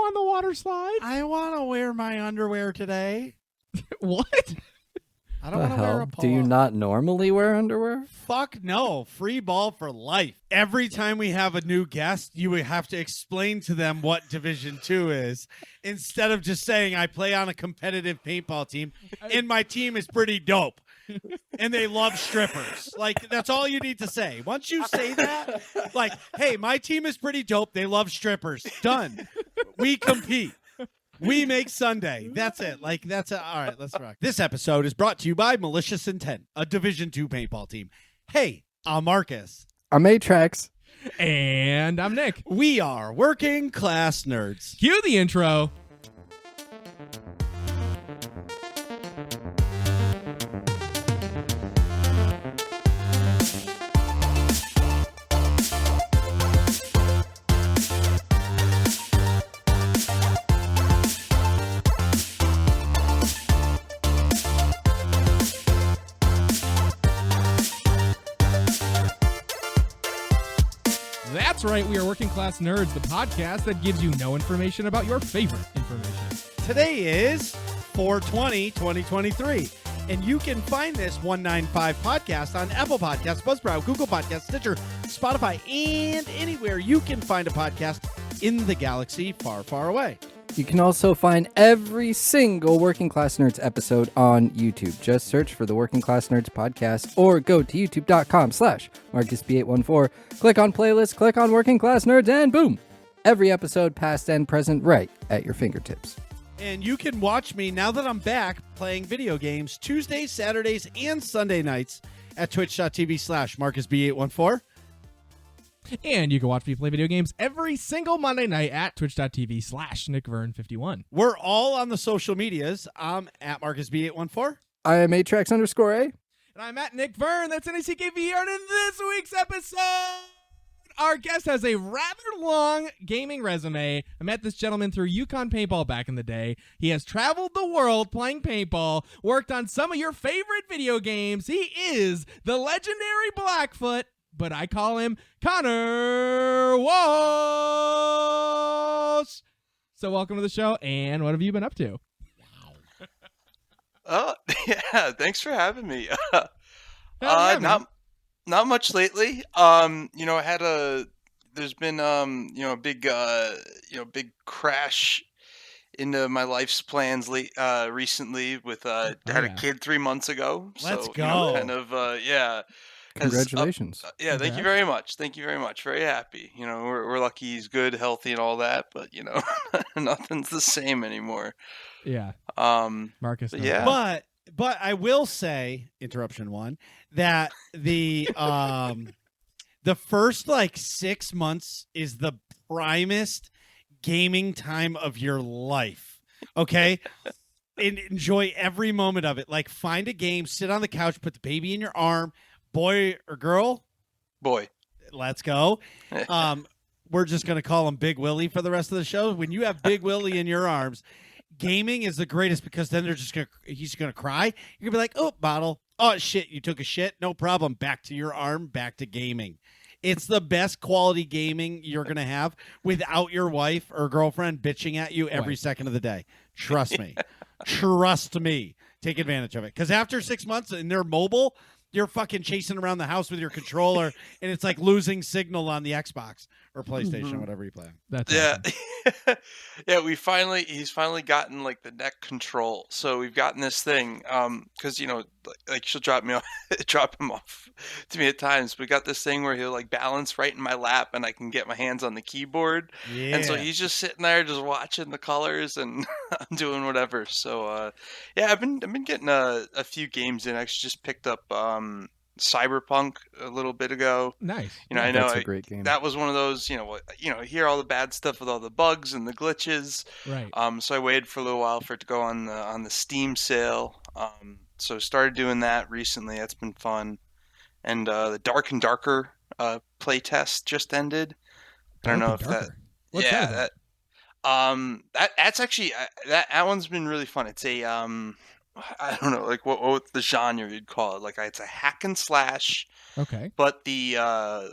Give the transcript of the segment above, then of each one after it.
on the water slide. I want to wear my underwear today. What? I don't want to wear a polo. Do you not normally wear underwear? Fuck no. Free ball for life. Every time we have a new guest, you would have to explain to them what Division 2 is instead of just saying I play on a competitive paintball team and my team is pretty dope and they love strippers. Like, that's all you need to say. Once you say that, like, hey, my team is pretty dope. They love strippers. Done. We compete. We make Sunday. That's it. Like, that's it. All right, let's rock. This episode is brought to you by Malicious Intent, a Division 2 paintball team. Hey, I'm Marcus. I'm Atrax. And I'm Nick. We are working class nerds. Cue the intro. That's right, we are Working Class Nerds, the podcast that gives you no information about your favorite information. Today is 4/20/2023, and you can find this 195 podcast on Apple Podcasts, Buzzsprout, Google Podcasts, Stitcher, Spotify, and anywhere you can find a podcast in the galaxy far, far away. You can also find every single Working Class Nerds episode on YouTube. Just search for the Working Class Nerds podcast or go to youtube.com/MarcusB814. Click on playlist, click on Working Class Nerds, and boom! Every episode, past and present, right at your fingertips. And you can watch me now that I'm back playing video games Tuesdays, Saturdays, and Sunday nights at twitch.tv/MarcusB814. And you can watch me play video games every single Monday night at twitch.tv/NickVern51. We're all on the social medias. I'm at MarcusB814. I am Atrax_A. And I'm at Nick Vern, that's NACKVR, and in this week's episode, our guest has a rather long gaming resume. I met this gentleman through Yukon Paintball back in the day. He has traveled the world playing paintball, worked on some of your favorite video games. He is the legendary Blackfoot, but I call him Conor Walsh. So welcome to the show, and what have you been up to? Oh, yeah, thanks for having me. Yeah, man. Not much lately. I had there's been a big crash into my life's plans recently with had a kid 3 months ago. Let's so, go. Yeah. Congratulations. Yeah, thank you very much. Thank you very much. Very happy. We're lucky he's good, healthy, and all that, but nothing's the same anymore. Yeah. Marcus. Yeah. But I will say, interruption one, that the first 6 months is the primest gaming time of your life. Okay? And enjoy every moment of it. Like, find a game, sit on the couch, put the baby in your arm. Boy or girl? Boy. Let's go. We're just going to call him Big Willie for the rest of the show. When you have Big Willie in your arms, gaming is the greatest because then he's going to cry. You're going to be like, oh, bottle. Oh, shit, you took a shit? No problem. Back to your arm, back to gaming. It's the best quality gaming you're going to have without your wife or girlfriend bitching at you every second of the day. Trust me. Trust me. Take advantage of it. Because after 6 months and they're mobile, you're fucking chasing around the house with your controller, and it's like losing signal on the Xbox or PlayStation, whatever you play on. That's awesome. Yeah. He's finally gotten the neck control. So we've gotten this thing, because she'll drop him off to me at times. We got this thing where he'll balance right in my lap, and I can get my hands on the keyboard. Yeah. And so he's just sitting there, just watching the colors, and I'm doing whatever. So I've been getting a few games in. I actually just picked up Cyberpunk a little bit ago. Nice. I know That's a great game. that was one of those, hear all the bad stuff with all the bugs and the glitches. Right. So I waited for a little while for it to go on the Steam sale. So started doing that recently. That's been fun. And the Dark and Darker playtest just ended. I don't know if that. What's yeah, that's actually that one's been really fun. It's a I don't know, what the genre you'd call it. It's a hack and slash Okay. But the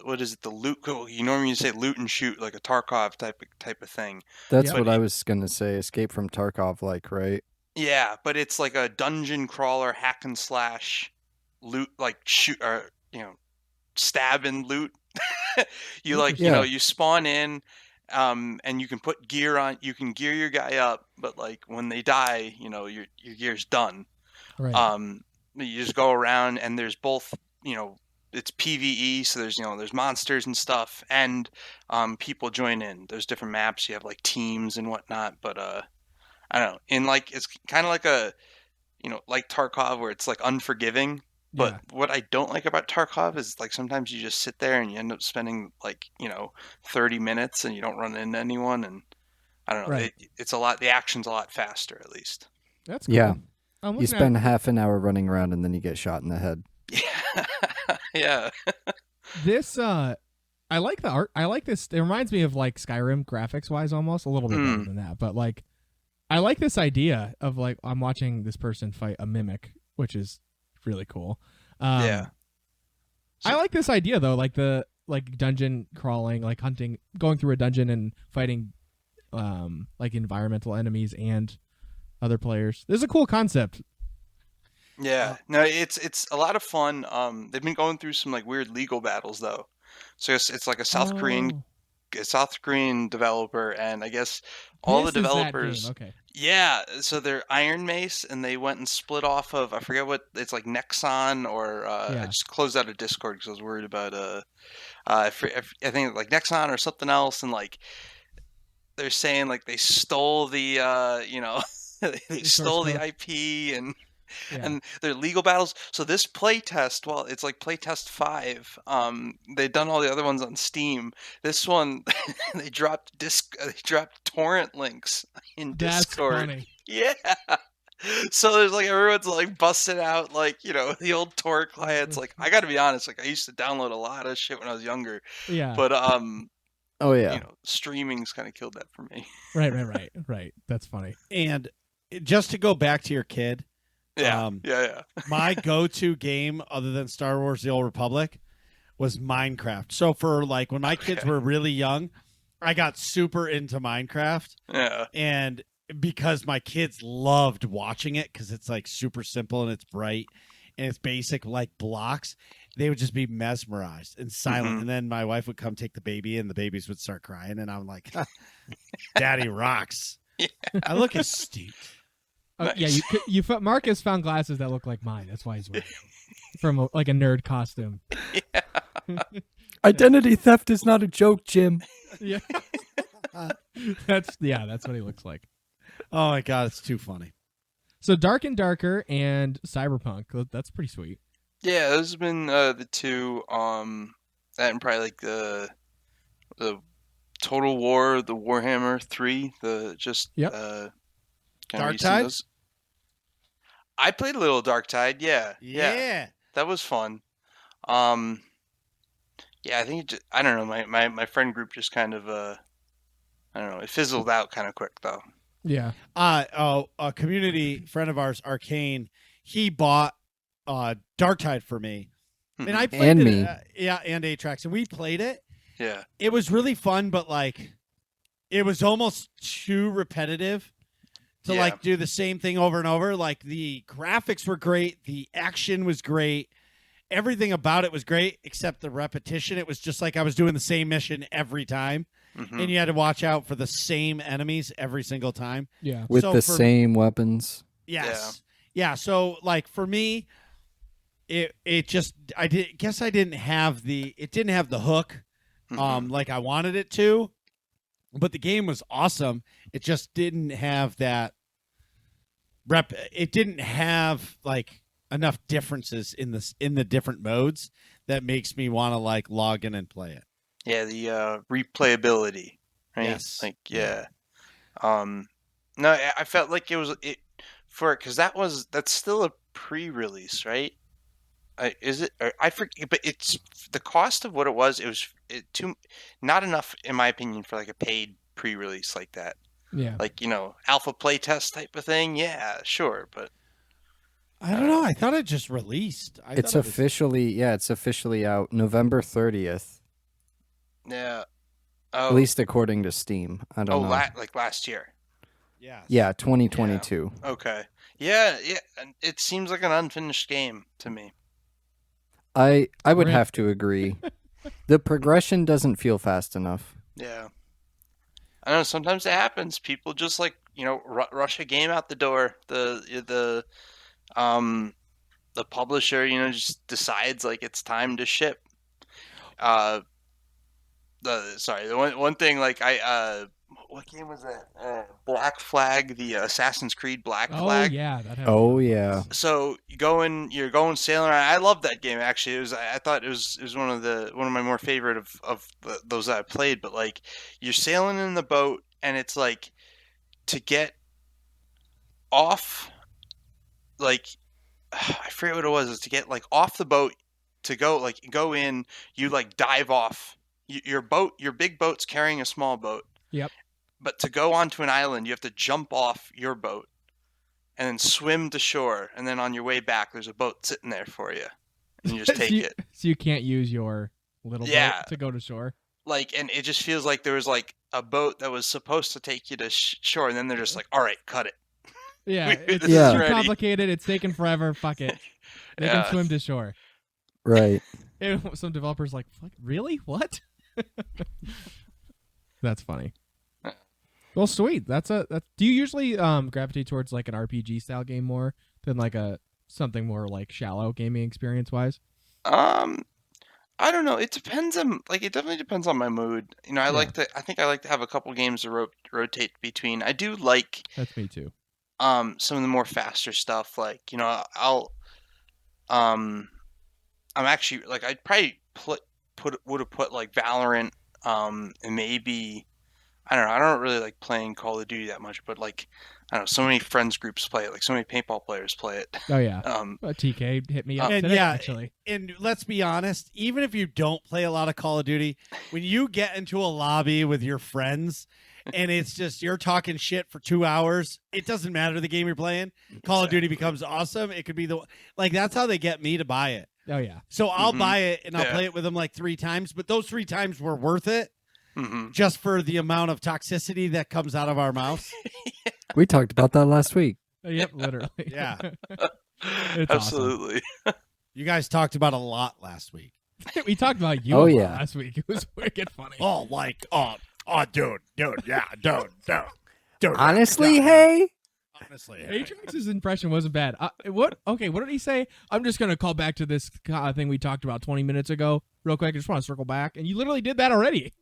what is it? The loot. You normally say loot and shoot, like a Tarkov type of thing. That's Yeah. what But I was gonna say. Escape from Tarkov, like, right? yeah, but it's like a dungeon crawler hack and slash loot, like shoot or stab and loot. You like Yeah. you spawn in, and you can put gear on. You can gear your guy up, but like when they die, your gear's done. Right. You just go around, and there's both, it's PvE, so there's monsters and stuff, and people join in. There's different maps. You have like teams and whatnot, but I don't know. In like it's kind of like a, like Tarkov, where it's like unforgiving. But Yeah. what I don't like about Tarkov is like sometimes you just sit there and you end up spending like 30 minutes and you don't run into anyone, and I don't know. Right. It's a lot. The action's a lot faster, at least. That's cool. Yeah. I'm You looking spend at half an hour running around and then you get shot in the head. Yeah, yeah. this. I like the art. I like this. It reminds me of like Skyrim graphics wise, almost a little bit better than that. But like, I like this idea of like I'm watching this person fight a mimic, which is really cool. Yeah. I like this idea though, like the dungeon crawling, like hunting, going through a dungeon and fighting like environmental enemies and other players. This is a cool concept. Yeah, no, it's a lot of fun. They've been going through some like weird legal battles though. So it's like a South Korean developer, and I guess all the This is that developers. game. Okay. Yeah, so they're Iron Mace, and they went and split off of, I forget what it's like, Nexon, or Yeah. I just closed out of Discord because I was worried about I think like Nexon or something else, and like they're saying like they stole the they stole the code. IP, and Yeah. and their legal battles. So this playtest, well, it's like playtest 5. They've done all the other ones on Steam. This one, they dropped torrent links in That's Discord. funny. Yeah. So there's like everyone's like busting out like the old torrent clients. Like I got to be honest, like I used to download a lot of shit when I was younger, Yeah. but Oh yeah. streaming's kind of killed that for me. Right. That's funny. And just to go back to your kid, Yeah. Yeah. my go-to game other than Star Wars: The Old Republic was Minecraft. So for like when my kids were really young, I got super into Minecraft, Yeah. and because my kids loved watching it because it's like super simple and it's bright and it's basic like blocks, they would just be mesmerized and silent. And then my wife would come take the baby, and the babies would start crying, and I'm like, "Daddy rocks." Yeah. I look astute. Oh, yeah, Nice. Marcus found glasses that look like mine. That's why he's wearing them. From like a nerd costume. Identity theft is not a joke, Jim. Yeah. That's what he looks like. Oh my god, it's too funny. So Dark and Darker and Cyberpunk. That's pretty sweet. Yeah, those have been the two. That and probably like the Total War, the Warhammer 3, the just Yep. kinda Dark recent Tide? those. I played a little Dark Tide. Yeah, that was fun. Yeah, I think I don't know. My friend group just kind of I don't know. It fizzled out kind of quick though. Yeah. A community friend of ours, Arcane, he bought Dark Tide for me, and I played And it, me. and Atrax, and we played it. Yeah. It was really fun, but like, it was almost too repetitive to Yeah. like do the same thing over and over. Like the graphics were great, the action was great, everything about it was great, except the repetition. It was just like I was doing the same mission every time, Mhm. and you had to watch out for the same enemies every single time. Yeah. With So the for- same weapons. Yes. Yeah. So like for me, it just I didn't have the hook Mhm. like I wanted it to, but the game was awesome. It just didn't have that it didn't have like enough differences in the different modes that makes me want to like log in and play it. Yeah, the replayability, right? Yes. Like yeah. No, I felt like because that's still a pre-release, right? Is it? I forget, but it's the cost of what it was. It was not enough, in my opinion, for like a paid pre-release like that. Yeah. Like alpha playtest type of thing. Yeah, sure, but I don't know. I thought it just released. It's officially out November 30th. Yeah. At least according to Steam. I don't know. Like last year. Yes. Yeah, 2022. Yeah. Okay. Yeah. And it seems like an unfinished game to me. I would have to agree. The progression doesn't feel fast enough. Yeah. I know sometimes it happens. People just like, rush a game out the door. The publisher, just decides like it's time to ship. The one thing, like what game was that? Black Flag, the Assassin's Creed Black Flag. Oh yeah, that happened. Oh yeah. So you're going sailing around. I love that game actually. I thought it was one of my more favorite of those that I played. But like you're sailing in the boat, and it's like to get off, like I forget what it was. It's to get like off the boat to go in. You like dive off. Your big boat's carrying a small boat. Yep. But to go onto an island, you have to jump off your boat and then swim to shore. And then on your way back, there's a boat sitting there for you. And you just take it. So you can't use your little boat to go to shore? Like, and it just feels like there was like a boat that was supposed to take you to shore. And then they're just like, all right, cut it. Yeah. It's Yeah. too complicated. It's taking forever. Fuck it. They can swim to shore. Right. And some developers like, fuck, really? What? That's funny. Well, sweet. Do you usually gravitate towards like an RPG style game more than like something more like shallow gaming experience wise? I don't know. It depends on it definitely depends on my mood. I think I like to have a couple games to rotate between. I do like That's me too. some of the more faster stuff. Like I'm actually like I'd probably would have put like Valorant and maybe I don't know. I don't really like playing Call of Duty that much, but like I don't know, so many friends groups play it. Like so many paintball players play it. Oh yeah. TK hit me up And today, yeah, actually. and let's be honest, even if you don't play a lot of Call of Duty, when you get into a lobby with your friends and it's just you're talking shit for 2 hours, it doesn't matter the game you're playing. Call of Duty becomes awesome. It could be that's how they get me to buy it. Oh yeah. So I'll buy it and I'll play it with them like 3 times, but those 3 times were worth it. Just for the amount of toxicity that comes out of our mouths. We talked about that last week. Yep, literally. Yeah. It's Absolutely. You guys talked about a lot last week. Awesome. We talked about you last week. It was wicked funny. Oh, like, dude, yeah, dude. Honestly, yeah. hey. Honestly, Atrix's impression wasn't bad. What did he say? I'm just going to call back to this thing we talked about 20 minutes ago real quick. I just want to circle back. And you literally did that already.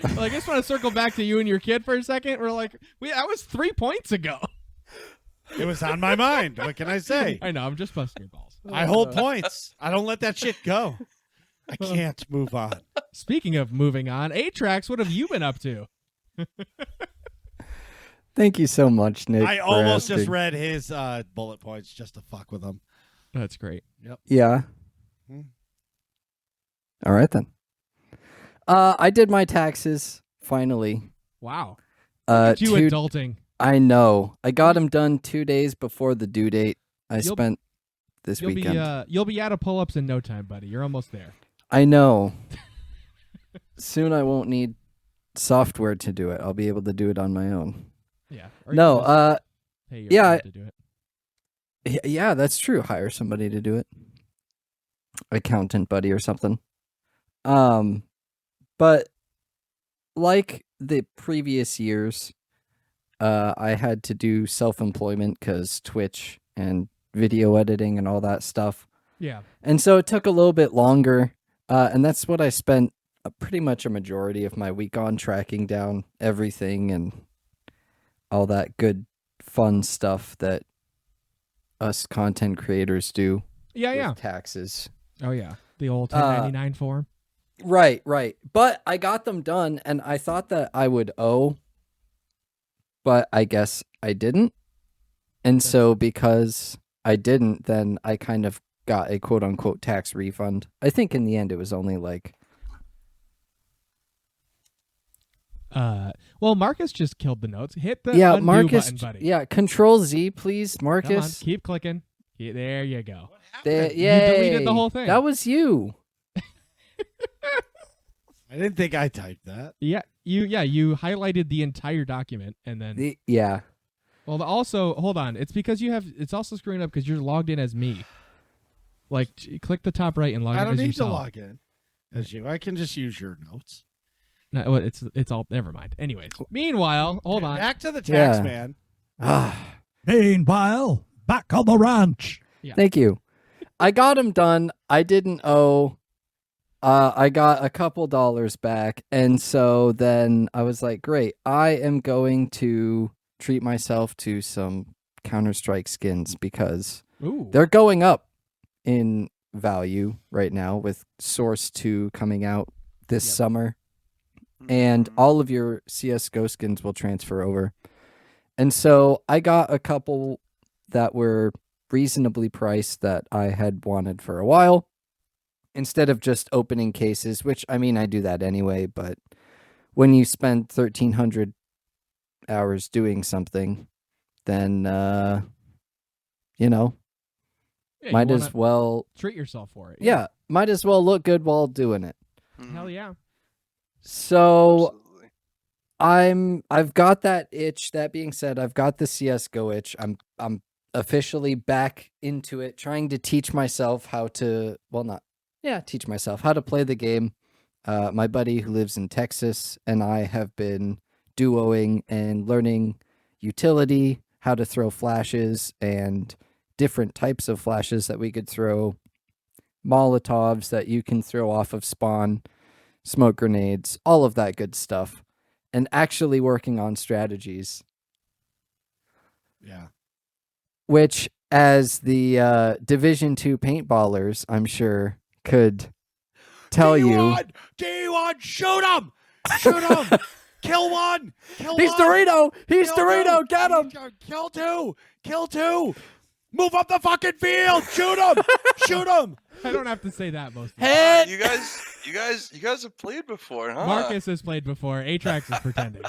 I just want to circle back to you and your kid for a second. We're like, that was 3 points ago. It was on my mind. What can I say? I know. I'm just busting your balls. I hold points. I don't let that shit go. I can't move on. Speaking of moving on, Atrax, what have you been up to? Thank you so much, Nick. I almost just read his bullet points just to fuck with him. That's great. Yep. Yeah. All right, then. I did my taxes, finally. Wow. You adulting. I know. I got them done 2 days before the due date. Spent this weekend. You'll be out of pull-ups in no time, buddy. You're almost there. I know. Soon I won't need software to do it. I'll be able to do it on my own. Yeah. Pay your friend to do it. Yeah, that's true. Hire somebody to do it. Accountant buddy or something. But like the previous years, I had to do self-employment because Twitch and video editing and all that stuff. Yeah. And so it took a little bit longer. And that's what I spent pretty much a majority of my week on, tracking down everything and all that good, fun stuff that us content creators do. Yeah. Taxes. Oh, yeah. The old 1099 form. Right. But I got them done, and I thought that I would owe, but I guess I didn't. And so because I didn't, then I kind of got a quote-unquote tax refund. I think in the end it was only like... Well, Marcus just killed the notes. Hit the undo Marcus, button, buddy. Yeah, Control Z, please, Marcus. Come on, keep clicking. Yeah, there you go. happened? You deleted the whole thing. That was you. I didn't think I typed that. Yeah, you highlighted the entire document and then. Yeah. Well, also hold on. It's because it's also screwing up because you're logged in as me. Like, click the top right and log in I as don't need yourself. to log in as you. I can just use your notes. No, well, it's all. Never mind. Anyways, meanwhile, hold on. Back to the tax Yeah. man. Meanwhile, back on the ranch. Yeah. Thank you. I got them done. I didn't owe. I got a couple dollars back, and so then I was like, "Great! I am going to treat myself to some Counter-Strike skins because Ooh. they're going up in value right now with Source 2 coming out this Yep. summer, and all of your CS:GO skins will transfer over. And so I got a couple that were reasonably priced that I had wanted for a while. Instead of just opening cases, which, I mean, I do that anyway, but when you spend 1,300 hours doing something, then, Yeah, you might wanna as well, treat yourself for it. yeah, might as well look good while doing it. Hell yeah. So Absolutely. I've got that itch. That being said, I've got the CS:GO itch. I'm officially back into it, trying to teach myself how to, teach myself how to play the game. My buddy who lives in Texas and I have been duoing and learning utility, how to throw flashes and different types of flashes that we could throw, Molotovs that you can throw off of spawn, smoke grenades, all of that good stuff, and actually working on strategies, Yeah. which as the Division 2 paintballers, I'm sure, could tell you. D1, shoot him! Shoot him! Kill one! Kill He's one! Dorito! He's Kill Dorito! two! Get him! Kill two! Kill two! Move up the fucking field! Shoot him! Shoot him! I don't have to say that most of the Hit! You guys have played before, huh? time. Marcus has played before. Atrax is pretending.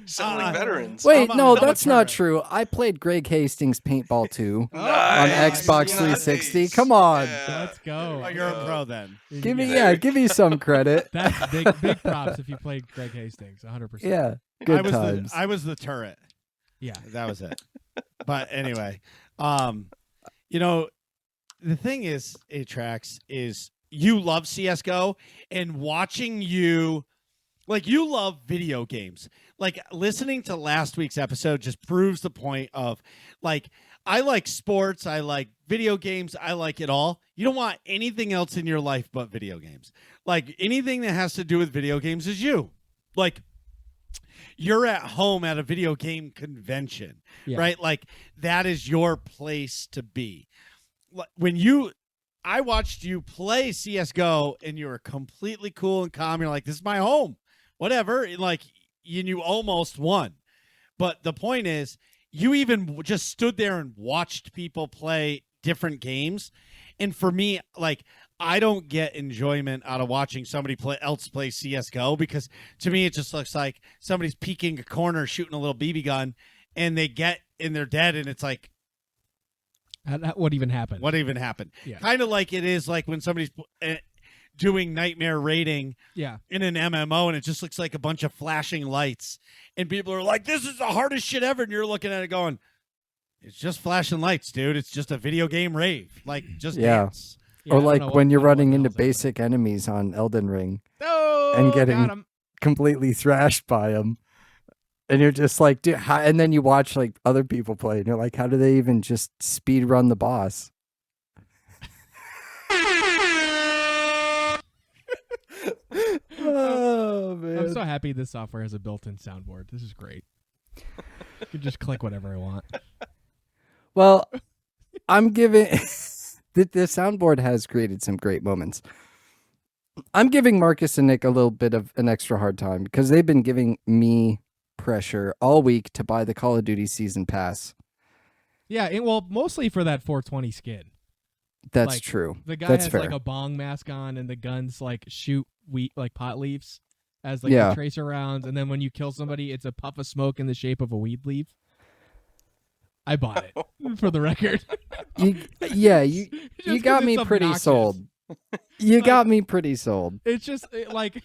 Sound like veterans. Wait, I'm no, a that's not turret. true. I played Greg Hastings Paintball 2 on Nice, Xbox 360. Come on. Yeah. Let's go. Oh, you're a pro then. Give me some credit. That's big props if you played Greg Hastings. 100%. Yeah, good I times. I was the turret. Yeah. That was it. But anyway, the thing is, Atrax, is you love CS:GO, and watching you, like, you love video games. Like, listening to last week's episode just proves the point of, like, I like sports, I like video games, I like it all. You don't want anything else in your life but video games. Like, anything that has to do with video games is you. Like, you're at home at a video game convention, Yeah. right? Like, that is your place to be. I watched you play CS:GO and you were completely cool and calm. You're like, this is my home, whatever. Like, you almost won. But the point is, you even just stood there and watched people play different games. And for me, like, I don't get enjoyment out of watching somebody else play CS:GO, because to me it just looks like somebody's peeking a corner, shooting a little BB gun, and they're dead, and it's like, What even happened? what even happened? Yeah. Kind of like it is like when somebody's doing nightmare raiding Yeah. in an MMO, and it just looks like a bunch of flashing lights, and people are like, this is the hardest shit ever, and you're looking at it going, it's just flashing lights, dude. It's just a video game rave. Like, just Yeah. dance. Yeah, I Or don't like know when what- you're I don't know running what the into hell's happening. basic enemies on Elden Ring, Oh, and getting- got him. completely thrashed by them. And you're just like, dude, and then you watch like other people play, and you're like, how do they even just speed run the boss? Oh man. I'm so happy this software has a built-in soundboard. This is great. I can just click whatever I want. Well, I'm giving the soundboard has created some great moments. I'm giving Marcus and Nick a little bit of an extra hard time because they've been giving me pressure all week to buy the Call of Duty season pass. Yeah, well, mostly for that 420 skin. That's Like, true. The guy That's has fair. like a bong mask on, and the guns like shoot wheat like pot leaves as like Yeah. the tracer rounds, and then when you kill somebody, it's a puff of smoke in the shape of a weed leaf. I bought it for the record. You Just 'cause got me it's pretty obnoxious. sold. You got me pretty sold. It's just like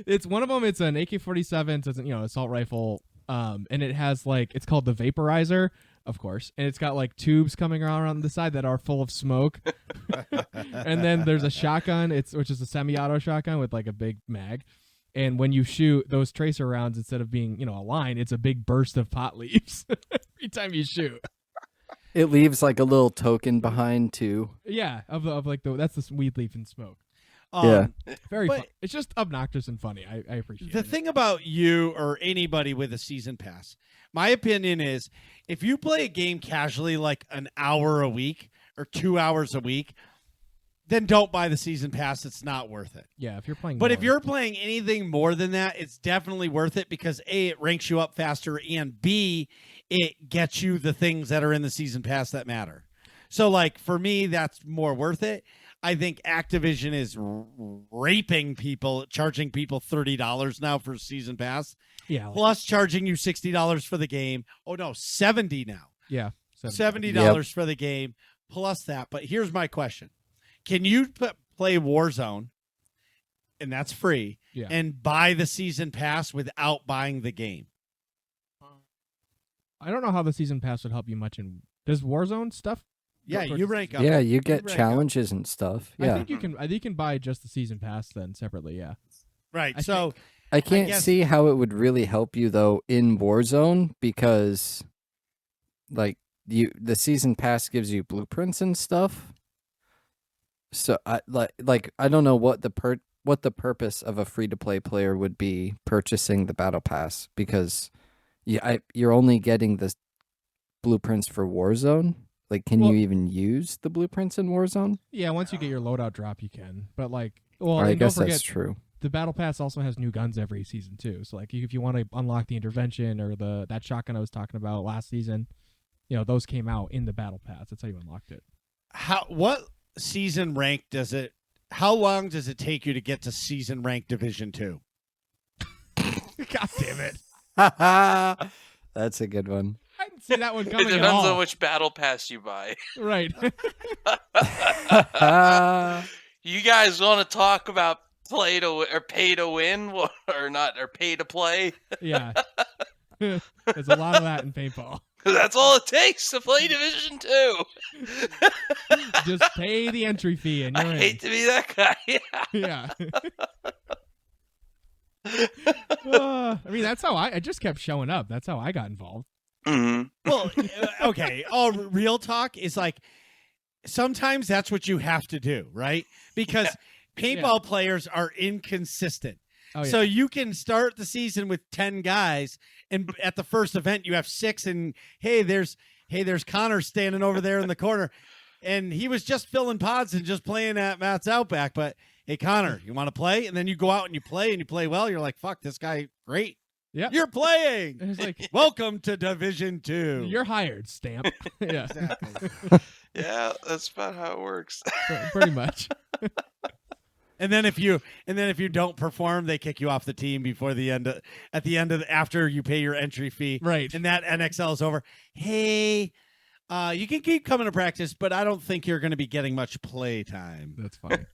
it's one of them. It's an AK-47, so it's assault rifle. And it has it's called the vaporizer, of course, and it's got tubes coming around the side that are full of smoke. And then there's a shotgun, which is a semi-auto shotgun with a big mag. And when you shoot those tracer rounds, instead of being a line, it's a big burst of pot leaves every time you shoot. It leaves a little token behind too. Yeah, that's the weed leaf and smoke. Yeah. Very but- fun. It's just obnoxious and funny. I appreciate The it. thing about you or anybody with a season pass, my opinion is if you play a game casually an hour a week or 2 hours a week, then don't buy the season pass. It's not worth it. Yeah, if you're playing But more. if you're playing anything more than that, it's definitely worth it because A, it ranks you up faster, and B, it gets you the things that are in the season pass that matter. So for me, that's more worth it. I think Activision is raping people, charging people $30 now for season pass, plus charging you $60 for the game. Oh no, $70 now. Yeah, $70 for the game plus that. But here's my question: can you play Warzone, and that's free, and buy the season pass without buying the game? I don't know how the season pass would help you much in. Does Warzone stuff? Yeah, you rank up. Yeah, you get rank challenges and stuff. Yeah. I think you can. I think you can buy just the season pass then separately. Yeah. Right. I So I can't guess- see how it would really help you though in Warzone because the season pass gives you blueprints and stuff. So I I don't know what the purpose of a free to play player would be purchasing the battle pass because you're only getting the blueprints for Warzone. Can you even use the blueprints in Warzone? Yeah, once you get your loadout drop, you can. But I and guess don't forget, that's true. the battle pass also has new guns every season too. So if you want to unlock the intervention or that shotgun I was talking about last season, those came out in the battle pass. That's how you unlocked it. what season rank does it? How long does it take you to get to season rank Division 2? God damn it! That's a good one. I didn't see that one It coming at depends all. on which battle pass you buy. Right. You guys want to talk about play to or pay to win or not or pay to play? Yeah. There's a lot of that in paintball. That's all it takes to play Division 2. Just pay the entry fee and I you're in. hate to be that guy. Yeah. I mean, that's how I just kept showing up. That's how I got involved. Mm-hmm. Well, okay. All real talk is sometimes that's what you have to do, right? Because paintball players are inconsistent. Oh, yeah. So you can start the season with 10 guys, and at the first event you have 6, and there's Connor standing over there in the corner, and he was just filling pods and just playing at Matt's Outback. But hey, Connor, you want to play? And then you go out and you play well. You're like, fuck, this guy, great. Yeah. You're playing. It's Welcome to Division 2. you're hired, stamp. Yeah. Exactly. Yeah, that's about how it works. Pretty much. And then if you don't perform, they kick you off the team before the end after you pay your entry fee. Right. And that NXL is over. Hey, you can keep coming to practice, but I don't think you're going to be getting much play time. That's funny.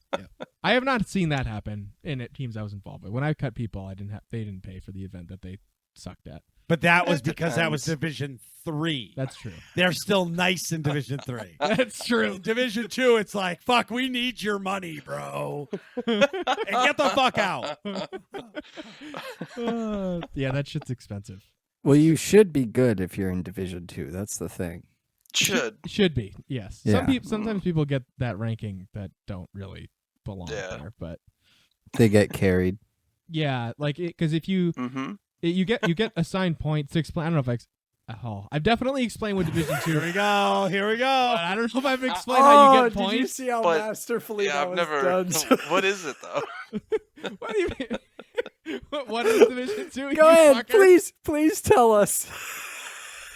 I have not seen that happen in teams I was involved with. When I cut people, they didn't pay for the event that they sucked at. But that was It because that was depends. Division 3. That's true. They're still nice in Division 3. That's true. In Division 2, it's like, fuck, we need your money, bro. And get the fuck out. Yeah, that shit's expensive. Well, you should be good if you're in Division 2. That's the thing. Should be, yes. Yeah. Sometimes people get that ranking that don't really belong there, but They get carried. yeah, because if you Mm-hmm. you get assigned points to explain. I don't know if I've definitely explained with Division 2. Here we go. Here we go. I don't know if I've explained how you get points. see how But- masterfully Yeah, I've never. What is it though? What do you mean? What is Division 2? Go ahead, please tell us.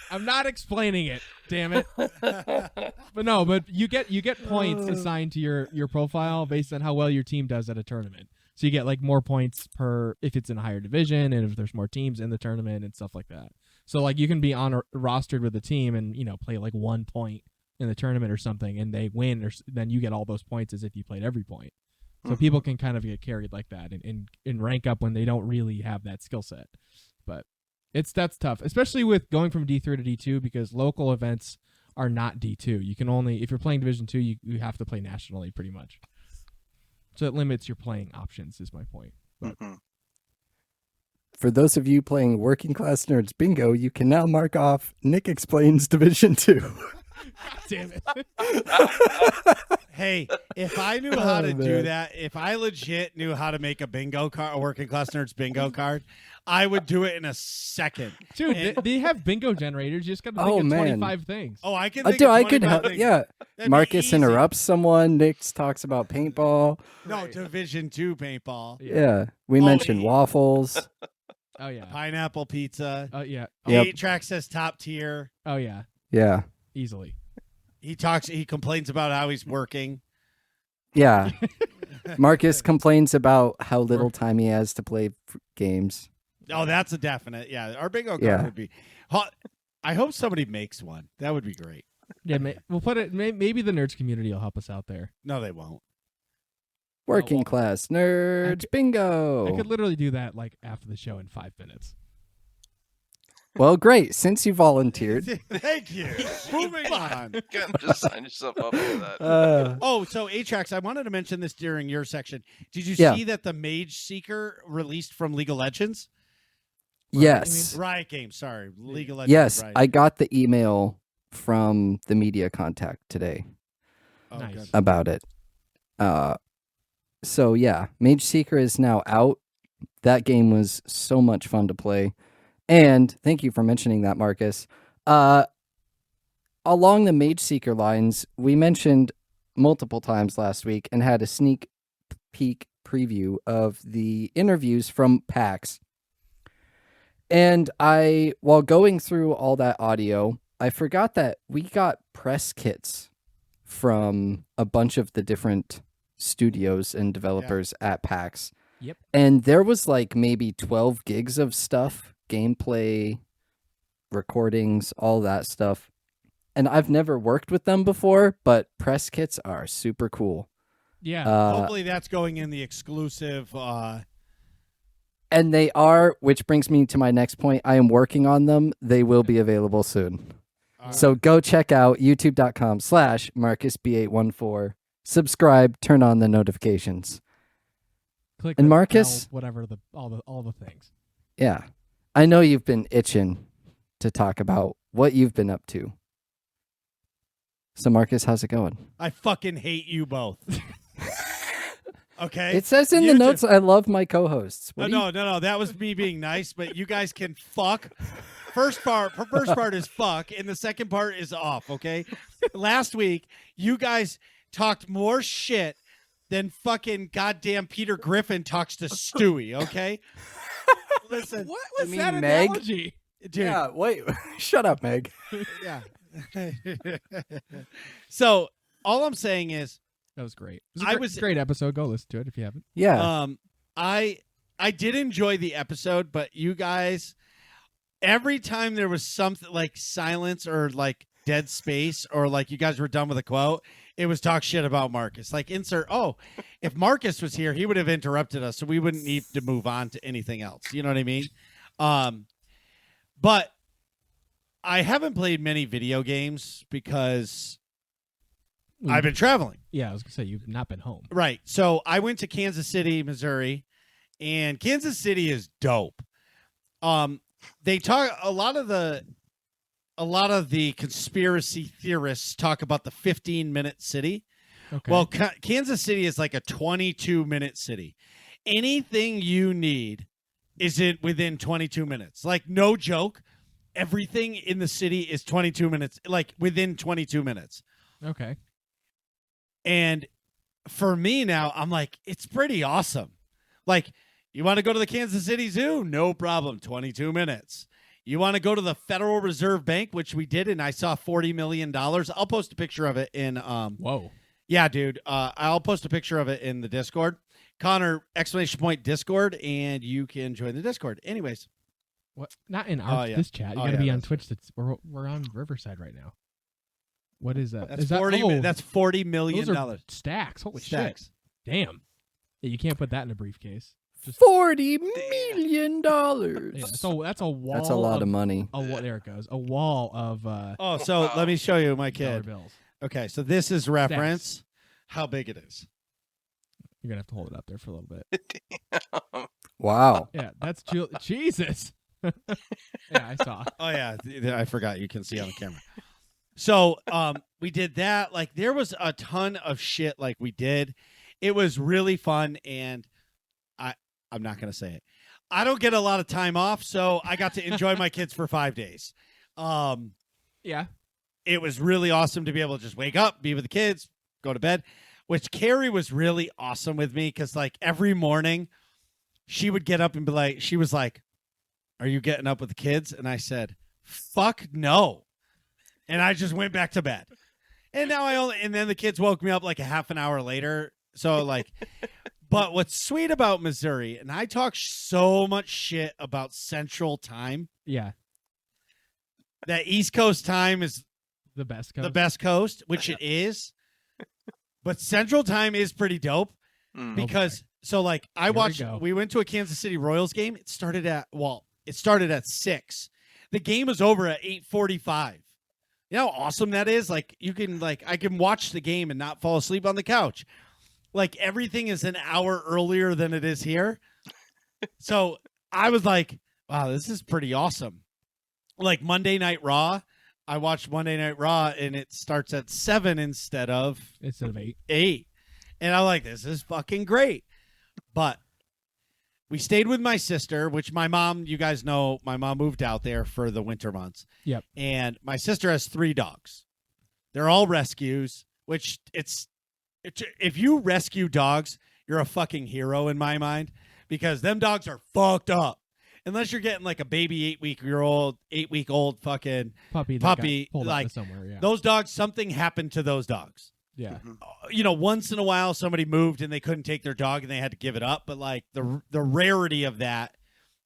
I'm not explaining it. Damn it. But you get points assigned to your profile based on how well your team does at a tournament. So you get more points per if it's in a higher division and if there's more teams in the tournament and stuff like that. So like you can be on rostered with a team and play like 1 point in the tournament or something, and they win, then you get all those points as if you played every point. So people can kind of get carried like that and rank up when they don't really have that skill set. But that's tough, especially with going from D3 to D2, because local events are not D2. You can only, if you're playing Division 2, you have to play nationally pretty much. So it limits your playing options is my point. But For those of you playing Working Class Nerds Bingo, you can now mark off Nick Explains Division 2. God damn it. Hey, if I knew how to do that, if I legit knew how to make a bingo card, a Working Class Nerds bingo card, I would do it in a second. Dude, they have bingo generators. You just got to think of 25 things. Oh, I can I think do. of I could 25 help. things. Yeah. That'd be Marcus easy. interrupts someone. Nick talks about paintball. No, Division 2 paintball. Yeah. We mentioned waffles. Oh, yeah. Pineapple pizza. Oh, yeah. Yep. 8-track says top tier. Oh, yeah. Yeah. Easily. He complains about how he's working. Yeah. Marcus complains about how little time he has to play games. Oh, that's a definite. Yeah, our bingo card Yeah. would be. I hope somebody makes one. That would be great. Yeah, we'll put it. Maybe the nerds community will help us out there. No, they won't. Working Class Nerds Bingo. I could literally do that like after the show in 5 minutes. Well, great. Since you volunteered. Thank you. Moving on. Just sign yourself up for that. Oh, so Atrax, I wanted to mention this during your section. Did you Yeah. see that the Mage Seeker released from League of Legends? Yes. Riot Games, sorry. League of Legends. Yes. Riot. I got the email from the media contact today Oh, Nice. good. about it. So yeah, Mage Seeker is now out. That game was so much fun to play. And thank you for mentioning that, Marcus. Along the Mage Seeker lines, we mentioned multiple times last week and had a sneak peek preview of the interviews from PAX. And while going through all that audio, I forgot that we got press kits from a bunch of the different studios and developers at PAX. Yep. And there was like maybe 12 gigs of stuff, gameplay, recordings, all that stuff. And I've never worked with them before, but press kits are super cool. Yeah. Hopefully that's going in the exclusive. And they are, which brings me to my next point. I am working on them. They will be available soon. So go check out youtube.com/MarcusB814. Subscribe, turn on the notifications. Click and the Marcus? bell, whatever all the things. Yeah. I know you've been itching to talk about what you've been up to. So Marcus, how's it going? I fucking hate you both. Okay? It says in You the two- notes I love my co-hosts. What do you- No. That was me being nice, but you guys can fuck. First part is fuck, and the second part is off, okay? Last week, you guys talked more shit than fucking goddamn Peter Griffin talks to Stewie, okay? Listen, What was mean that Meg? analogy? dude. Yeah, wait. Shut up, Meg. Yeah. So, all I'm saying is, That was great. It was a great episode. Go listen to it if you haven't. Yeah. I did enjoy the episode, but you guys, every time there was something like silence or like dead space or like you guys were done with a quote, it was talk shit about Marcus. Like if Marcus was here, he would have interrupted us, so we wouldn't need to move on to anything else. You know what I mean? But I haven't played many video games because I've been traveling. Yeah, I was gonna say you've not been home. Right. So I went to Kansas City, Missouri, and Kansas City is dope. They talk a lot of the conspiracy theorists talk about the 15-minute city. Okay. Well, Kansas City is like a 22-minute city. Anything you need is within 22 minutes. Like, no joke. Everything in the city is 22 minutes, like within 22 minutes. Okay. And for me now, I'm like, it's pretty awesome. Like, you want to go to the Kansas City Zoo? No problem. 22 minutes. You want to go to the Federal Reserve Bank, which we did, and I saw $40 million. I'll post a picture of it in Whoa. Yeah, dude. I'll post a picture of it in the Discord. Connor, !Discord, and you can join the Discord. Anyways, What? Not in our this chat. You got to be on Twitch. We're on Riverside right now. What is that? That's that's $40 million. Those are stacks. Holy shit! Damn. Yeah, you can't put that in a briefcase. Just $40 million. Yeah, so that's a wall. That's a lot of money. There it goes. A wall of. Let me show you my kid. Bills. Okay, so this is reference how big it is. You're gonna have to hold it up there for a little bit. Wow. Yeah, that's Jesus. Yeah, I saw. Oh yeah, I forgot you can see on the camera. So we did that. Like there was a ton of shit like we did. It was really fun, and I'm not gonna say it. I don't get a lot of time off, so I got to enjoy my kids for 5 days. Yeah. It was really awesome to be able to just wake up, be with the kids, go to bed, which Carrie was really awesome with me because like every morning she would get up and be like, she was like, "Are you getting up with the kids?" And I said, "Fuck no." And I just went back to bed. And now and then the kids woke me up like a half an hour later. So like, but what's sweet about Missouri, and I talk so much shit about Central Time. Yeah. That East Coast time is the best coast, which it is. But Central Time is pretty dope because so like we went to a Kansas City Royals game. It started at 6. The game was over at 8:45. You know how awesome that is? Like I can watch the game and not fall asleep on the couch. Like everything is an hour earlier than it is here. So I was like, wow, this is pretty awesome. Like Monday Night Raw, I watched Monday Night Raw and it starts at 7 instead of 8. 8. And I'm like, this is fucking great. But we stayed with my sister, which my mom, you guys know, my mom moved out there for the winter months. Yep. And my sister has 3 dogs. They're all rescues, which if you rescue dogs, you're a fucking hero in my mind because them dogs are fucked up. Unless you're getting like a baby 8-week-old fucking puppy like somewhere, yeah. Those dogs, something happened to those dogs. Yeah. You know, once in a while somebody moved and they couldn't take their dog and they had to give it up, but like the rarity of that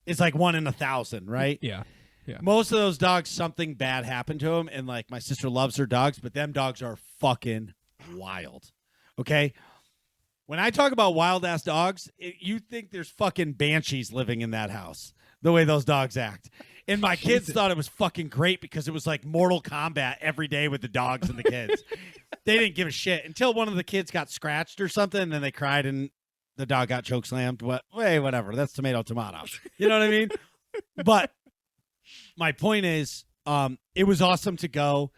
is like 1 in 1,000, right? Yeah. Yeah. Most of those dogs, something bad happened to them, and like my sister loves her dogs, but them dogs are fucking wild. Okay? When I talk about wild ass dogs, you think there's fucking banshees living in that house. The way those dogs act. And my kids thought it was fucking great because it was like Mortal Kombat every day with the dogs and the kids. They didn't give a shit until one of the kids got scratched or something, and then they cried and the dog got chokeslammed. Whatever. That's tomato. You know what I mean? But my point is, it was awesome to go.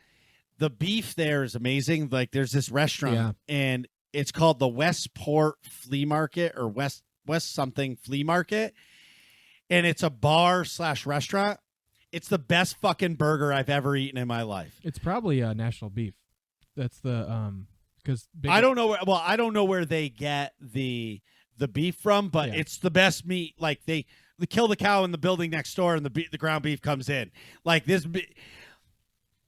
The beef there is amazing. Like there's this restaurant and it's called the Westport Flea Market or West something Flea Market. And it's a bar/restaurant. It's the best fucking burger I've ever eaten in my life. It's probably National Beef. That's the because I don't know. I don't know where they get the beef from, but it's the best meat. Like they kill the cow in the building next door, and the ground beef comes in. Like this,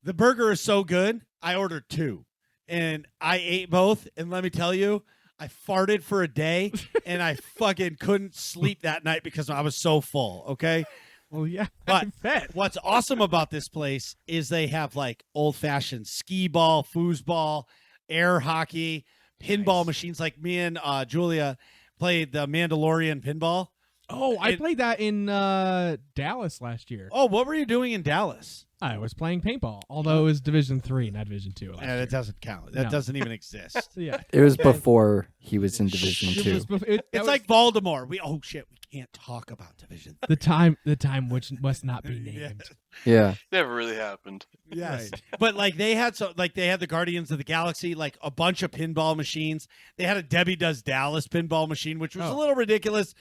the burger is so good. I ordered 2, and I ate both. And let me tell you, I farted for a day, and I fucking couldn't sleep that night because I was so full, okay? Well, yeah, but what's awesome about this place is they have, like, old-fashioned skee ball, foosball, air hockey, pinball machines. Like me and Julia played the Mandalorian pinball. Oh, I played that in Dallas last year. Oh, what were you doing in Dallas? I was playing paintball, although it was Division 3, not Division 2. Yeah, that doesn't count. That doesn't even exist. Yeah, it was before he was in Division 2. It's like Voldemort. We can't talk about Division 3. The time which must not be named. Yeah, never really happened. Yes, right. But like they had the Guardians of the Galaxy, like a bunch of pinball machines. They had a Debbie Does Dallas pinball machine, which was a little ridiculous.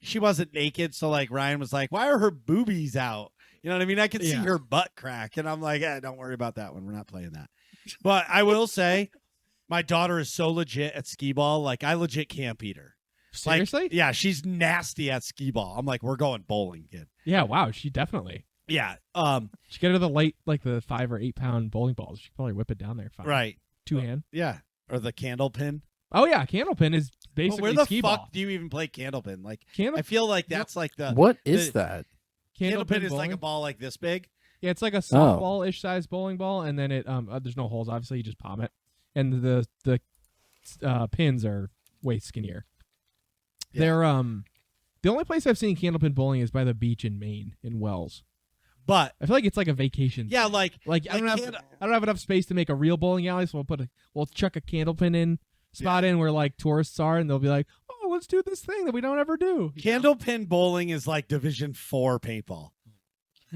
She wasn't naked, so like Ryan was like, "Why are her boobies out?" You know what I mean? I could see her butt crack, and I'm like, don't worry about that one. We're not playing that. But I will say, my daughter is so legit at skee ball. Like, I legit can't beat her. Seriously? Like, yeah, she's nasty at skee ball. I'm like, we're going bowling, kid. Yeah, wow, she definitely. Yeah. She get her the 5 or 8 pound bowling balls. She could probably whip it down there fine. Right. 2 hand. Yeah. Or the candle pin. Oh yeah, candlepin is basically where the skee fuck ball. do you even play candlepin? Like, I feel like that's like the what is that? Candlepin is bowling. like a ball like this big. Yeah, it's like a softball-ish size bowling ball, and then it there's no holes. Obviously, you just palm it, and the pins are way skinnier. Yeah. They're the only place I've seen candlepin bowling is by the beach in Maine in Wells. But I feel like it's like a vacation. yeah, like I don't have enough space to make a real bowling alley, so we'll chuck a candlepin in spot in where like tourists are, and they'll be like, "Oh, let's do this thing that we don't ever do." Candlepin bowling is like Division 4 paintball.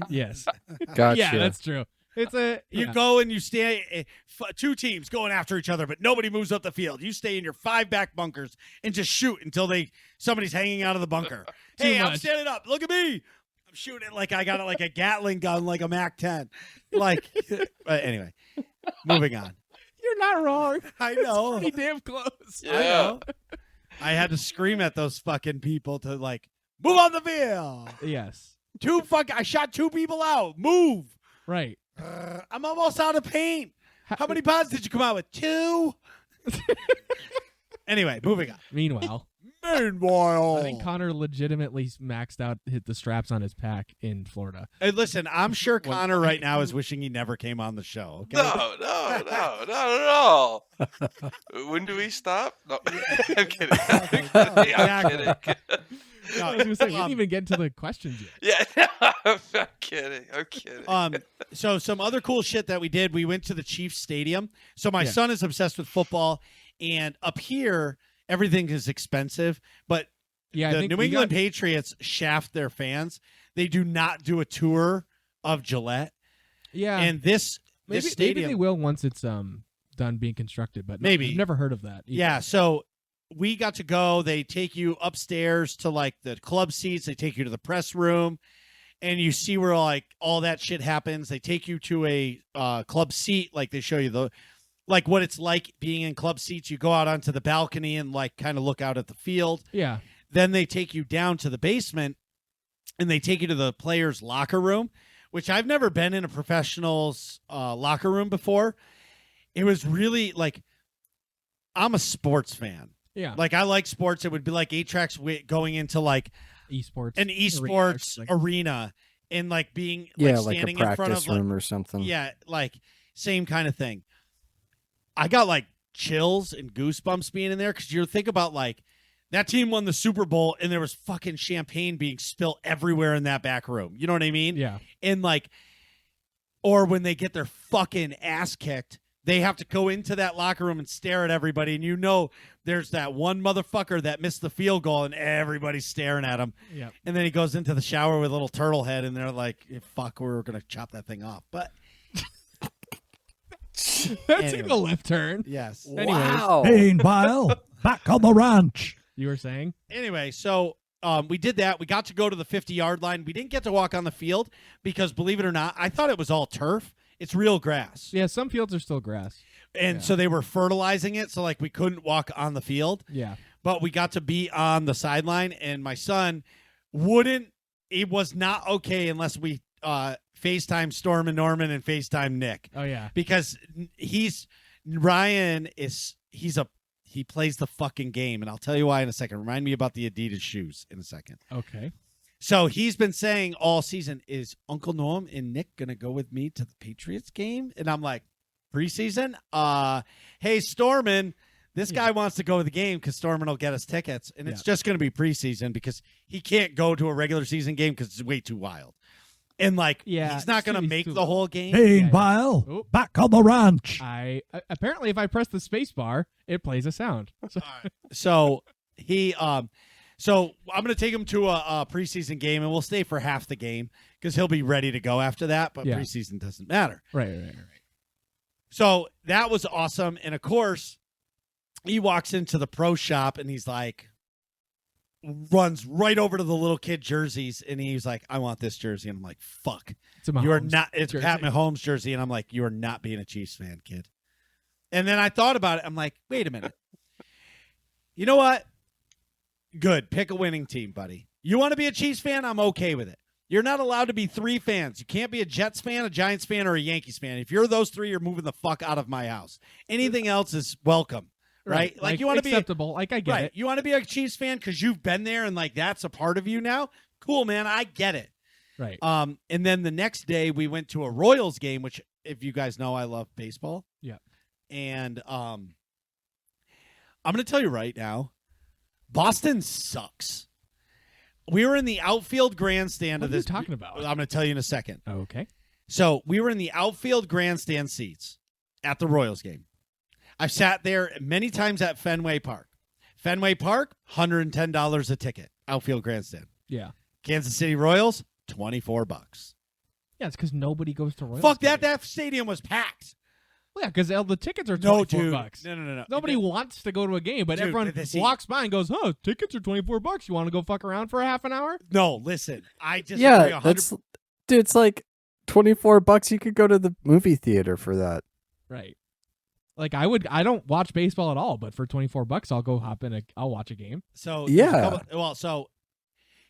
Yes, Gotcha. yeah, that's true. It's You go and you stay, two teams going after each other, but nobody moves up the field. You stay in your 5 back bunkers and just shoot until somebody's hanging out of the bunker. Hey, I'm much. standing up. Look at me. I'm shooting it like I got it like a Gatling gun, like a MAC-10. Like, anyway, moving on. You're not wrong. I know. Pretty damn close. I know. I had to scream at those fucking people to like move on the field. Yes. I shot 2 people out. Move. Right. I'm almost out of paint. How many pods did you come out with? 2. Anyway, moving on. Meanwhile, Meanwhile, I think Connor legitimately maxed out hit the straps on his pack in Florida. Hey, listen, I'm sure Connor right now is wishing he never came on the show. Okay? No, not at all. When do we stop? No, I'm kidding. I'm kidding. I was gonna say, we didn't even get into the questions yet. Yeah, no, I'm kidding. I'm kidding. So some other cool shit that we did. We went to the Chiefs Stadium. So my son is obsessed with football, and up here everything is expensive. But Yeah, I the think New England Patriots shaft their fans. They do not do a tour of Gillette. Yeah, And this maybe stadium, they will once it's done being constructed. But Maybe. I've never heard of that. either. yeah. So we got to go. They take you upstairs to like the club seats. They take you to the press room, and you see where like all that shit happens. They take you to a club seat. Like they show you like what it's like being in club seats. You go out onto the balcony and like kind of look out at the field. Yeah. Then they take you down to the basement, and they take you to the players' locker room, which I've never been in a professional's locker room before. It was really like, I'm a sports fan. Yeah. Like, I like sports. It would be like 8-Tracks going into like Esports. an esports arena and like being like like a standing in front practice of room or something. yeah, like same kind of thing. I got like chills and goosebumps being in there because you think about like that team won the Super Bowl and there was fucking champagne being spilled everywhere in that back room. You know what I mean? Yeah. And like, or when they get their fucking ass kicked, they have to go into that locker room and stare at everybody. And you know, there's that one motherfucker that missed the field goal and everybody's staring at him. Yeah. And then he goes into the shower with a little turtle head and they're like, fuck, we're going to chop that thing off. But That took Anyway. a left turn. yes. Anyways. Wow. Meanwhile, back on the ranch. You were saying? Anyway, so we did that. We got to go to the 50-yard line. We didn't get to walk on the field because, believe it or not, I thought it was all turf. It's real grass. Yeah, some fields are still grass. And so they were fertilizing it, so like we couldn't walk on the field. Yeah. But we got to be on the sideline, and my son wouldn't. It was not okay unless we FaceTime Storm and Norman and FaceTime Nick, Oh yeah. because he plays the fucking game, and I'll tell you why in a second. Remind me about the Adidas shoes in a second. Okay. So he's been saying all season, is Uncle Norm and Nick gonna go with me to the Patriots game? And I'm like, preseason? Hey, Stormin, this guy wants to go to the game because Stormin will get us tickets, and it's just gonna be preseason because he can't go to a regular season game because it's way too wild. And like, he's not gonna make the whole game. Meanwhile, Oh. back on the ranch. Apparently if I press the space bar, it plays a sound. So, So he so I'm going to take him to a preseason game, and we'll stay for half the game because he'll be ready to go after that, but Yeah. preseason doesn't matter. right. So that was awesome. And of course, he walks into the pro shop and he's like, runs right over to the little kid jerseys, and he's like, I want this jersey. And I'm like, fuck. It's a You are Mahomes not, it's jersey. Pat Mahomes jersey. And I'm like, you are not being a Chiefs fan, kid. And then I thought about it. I'm like, wait a minute. You know what? Good. Pick a winning team, buddy. You want to be a Chiefs fan? I'm okay with it. You're not allowed to be 3 fans. You can't be a Jets fan, a Giants fan, or a Yankees fan. If you're those 3, you're moving the fuck out of my house. Anything else is welcome, right? Like you want to be acceptable. Like I get right. it. You want to be a Chiefs fan because you've been there and like that's a part of you now. Cool, man. I get it. Right. And then the next day we went to a Royals game, which, if you guys know, I love baseball. Yeah. And I'm going to tell you right now, Boston sucks. We were in the outfield grandstand What of are you this. talking about? I'm going to tell you in a second. Okay. So we were in the outfield grandstand seats at the Royals game. I've sat there many times at Fenway Park. Fenway Park, $110 a ticket, outfield grandstand. Yeah. Kansas City Royals, $24. Yeah, it's because nobody goes to Royals. Fuck that! games. That stadium was packed. Well, yeah, because the tickets are No, $24. dude. No. Nobody wants to go to a game, but Dude, everyone see- walks by and goes, "Oh, tickets are $24. You want to go fuck around for a half an hour?" No, listen. I just Yeah, that's dude. It's like $24. You could go to the movie theater for that. Right. Like I don't watch baseball at all, but for $24, I'll go hop in. I'll watch a game. So Yeah. So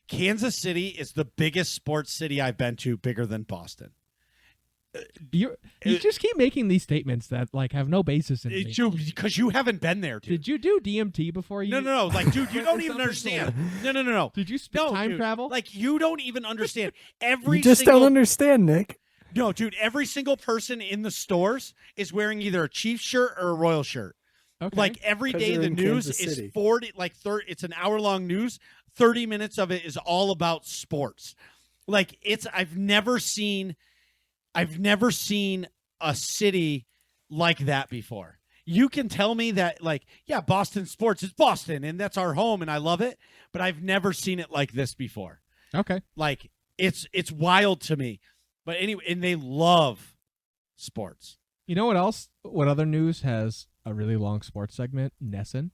Kansas City is the biggest sports city I've been to, bigger than Boston. You just keep making these statements that like have no basis in me. Because you haven't been there, dude. Did you do DMT before you? No. Like, dude, you don't even Something understand. No. Did you spend time dude. travel? Like, you don't even understand. Every You just single, don't understand, Nick. No, dude, every single person in the stores is wearing either a Chiefs shirt or a Royal shirt. Okay. Like, every 'Cause day they're the in news Kansas is City. 40, like 30, it's an hour-long news. 30 minutes of it is all about sports. Like, I've never seen a city like that before. You can tell me that, like, yeah, Boston sports is Boston, and that's our home, and I love it, but I've never seen it like this before. okay. Like, it's wild to me. But anyway, and they love sports. You know what else? What other news has a really long sports segment? Nesson.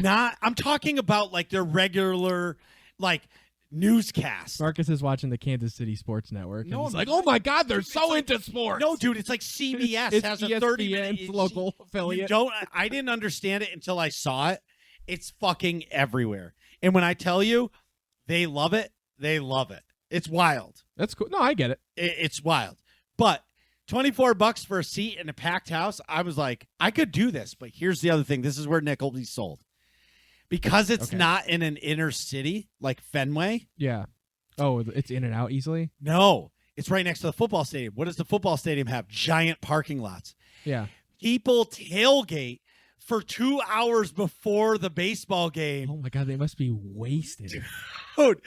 I'm talking about like their regular, like, newscast. Marcus is watching the Kansas City Sports Network. And No, he's I'm like, not. "Oh my God, they're It's so like- into sports." No, dude, it's like CBS it's has a ESPN's 30-minute local affiliate. I didn't understand it until I saw it. It's fucking everywhere. And when I tell you, they love it. They love it. It's wild. That's cool. No, I get it. It's wild. But $24 for a seat in a packed house, I was like, I could do this. But here's the other thing. This is where Nick will be sold. Because it's Okay. not in an inner city like Fenway. Yeah. Oh, it's in and out easily. No, it's right next to the football stadium. What does the football stadium have? Giant parking lots. Yeah. People tailgate for 2 hours before the baseball game. Oh my God, they must be wasted. Dude,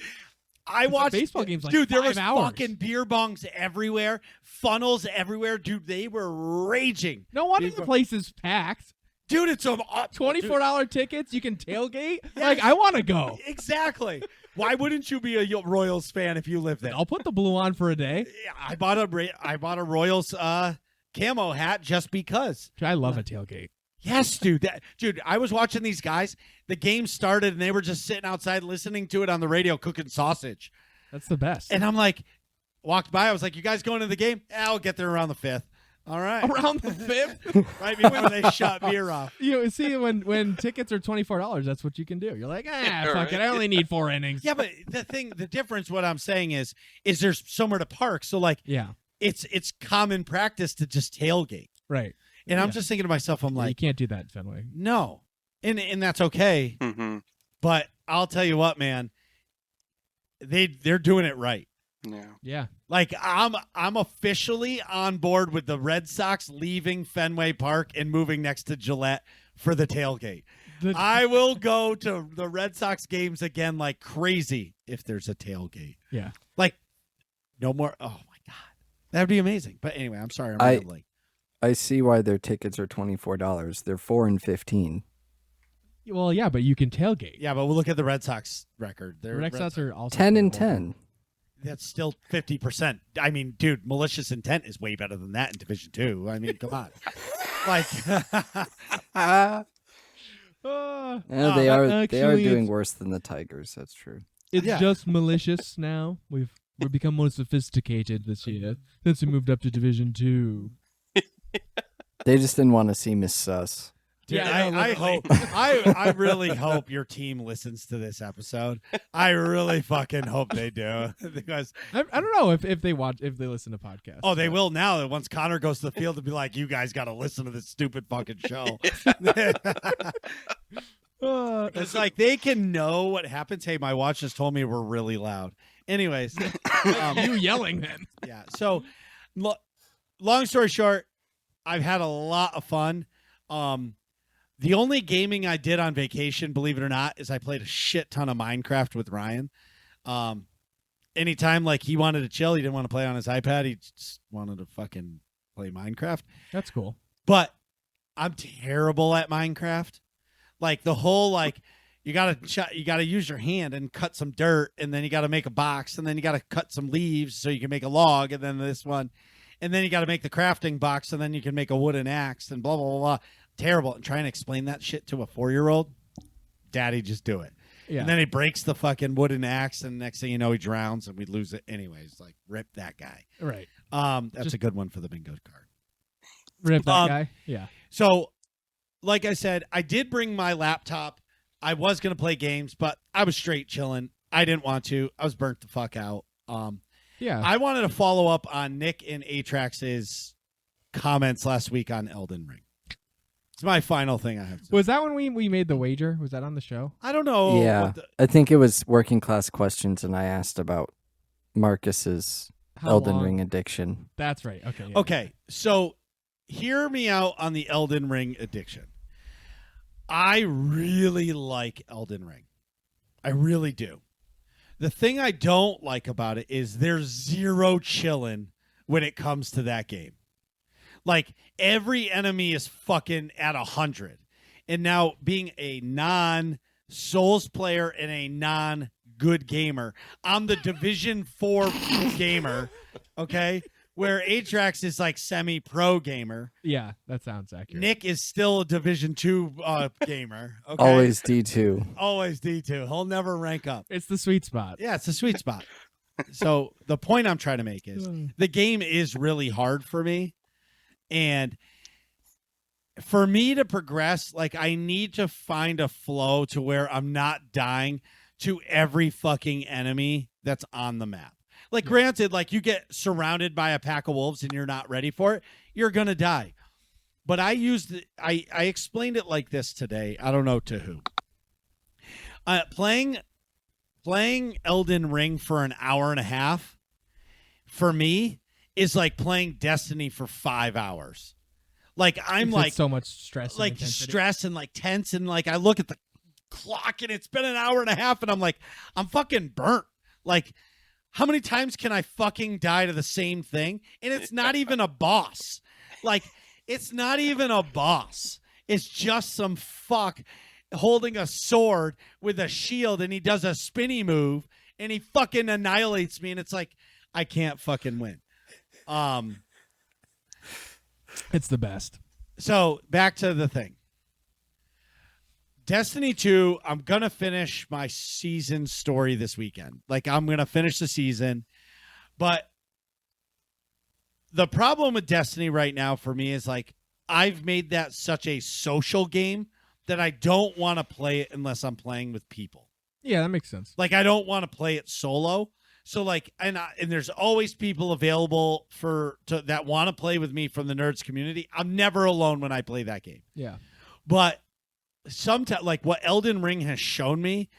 I watched baseball game's like dude, there 5 was hours. fucking beer bongs everywhere, funnels everywhere. Dude, they were raging. No wonder Dude, the place is packed. Dude, it's $24 tickets. You can tailgate. Like, I want to go. Exactly. Why wouldn't you be a Royals fan if you live there? I'll put the blue on for a day. Yeah, I bought a Royals camo hat just because. I love a tailgate. Yes, dude. Dude, I was watching these guys. The game started, and they were just sitting outside listening to it on the radio, cooking sausage. That's the best. And I'm like, walked by. I was like, "You guys going to the game?" I'll get there around the 5th. All right, Around the 5th. right before they shut beer off. You know, see, when tickets are $24, that's what you can do. You're like, fuck Right. it. I only need 4 innings. Yeah, but the difference, what I'm saying is there's somewhere to park. So like, Yeah. it's common practice to just tailgate. Right. And I'm Yeah. just thinking to myself, I'm You like, can't do that in Fenway. no, and that's okay. Mm-hmm. But I'll tell you what, man, they're doing it right. Yeah. Yeah. Like I'm officially on board with the Red Sox leaving Fenway Park and moving next to Gillette for the tailgate. I will go to the Red Sox games again like crazy if there's a tailgate. Yeah. Like no more. Oh my God, that'd be amazing. But anyway, I'm sorry. I'm I- rambling. I see why their tickets are $24. They're $4 and $15. Well, yeah, but you can tailgate. Yeah, but we'll look at the Red Sox record. The Red Sox are also 10 and terrible. 10. That's still 50%. I mean, dude, malicious intent is way better than that in Division 2. I mean, come on. Like, They are actually, doing worse than the Tigers. That's true. It's Yeah. just malicious now. We've become more sophisticated this year since we moved up to Division 2. They just didn't want to see Miss Sus. dude, Yeah, no, I literally. hope, I really hope your team listens to this episode. I really fucking hope they do because I don't know if they listen to podcasts. oh, they will now. That once Connor goes to the field, to be like, you guys got to listen to this stupid fucking show. It's like they can know what happens. Hey, my watch just told me we're really loud, Anyways, You yelling then? yeah. So, long story short, I've had a lot of fun. The only gaming I did on vacation, believe it or not, is I played a shit ton of Minecraft with Ryan. Anytime like he wanted to chill, he didn't want to play on his iPad. He just wanted to fucking play Minecraft. That's cool. But I'm terrible at Minecraft. Like the whole like you gotta use your hand and cut some dirt, and then you gotta make a box, and then you gotta cut some leaves so you can make a log, and then this one, and then you gotta make the crafting box, and then you can make a wooden axe, and blah blah blah. Blah. Terrible. And trying to explain that shit to a 4-year-old, Daddy, just do it. Yeah. And then he breaks the fucking wooden axe, and next thing you know, he drowns, and we lose it anyways. Like rip that guy. Right. That's a good one for the bingo card. Rip that guy. Yeah. So, like I said, I did bring my laptop. I was going to play games, but I was straight chilling. I didn't want to. I was burnt the fuck out. Yeah. I wanted to follow up on Nick and Atrax's comments last week on Elden Ring. It's my final thing I have to say. Was that when we made the wager? Was that on the show? I don't know. Yeah, I think it was working class questions, and I asked about Marcus's How Elden long? Ring addiction. That's right. Okay. Yeah. Okay, so hear me out on the Elden Ring addiction. I really like Elden Ring. I really do. The thing I don't like about it is there's zero chilling when it comes to that game. Like, every enemy is fucking at 100. And now, being a non-Souls player and a non-good gamer, I'm the Division 4 gamer, okay? Where Atrax is like semi-pro gamer. Yeah, that sounds accurate. Nick is still a Division 2 gamer, okay? Always D2. Always D2. He'll never rank up. It's the sweet spot. Yeah, it's a sweet spot. So the point I'm trying to make is the game is really hard for me. And for me to progress, like I need to find a flow to where I'm not dying to every fucking enemy that's on the map. Like, granted, like you get surrounded by a pack of wolves and you're not ready for it, you're going to die. But I explained it like this today. I don't know to who. Playing Elden Ring for an hour and a half, for me, is like playing Destiny for 5 hours. Like I'm It's like so much stress. and like intensity. stress and like tense, and like I look at the clock and it's been an hour and a half and I'm like, I'm fucking burnt. Like, how many times can I fucking die to the same thing? And it's not even a boss. Like, it's not even a boss. It's just some fuck holding a sword with a shield, and he does a spinny move and he fucking annihilates me, and it's like, I can't fucking win. It's the best. So back to the thing. Destiny 2, I'm going to finish my season story this weekend. Like, I'm going to finish the season. But the problem with Destiny right now for me is, like, I've made that such a social game that I don't want to play it unless I'm playing with people. Yeah, that makes sense. Like, I don't want to play it solo. So, like, and there's always people available that want to play with me from the Nerds community. I'm never alone when I play that game. Yeah. But sometimes, like, what Elden Ring has shown me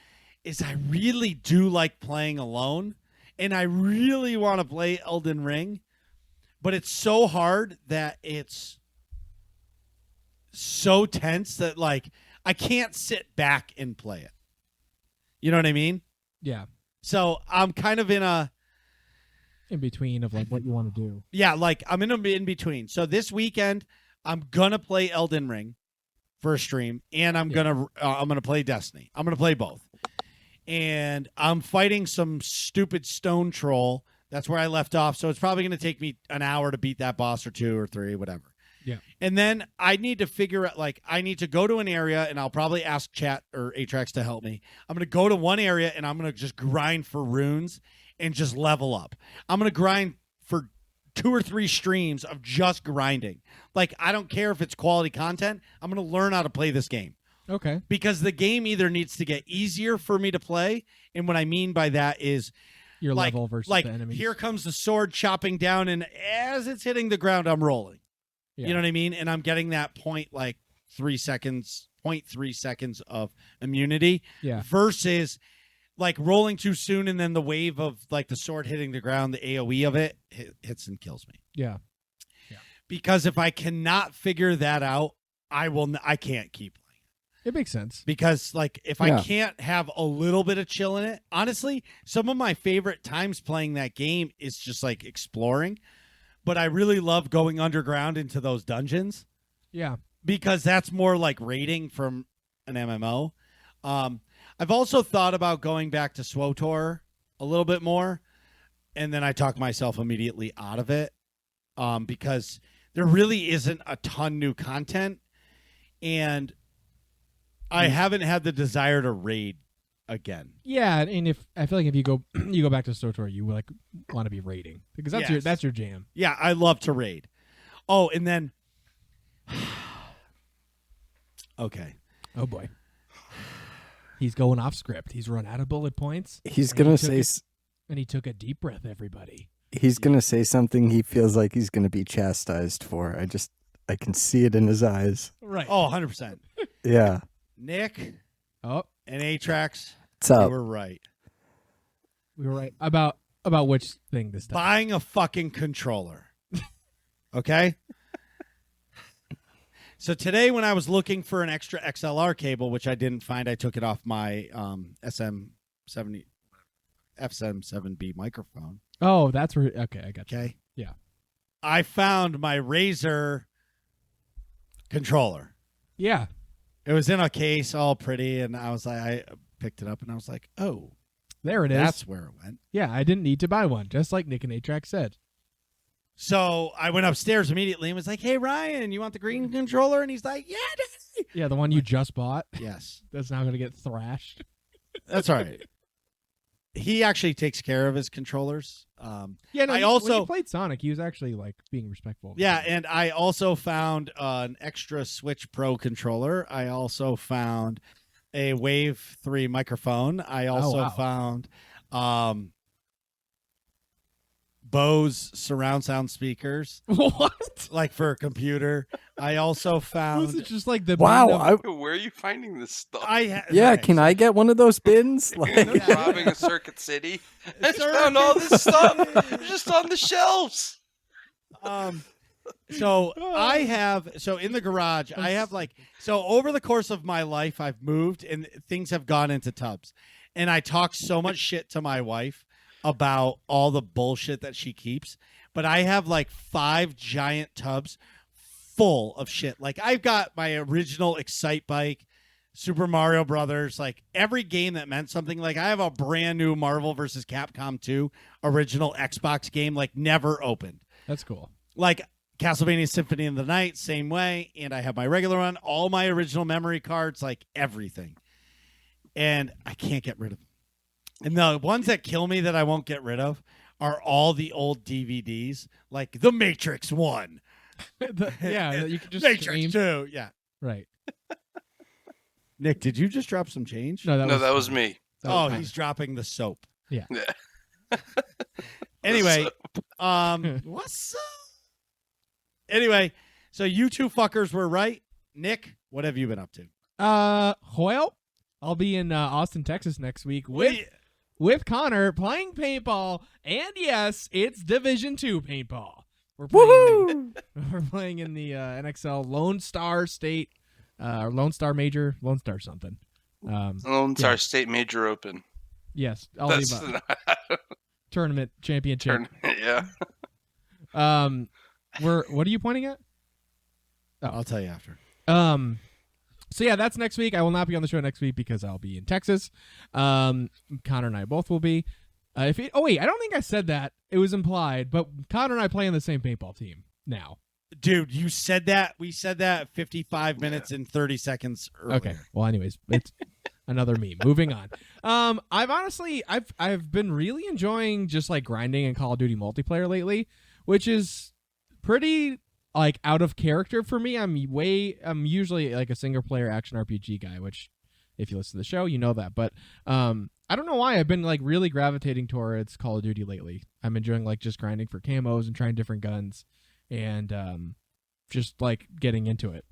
is I really do like playing alone, and I really want to play Elden Ring, but it's so hard that it's so tense that, like, I can't sit back and play it. You know what I mean? Yeah. So I'm kind of in between of like what you want to do. Yeah, like I'm in between. So this weekend I'm gonna play Elden Ring for a stream, and I'm gonna play Destiny. I'm gonna play both, and I'm fighting some stupid stone troll. That's where I left off. So it's probably gonna take me an hour to beat that boss, or 2 or 3, whatever. Yeah. And then I need to figure out, like, I need to go to an area, and I'll probably ask chat or Atrax to help me. I'm going to go to one area, and I'm going to just grind for runes and just level up. I'm going to grind for 2 or 3 streams of just grinding. Like, I don't care if it's quality content. I'm going to learn how to play this game. Okay. Because the game either needs to get easier for me to play, and what I mean by that is Your like, level versus like the enemies. here comes the sword chopping down, and as it's hitting the ground, I'm rolling. Yeah. You know what I mean? And I'm getting that 0.3 seconds of immunity Yeah. versus like rolling too soon, and then the wave of like the sword hitting the ground, the AOE of it hits and kills me. Yeah. Because if I cannot figure that out, I can't keep playing. It makes sense. Because like if I can't have a little bit of chill in it, honestly, some of my favorite times playing that game is just like exploring. But I really love going underground into those dungeons. Yeah. Because that's more like raiding from an MMO. I've also thought about going back to SWTOR a little bit more, and then I talk myself immediately out of it because there really isn't a ton new content, and I haven't had the desire to raid again. Yeah, and if I feel like if you go back to SWTOR, you like want to be raiding because that's your jam. Yeah, I love to raid. Oh, and then okay. Oh boy. He's going off script. He's run out of bullet points. He's gonna say, and he took a deep breath. Everybody. He's gonna say something he feels like he's gonna be chastised for. I can see it in his eyes. Right. Oh, 100%. Yeah. Nick. Oh, and Atrax. What's up? You were right. We were right about which thing this time. Buying a fucking controller. Okay. So today, when I was looking for an extra XLR cable, which I didn't find, I took it off my SM7B microphone. Oh, that's where. Okay, I got you. Okay. Yeah. I found my Razer controller. Yeah. It was in a case, all pretty, and I picked it up, and I was like, "Oh, there it is." That's where it went. Yeah, I didn't need to buy one, just like Nick and Atrax said. So I went upstairs immediately and was like, "Hey, Ryan, you want the green controller?" And he's like, "Yeah, Daddy." Yeah, the one you just bought. Yes. That's now going to get thrashed. That's all right. He actually takes care of his controllers. Yeah, no, I when also he played Sonic, he was actually like being respectful. Yeah, and I also found an extra Switch Pro controller. I also found a Wave 3 microphone. I also found Bose surround sound speakers. What? Like for a computer. I also found. Was it just like the Wow. Where are you finding this stuff? Yeah, can I get one of those bins? Like, Robbing a Circuit City. I just found all this stuff just on the shelves. So I have in the garage I have over the course of my life I've moved and things have gone into tubs, and I talk so much shit to my wife about all the bullshit that she keeps, but I have like 5 giant tubs full of shit. Like I've got my original Excite bike, Super Mario Brothers, like every game that meant something. Like I have a brand new Marvel vs. Capcom 2 original Xbox game, like never opened. That's cool. Like Castlevania Symphony of the Night, same way. And I have my regular one, all my original memory cards, like everything. And I can't get rid of them. And the ones that kill me that I won't get rid of are all the old DVDs, like The Matrix 1. You could just Matrix stream. 2. Yeah. Right. Nick, did you just drop some change? No, that was me. He's dropping the soap. Yeah. Anyway, what's up? Anyway, so you two fuckers were right. Nick, what have you been up to? Well, I'll be in Austin, Texas next week with Connor playing paintball, and yes, it's Division 2 paintball. We're playing in the NXL Lone Star State, or Lone Star Major, Lone Star something. Lone Star State Major Open. Yes, all the above. Tournament championship. Yeah. What are you pointing at? Oh. I'll tell you after. So yeah, that's next week. I will not be on the show next week because I'll be in Texas. Connor and I both will be. I don't think I said that. It was implied, but Connor and I play on the same paintball team now. Dude, you said that. We said that 55 minutes and 30 seconds earlier. Okay. Well, anyways, it's another meme. Moving on. I've been really enjoying just like grinding in Call of Duty multiplayer lately, which is pretty like out of character for me. I'm usually like a single player action RPG guy, which if you listen to the show, you know that. But I don't know why I've been like really gravitating towards Call of Duty lately. I'm enjoying like just grinding for camos and trying different guns and just like getting into it.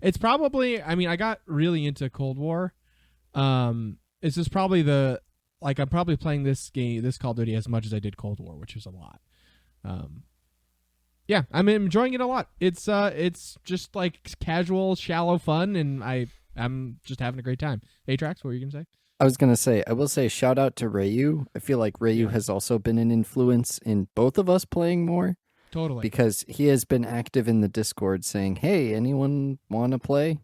It's probably, I got really into Cold War this is probably I'm probably playing this Call of Duty as much as I did Cold War, which is a lot. Yeah, I'm enjoying it a lot. It's just like casual, shallow fun, and I'm just having a great time. Atrax, what were you gonna say? I was going to say, I will say shout out to Rayu. I feel like Rayu has also been an influence in both of us playing more. Totally. Because he has been active in the Discord saying, hey, anyone want to play?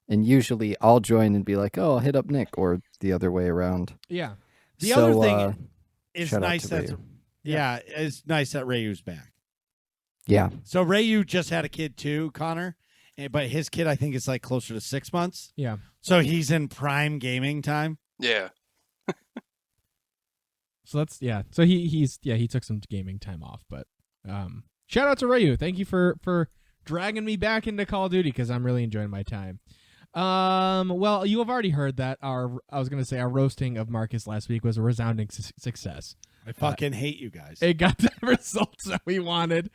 And usually I'll join and be like, oh, I'll hit up Nick, or the other way around. Yeah. The other thing is shout out nice to that Rayu. it's nice that Rayu's back. Yeah. So Rayu just had a kid too, Connor, but his kid I think is like closer to 6 months. Yeah. So he's in prime gaming time. Yeah. So that's So he took some gaming time off, but shout out to Rayu. Thank you for dragging me back into Call of Duty because I'm really enjoying my time. Well, you have already heard that our roasting of Marcus last week was a resounding success. I fucking hate you guys. It got the results that we wanted.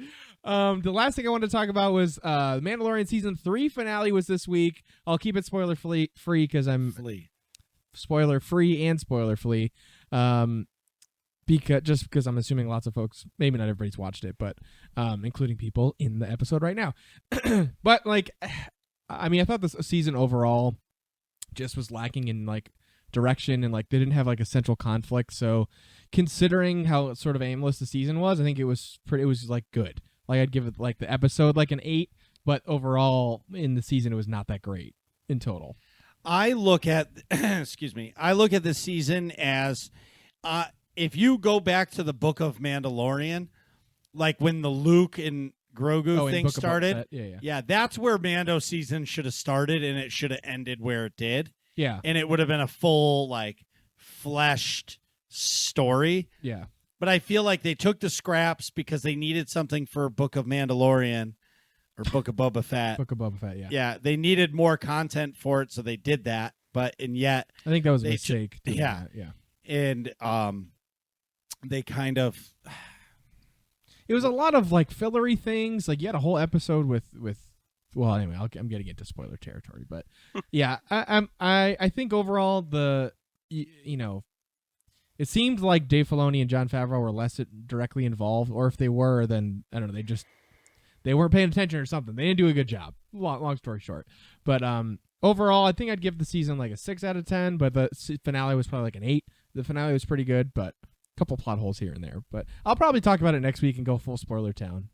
The last thing I wanted to talk about was The Mandalorian Season 3 finale was this week. I'll keep it spoiler free because I'm spoiler free and spoiler free. Because I'm assuming lots of folks, maybe not everybody's watched it, but including people in the episode right now. But like, I mean, I thought this season overall just was lacking in like direction, and like they didn't have like a central conflict. So considering how sort of aimless the season was, I think it was like good. Like I'd give it like the episode like an 8, but overall in the season it was not that great in total. I look at I look at this season as if you go back to the Book of Mandalorian, like when the Luke and Grogu thing started, that's where Mando season should have started, and it should have ended where it did. Yeah, and it would have been a full like fleshed story. Yeah, but I feel like they took the scraps because they needed something for Book of Mandalorian or Book of Boba Fett. Book of Boba Fett, yeah. Yeah, they needed more content for it, so they did that. And yet I think that was a mistake. Yeah. And they kind of... It was a lot of like fillery things. Like you had a whole episode with well, anyway, I'm getting into spoiler territory, but yeah, I think overall it seemed like Dave Filoni and Jon Favreau were less directly involved, or if they were, then I don't know, they weren't paying attention or something. They didn't do a good job. Long story short, but overall, I think I'd give the season like a 6 out of 10. But the finale was probably like an 8. The finale was pretty good, but a couple plot holes here and there. But I'll probably talk about it next week and go full spoiler town.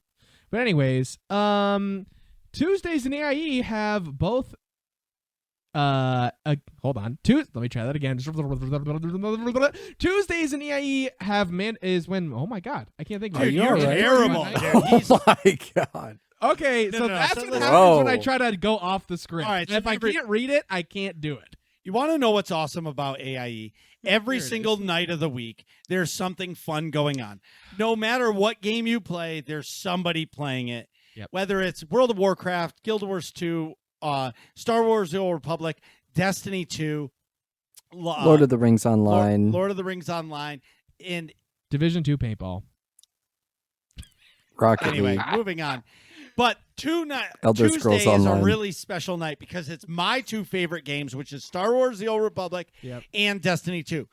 But anyways, Tuesdays in AIE have both. Hold on. Let me try that again. Tuesdays in EIE have oh my god, I can't think. Dude, you're terrible. Oh my god. Okay, so No. that's So what let's- happens when I try to go off the script. All right, so if I can't read it, I can't do it. You want to know what's awesome about AIE? Every There it single is. night of the week, there's something fun going on. No matter what game you play, there's somebody playing it. Yep. Whether it's World of Warcraft, Guild Wars 2, Star Wars The Old Republic, Destiny 2, Lord of the Rings Online. Lord of the Rings Online, and Division 2 paintball. Rocket anyway, League. moving on. But Elder Tuesday Scrolls is a Online. really special night because it's my 2 favorite games, which is Star Wars The Old Republic and Destiny 2.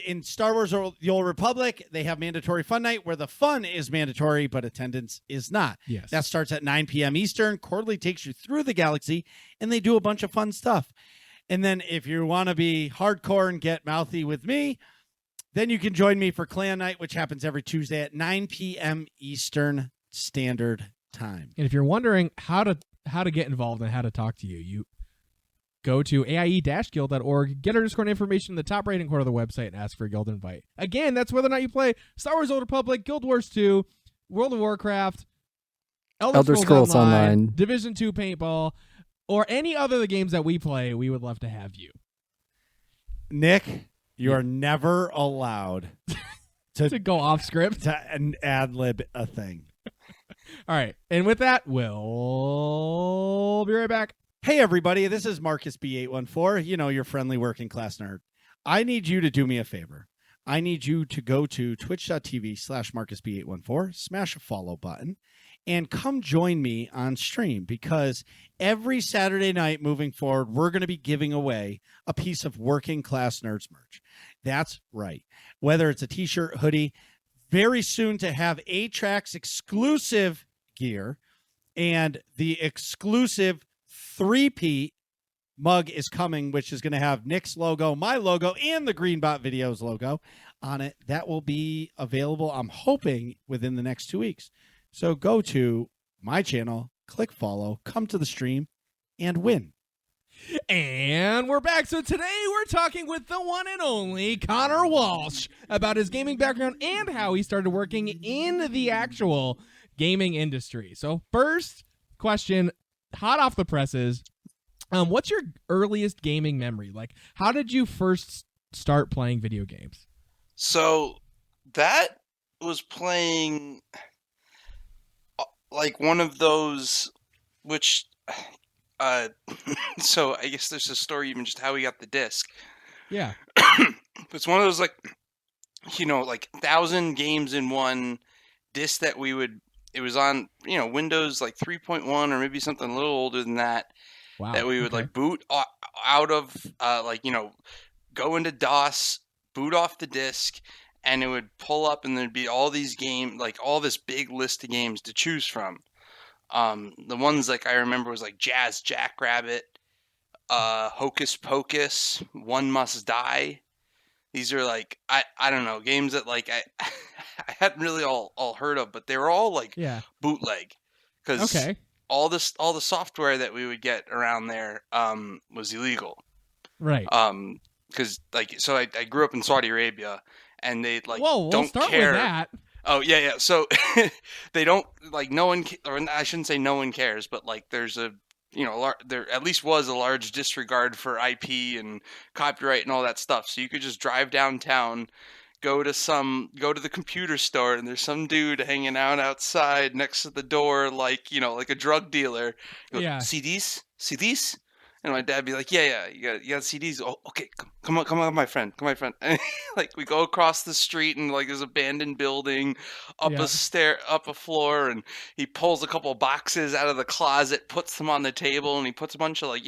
In Star Wars The Old Republic, they have mandatory fun night where the fun is mandatory, but attendance is not. Yes. That starts at 9 p.m. Eastern, quarterly takes you through the galaxy, and they do a bunch of fun stuff. And then if you want to be hardcore and get mouthy with me, then you can join me for Clan Night, which happens every Tuesday at 9 p.m. Eastern Standard Time. And if you're wondering how to get involved and how to talk to you go to aie-guild.org, get our Discord information in the top right-hand corner of the website, and ask for a guild invite. Again, that's whether or not you play Star Wars Old Republic, Guild Wars 2, World of Warcraft, Elder Scrolls Online, Division 2 paintball, or any other of the games that we play. We would love to have you. Nick, you are never allowed To go off script. to ad-lib a thing. All right. And with that, we'll be right back. Hey, everybody, this is Marcus B814, your friendly working class nerd. I need you to do me a favor. I need you to go to twitch.tv/MarcusB814, smash a follow button, and come join me on stream, because every Saturday night moving forward, we're going to be giving away a piece of Working Class Nerds merch. That's right. Whether it's a t-shirt, hoodie, very soon to have 8-Tracks exclusive gear, and the exclusive 3-peat mug is coming, which is going to have Nick's logo, my logo, and the GreenBot Videos logo on it. That will be available, I'm hoping, within the next 2 weeks. So go to my channel, click follow, come to the stream, and win. And we're back. So today we're talking with the one and only Conor Walsh about his gaming background and how he started working in the actual gaming industry. So first question, hot off the presses, what's your earliest gaming memory? Like, how did you first start playing video games? So that was playing like one of those, which so I guess there's a story even just how we got the disc. Yeah. It's one of those, like, like 1,000 games in one disc that it was on, Windows like 3.1 or maybe something a little older than that. Wow. That we would like boot out of, go into DOS, boot off the disc, and it would pull up and there'd be all these games, like all this big list of games to choose from. The ones like I remember was like Jazz Jackrabbit, Hocus Pocus, One Must Die. These are like I don't know, games that like I I hadn't really all heard of, but they were all like bootleg, because all the software that we would get around there was illegal. Right. Because so I grew up in Saudi Arabia, and they like we'll don't start care. with that. Oh yeah. So they don't like, no one, or I shouldn't say no one cares, but like there's a there at least was a large disregard for IP and copyright and all that stuff. So you could just drive downtown, go to the computer store, and there's some dude hanging out outside next to the door, like like a drug dealer. Go, Yeah. CDs. And my dad be like, yeah, you got CDs. Oh, okay, come on, my friend. And like we go across the street, and like there's an abandoned building, up a floor, and he pulls a couple of boxes out of the closet, puts them on the table, and he puts a bunch of like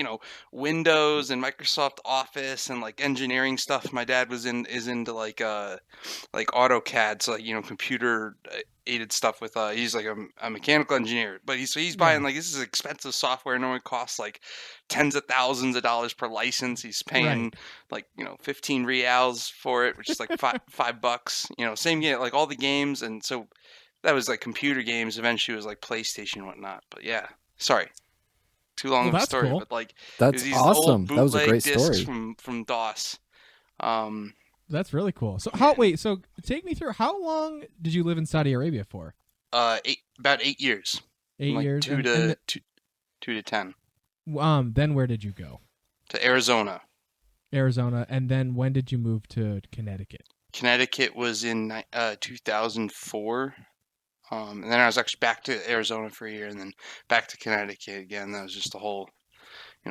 Windows and Microsoft Office and like engineering stuff. My dad is into like AutoCAD, so like computer aided stuff with he's like a mechanical engineer, but he's buying like, this is expensive software, and it costs like tens of thousands of dollars per license. He's paying like 15 reals for it, which is like $5. Same game, like all the games. And so that was like computer games. Eventually it was like PlayStation and whatnot. But yeah, sorry, too long of a story. Cool. But like, that's these awesome. old That was a great discs story from DOS. That's really cool. So so take me through, how long did you live in Saudi Arabia for? About 8 years. 8 like years. 2 to 10. Then where did you go? To Arizona. And then when did you move to Connecticut? Connecticut was in 2004. And then I was actually back to Arizona for a year, and then back to Connecticut again. That was just a whole,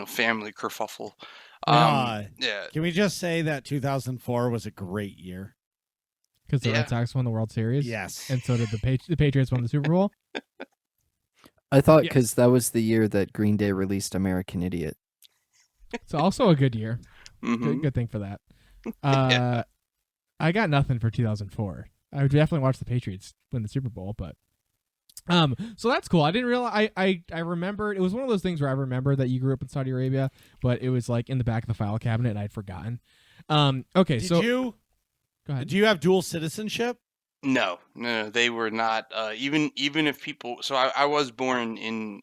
family kerfuffle. Yeah. Can we just say that 2004 was a great year? Because the Red Sox won the World Series? Yes. And so did the Patriots won the Super Bowl? I thought because that was the year that Green Day released American Idiot. It's also a good year. Mm-hmm. Good thing for that. I got nothing for 2004. I would definitely watch the Patriots win the Super Bowl, but so that's cool. I didn't realize. I remembered, it was one of those things where I remember that you grew up in Saudi Arabia, but it was like in the back of the file cabinet, and I'd forgotten. Okay, Go ahead. Do you have dual citizenship? No, they were not. Even if people, so I was born in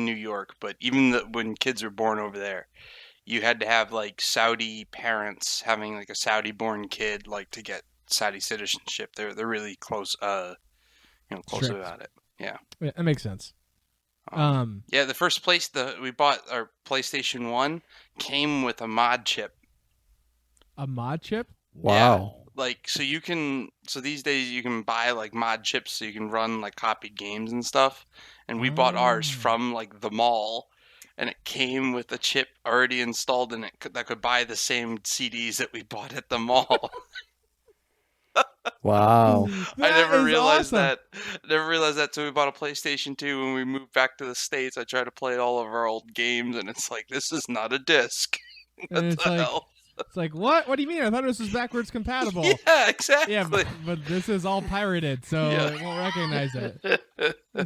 New York, but even when kids were born over there, you had to have like Saudi parents having like a Saudi born kid, like to get Saudi citizenship. They're really close, close Strict. about it. Yeah, that makes sense. Yeah, the first place we bought our PlayStation 1 came with a mod chip. A mod chip? Wow. Yeah, so these days you can buy like mod chips so you can run like copied games and stuff. And we bought ours from like the mall, and it came with a chip already installed in it that could buy the same CDs that we bought at the mall. Wow. I never is realized awesome. that. Never realized that. So we bought a PlayStation 2 when we moved back to the States. I tried to play all of our old games, and it's like, this is not a disc. What And it's the like, hell? it's like, what? What do you mean? I thought this was backwards compatible. Yeah, exactly. Yeah, but this is all pirated, so Yeah. it won't recognize it.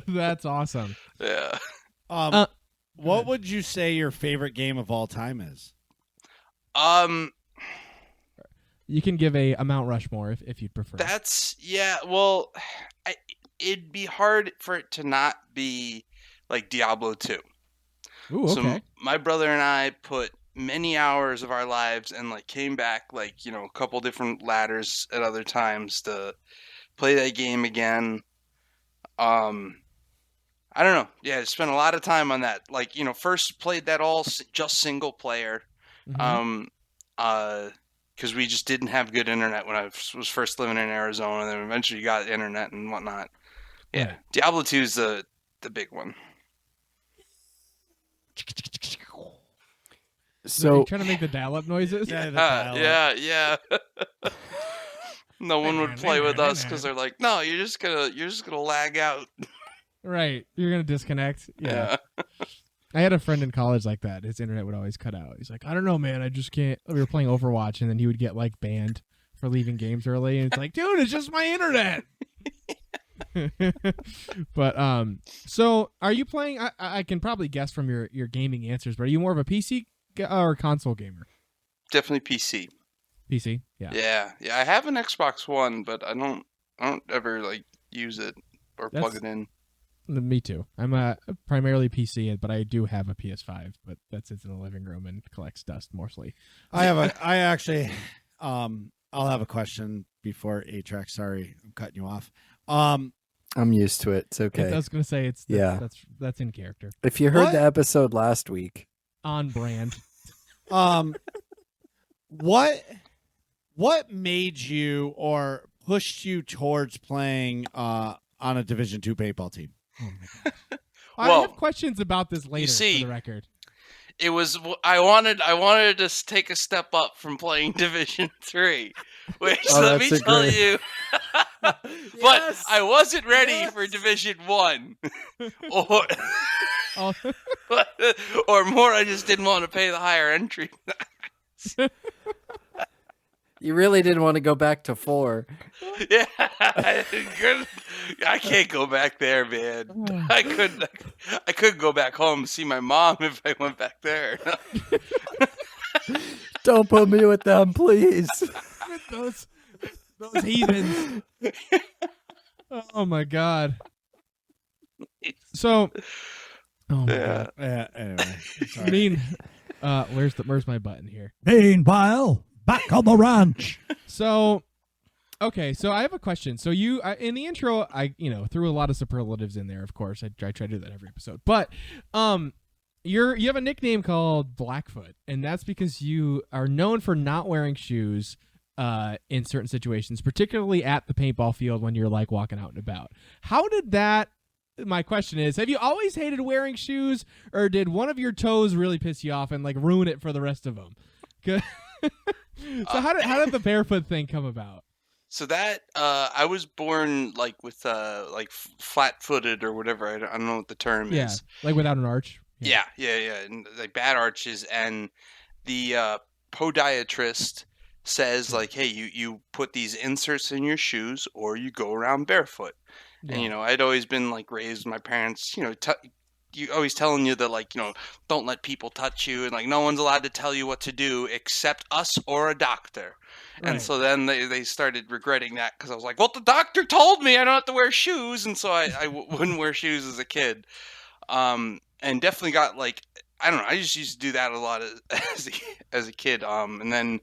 That's awesome. Yeah. What would you say your favorite game of all time is? You can give a Mount Rushmore if you'd prefer. That's well, it'd be hard for it to not be like Diablo 2. Ooh, okay. So my brother and I put many hours of our lives and like came back like, a couple different ladders at other times to play that game again. I don't know. Yeah, spent a lot of time on that. Like, first played that all just single player. Mhm. Because we just didn't have good internet when I was first living in Arizona, and then eventually got internet and whatnot. Yeah, Right. Diablo 2 is the big one. So, are So you trying to make the dial-up noises? Yeah. No one would play with us because they're like, no, you're just gonna lag out. Right. You're gonna disconnect. Yeah. I had a friend in college like that. His internet would always cut out. He's like, I don't know, man. I just can't. We were playing Overwatch, and then he would get like banned for leaving games early. And it's like, dude, it's just my internet. But so are you playing? I can probably guess from your gaming answers, but are you more of a PC or console gamer? Definitely PC. PC. Yeah. Yeah. I have an Xbox One, but I don't ever like use it or plug it in. Me too. I'm primarily PC, but I do have a PS5, but that sits in the living room and collects dust mostly. I actually, I'll have a question before 8-track. Sorry, I'm cutting you off. I'm used to it. It's okay. I was gonna say that's in character, If you heard What? the episode last week, on brand. What made you or pushed you towards playing on a Division II paintball team? Oh my gosh. I Well, have questions about this later. see, for the record. It was I wanted to take a step up from playing Division 3, which Oh, let me that's a tell great- you. But I wasn't ready for Division 1. Or Oh, or more, I just didn't want to pay the higher entry. you really didn't want to go back to 4. Yeah, I can't go back there, man. I couldn't go back home and see my mom if I went back there. Don't put me with them, please. those heathens. Oh my god. So, oh my Yeah. god. Yeah. Anyway, I sorry. mean, where's my button here? Meanwhile, back on the ranch. So, okay, so I have a question. So you in the intro, I threw a lot of superlatives in there. Of course, I try to do that every episode. But you have a nickname called Blackfoot, and that's because you are known for not wearing shoes in certain situations, particularly at the paintball field when you're like walking out and about. How did that? My question is, have you always hated wearing shoes, or did one of your toes really piss you off and like ruin it for the rest of them? So how did the barefoot thing come about? So that I was born like with like flat-footed or whatever. I don't know what the term Yeah, is. like without an arch. Yeah, and like bad arches, and the podiatrist says like, hey, you put these inserts in your shoes, or you go around barefoot. Yeah. And I'd always been like raised, my parents, you always telling you that like, don't let people touch you, and like no one's allowed to tell you what to do except us or a doctor. And Right. so then they started regretting that because I was like, well, the doctor told me I don't have to wear shoes, and so I wouldn't wear shoes as a kid. And definitely got like, I don't know, I just used to do that a lot as a kid. And then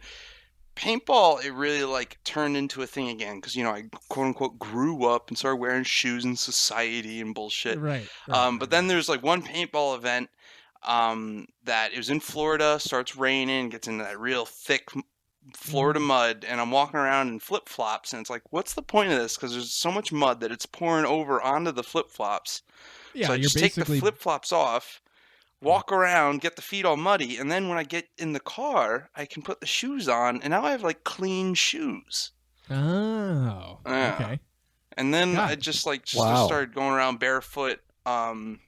paintball, it really like turned into a thing again because I quote unquote grew up and started wearing shoes in society and bullshit. Right. But then there's like one paintball event that it was in Florida, starts raining, gets into that real thick Florida mud, and I'm walking around in flip-flops, and it's like, what's the point of this? Because there's so much mud that it's pouring over onto the flip-flops. yeah, So I you're just take the basically flip-flops off, walk around, get the feet all muddy, and then when I get in the car, I can put the shoes on, and now I have like clean shoes. Oh, Yeah. okay. And then God. I just Wow. started going around barefoot. And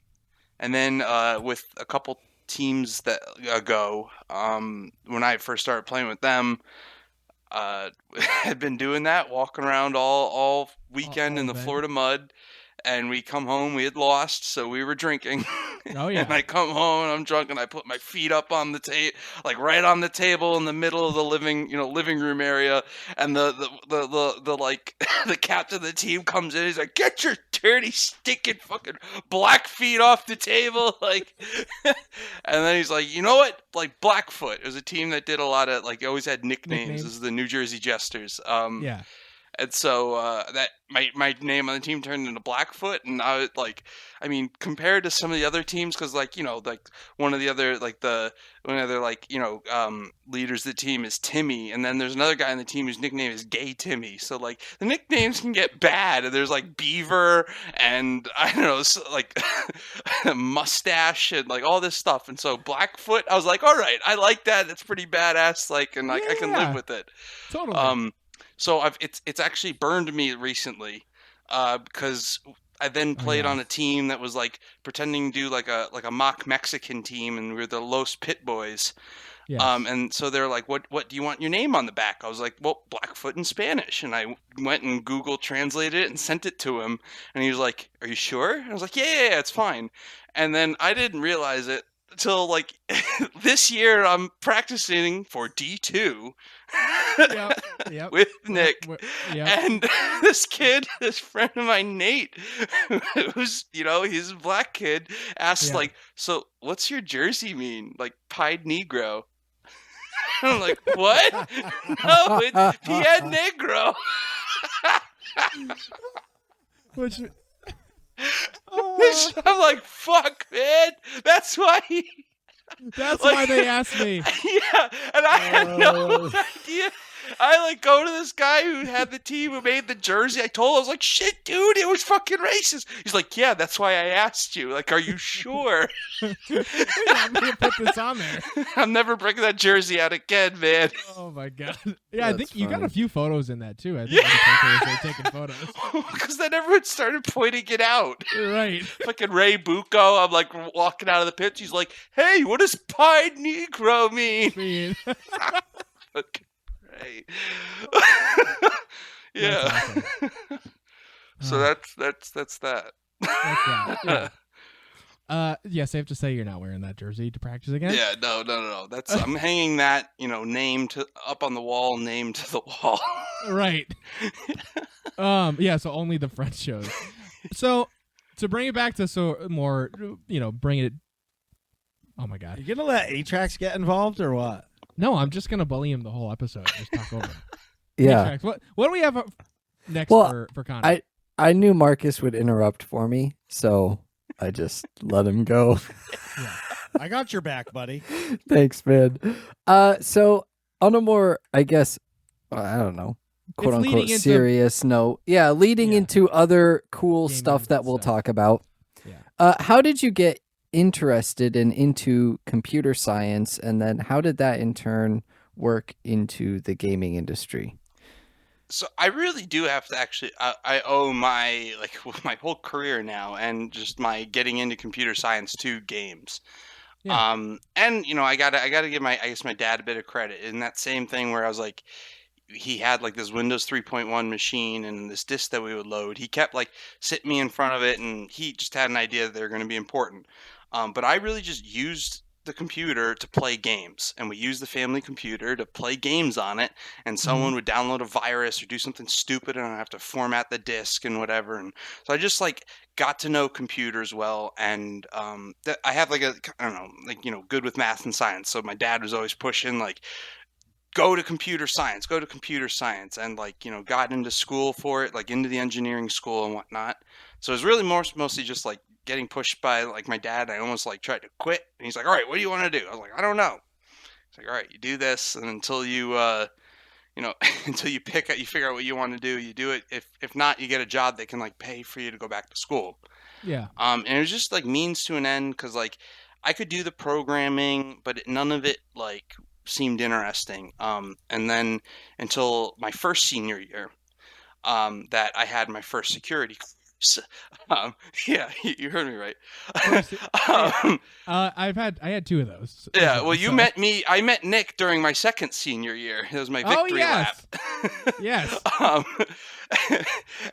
then with a couple teams that ago, when I first started playing with them, had been doing that, walking around all weekend All in the event. Florida mud. And we come home, we had lost, so we were drinking. Oh, yeah. And I come home and I'm drunk, and I put my feet up on the right on the table in the middle of the living room area. And the like the captain of the team comes in. He's like, "Get your dirty, stinking, fucking black feet off the table!" Like, and then he's like, "You know what? Like Blackfoot, it was a team that did a lot of like always had nicknames. This is the New Jersey Jesters. Yeah. And so that my name on the team turned into Blackfoot, and I was like, I mean, compared to some of the other teams, because one of the other leaders of the team is Timmy, and then there's another guy on the team whose nickname is Gay Timmy. So like the nicknames can get bad, and there's like Beaver and I don't know, Mustache and like all this stuff. And so Blackfoot, I was like, all right, I like that. That's pretty badass. Like, and like I can live with it. Totally. So it's actually burned me recently, because I then played on a team that was like pretending to do like a mock Mexican team, and we were the Los Pit Boys. Yes. And so they're like, what do you want your name on the back? I was like, well, Blackfoot in Spanish. And I went and Google translated it and sent it to him. And he was like, are you sure? And I was like, yeah, it's fine. And then I didn't realize it until like this year I'm practicing for D2 Yep. with Nick. Yep. And this friend of mine, Nate, who's, he's a black kid, asked like, so what's your jersey mean? Like pied Negro. I'm like, what? No, it's Pied Negro. Which I'm like, fuck, man. That's why that's why they asked me. Yeah, and I had no idea. I like go to this guy who had the team who made the jersey. I told him, I was like, shit, dude, it was fucking racist. He's like, yeah, that's why I asked you. Like, are you sure? I'm gonna put this on there. I'm never bringing that jersey out again, man. Oh my god. Yeah, I That's think you got funny. a few photos in that too. I think they're taking photos. Because then everyone started pointing it out. Right. Fucking Ray Bucco, I'm like walking out of the pitch. He's like, hey, what does pied Negro mean? Fucking Ray. Yeah. That's awesome. So that's that. That's that. Yeah. Yeah, safe to say you're not wearing that jersey to practice again? Yeah, no. That's I'm hanging that, name up on the wall, name to the wall. Right. Yeah, so only the front shows. So to bring it back to more, bring it. Oh my god. You gonna let A-Trax get involved or what? No, I'm just gonna bully him the whole episode. Just talk over him. Yeah. Matrix, what do we have next Well, for Conor? I knew Marcus would interrupt for me, so I just let him go. I got your back, buddy. Thanks, man. So on a more, I guess, I don't know, quote It's leading unquote into- serious note. Yeah, leading Yeah. into other cool Gaming stuff that we'll stuff. talk about. Yeah. How did you get interested and into computer science, and then how did that in turn work into the gaming industry? So I really do have to actually. I owe my my whole career now, and just my getting into computer science to games. Yeah. And I gotta give my dad a bit of credit in that same thing where I was like, he had like this Windows 3.1 machine and this disk that we would load. He kept like sitting me in front of it, and he just had an idea that they're going to be important. But I really just used the computer to play games, and we used the family computer to play games on it, and someone would download a virus or do something stupid, and I'd have to format the disk and whatever. And so I just like got to know computers well, and I have like good with math and science. So my dad was always pushing like, go to computer science, and got into school for it, like into the engineering school and whatnot. So it was really mostly just like getting pushed by like my dad. I almost like tried to quit, and he's like, all right, what do you want to do? I was like, I don't know. He's like, all right, you do this, and until you until you figure out what you want to do, you do it. If not, you get a job that can like pay for you to go back to school. Yeah. And it was just like means to an end, because like I could do the programming, but none of it like seemed interesting. And then until my first senior year, that I had my first security course. Yeah, you heard me right. I had 2 of those. Yeah, well, you met me. I met Nick during my second senior year. It was my victory yes. lap. Yes.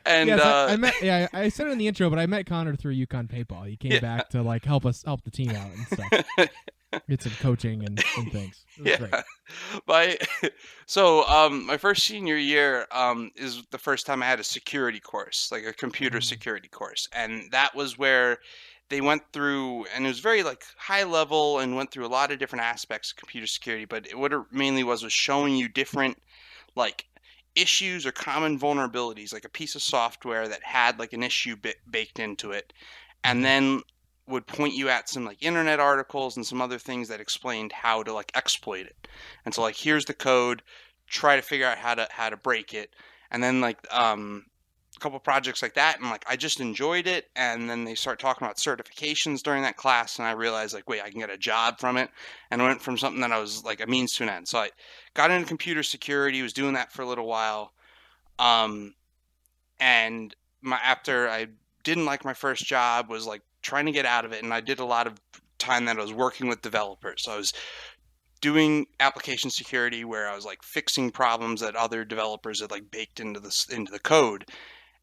And yes, I met. Yeah, I said it in the intro, but I met Conor through Yukon Paintball. He came back to like help the team out and stuff. Get some coaching and things. It was great. My first senior year is the first time I had a security course, like a computer security course, and that was where they went through, and it was very like high level and went through a lot of different aspects of computer security. But what it mainly was showing you different like issues or common vulnerabilities, like a piece of software that had like an issue baked into it, and then would point you at some like internet articles and some other things that explained how to like exploit it. And so like, here's the code, try to figure out how to break it. And then like a couple projects like that, and like I just enjoyed it. And then they start talking about certifications during that class, and I realized like, wait, I can get a job from it. And I went from something that I was like a means to an end. So I got into computer security, was doing that for a little while. And after I didn't like my first job, was like trying to get out of it, and I did a lot of time that I was working with developers. So I was doing application security where I was like fixing problems that other developers had like baked into the code.